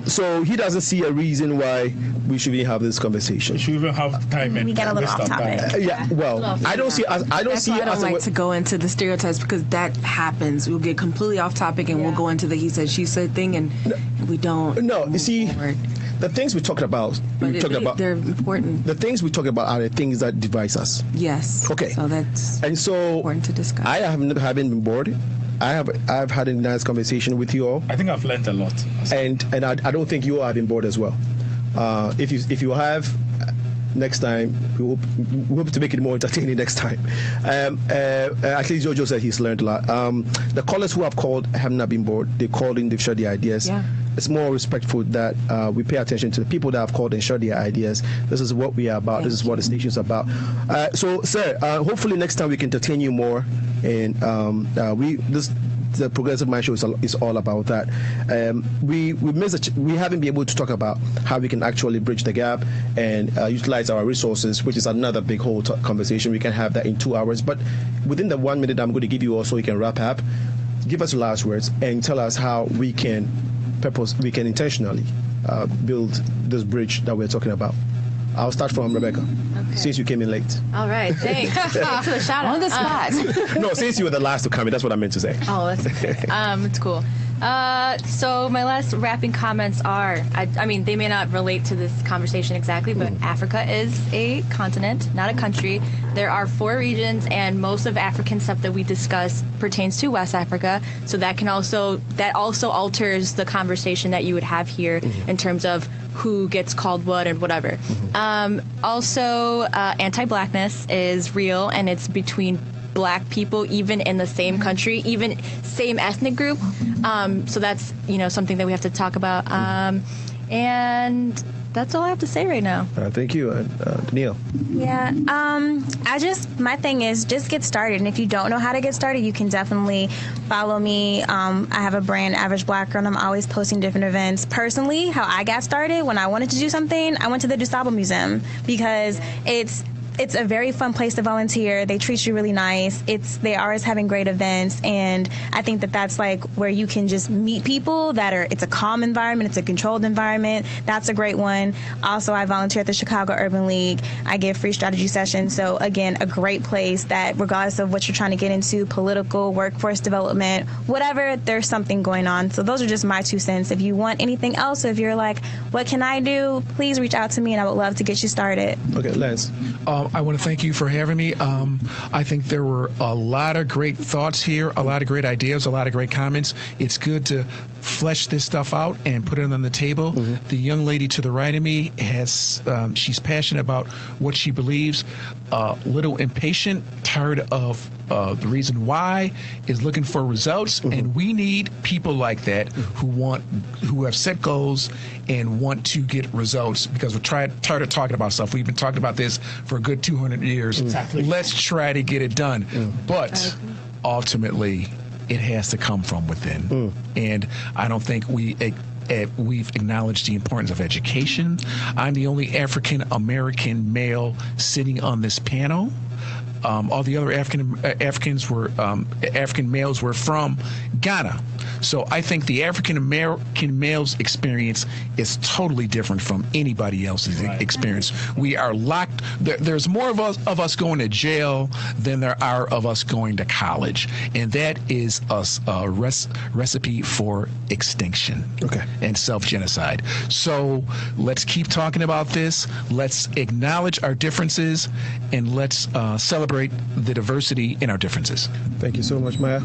So he doesn't see a reason why we should even have this conversation. We should even have time. We get a little off topic. I don't see. I don't like to go into the stereotypes, because that happens. We'll get completely off topic, and we'll go into the he said she said thing, and we don't. No, you see. The things we talked about, they're important. The things we talk about are the things that divide us. Yes. Okay. So that's important to discuss. I haven't been bored. I've had a nice conversation with you all. I think I've learned a lot. And I don't think you all have been bored as well. If you have, next time we hope to make it more entertaining next time. At least Jojo said he's learned a lot. The callers who have called have not been bored. They called in, they've shared their ideas. Yeah. It's more respectful that we pay attention to the people that have called and shared their ideas. This is what we are about. This is what the station is about. So, sir, hopefully next time we can entertain you more. And the Progressive Mind Show is all about that. We haven't been able to talk about how we can actually bridge the gap and utilize our resources, which is another big whole conversation. We can have that in 2 hours. But within the 1 minute I'm going to give you, also you can wrap up. Give us your last words and tell us how we can intentionally build this bridge that we're talking about. I'll start from Rebecca, since you came in late. All right, thanks. Thanks for the shout out. On the spot. No, since you were the last to come in, that's what I meant to say. Oh, that's okay. It's cool. So my last wrapping comments are, I mean, they may not relate to this conversation exactly, but Africa is a continent, not a country. There are 4 regions, and most of African stuff that we discuss pertains to West Africa. So that also alters the conversation that you would have here in terms of who gets called what and whatever. Also, anti-blackness is real, and it's between Black people, even in the same country, even same ethnic group. So that's something that we have to talk about. And That's all I have to say right now. Thank you, Danielle. Yeah. My thing is just get started. And if you don't know how to get started, you can definitely follow me. I have a brand, Average Black Girl, and I'm always posting different events. Personally, how I got started, when I wanted to do something, I went to the DuSable Museum because it's a very fun place to volunteer. They treat you really nice. They are always having great events, and I think that's like where you can just meet people it's a calm environment, it's a controlled environment. That's a great one. Also, I volunteer at the Chicago Urban League. I give free strategy sessions. So again, a great place that regardless of what you're trying to get into, political, workforce development, whatever, there's something going on. So those are just my 2 cents. If you want anything else, if you're like, what can I do? Please reach out to me and I would love to get you started. Okay, Lance. I want to thank you for having me. I think there were a lot of great thoughts here, a lot of great ideas, a lot of great comments. It's good to flesh this stuff out and put it on the table. Mm-hmm. The young lady to the right of me she's passionate about what she believes, little impatient, tired of the reason why, is looking for results. Mm-hmm. And we need people like that who have set goals and want to get results, because we're tired of talking about stuff. We've been talking about this for a good 200 years. Exactly. Let's try to get it done. But ultimately, it has to come from within. And I don't think we've acknowledged the importance of education. I'm the only African American male sitting on this panel. All the other African males were from Ghana. So I think the African American male's experience is totally different from anybody else's experience. We are locked. There's more of us going to jail than there are of us going to college, and that is a recipe for extinction and self-genocide. So let's keep talking about this. Let's acknowledge our differences, and let's celebrate the diversity in our differences. Thank you so much, Maya.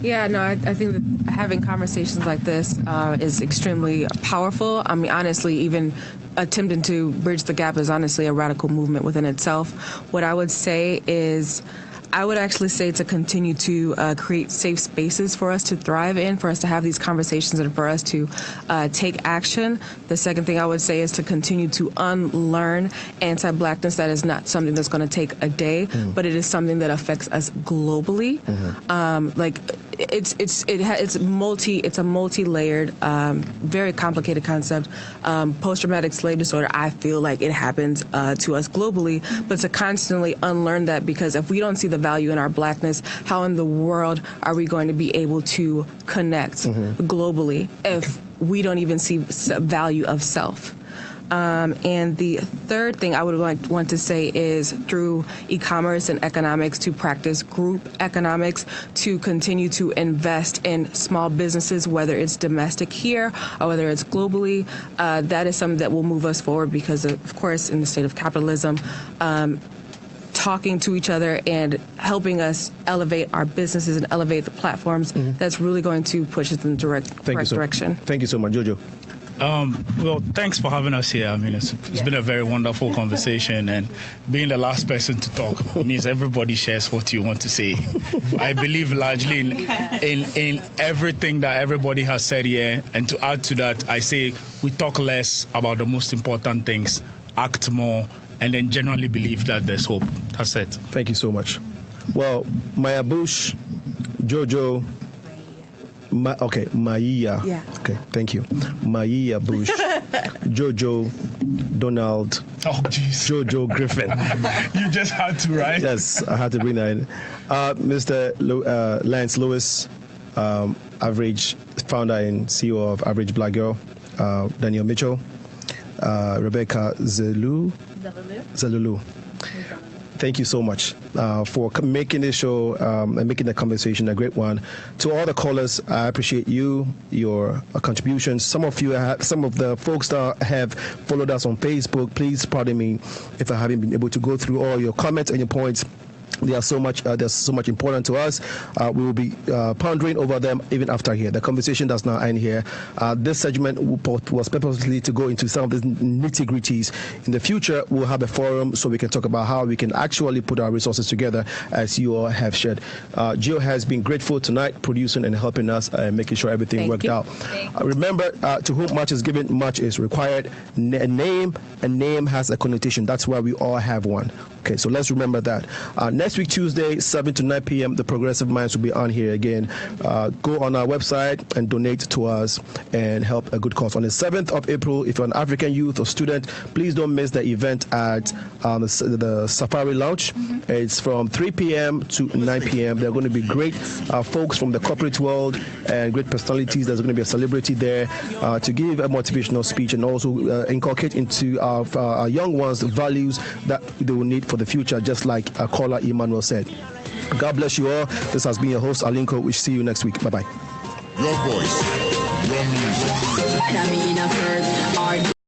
Yeah, no, I think that having conversations like this is extremely powerful. I mean, honestly, even attempting to bridge the gap is honestly a radical movement within itself. What I would say is, I would actually say to continue to create safe spaces for us to thrive in, for us to have these conversations, and for us to take action. The second thing I would say is to continue to unlearn anti-Blackness. That is not something that's going to take a day, but it is something that affects us globally. It's a multi-layered, very complicated concept. Post-traumatic slave disorder, I feel like it happens to us globally, but to constantly unlearn that, because if we don't see the value in our Blackness, how in the world are we going to be able to connect globally if we don't even see value of self? And the third thing I would want to say is, through e-commerce and economics, to practice group economics, to continue to invest in small businesses, whether it's domestic here or whether it's globally. That is something that will move us forward, because, of course, in the state of capitalism, talking to each other and helping us elevate our businesses and elevate the platforms, that's really going to push us in the correct direction. Thank you so much, Jojo. Well, thanks for having us here. I mean, it's been a very wonderful conversation, and being the last person to talk means everybody shares what you want to say. I believe largely in everything that everybody has said here, and to add to that, I say we talk less about the most important things, act more, and then generally believe that there's hope. That's it. Thank you so much. Well, Maya Bush, Jojo, Maia. Yeah. Okay, thank you. Maia Bush, Jojo, Donald, Jojo Griffin. You just had to, right? Yes, I had to bring that in. Mr. Lance Lewis, Average founder and CEO of Average Black Girl, Daniel Mitchell, Rebecca Zalulu. Thank you so much for making this show and making the conversation a great one. To all the callers, I appreciate your contributions. Some of the folks that have followed us on Facebook, please pardon me if I haven't been able to go through all your comments and your points. They are so much. They're so much important to us. We will be pondering over them even after here. The conversation does not end here. This segment was purposely to go into some of the nitty-gritties. In the future, we'll have a forum so we can talk about how we can actually put our resources together, as you all have shared. Gio has been grateful tonight, producing and helping us, making sure everything worked out. Remember, to whom much is given, much is required. A name has a connotation. That's why we all have one. Okay, so let's remember that. Next week, Tuesday, 7 to 9 p.m., the Progressive Minds will be on here again. Go on our website and donate to us and help a good cause. On the 7th of April, if you're an African youth or student, please don't miss the event at the Safari Lounge. It's from 3 p.m. to 9 p.m. There are going to be great folks from the corporate world and great personalities. There's going to be a celebrity there to give a motivational speech and also inculcate into our young ones the values that they will need for the future, just like caller Emmanuel said. God bless you all. This has been your host, Alinko. We'll see you next week. Bye-bye. Your voice, your music.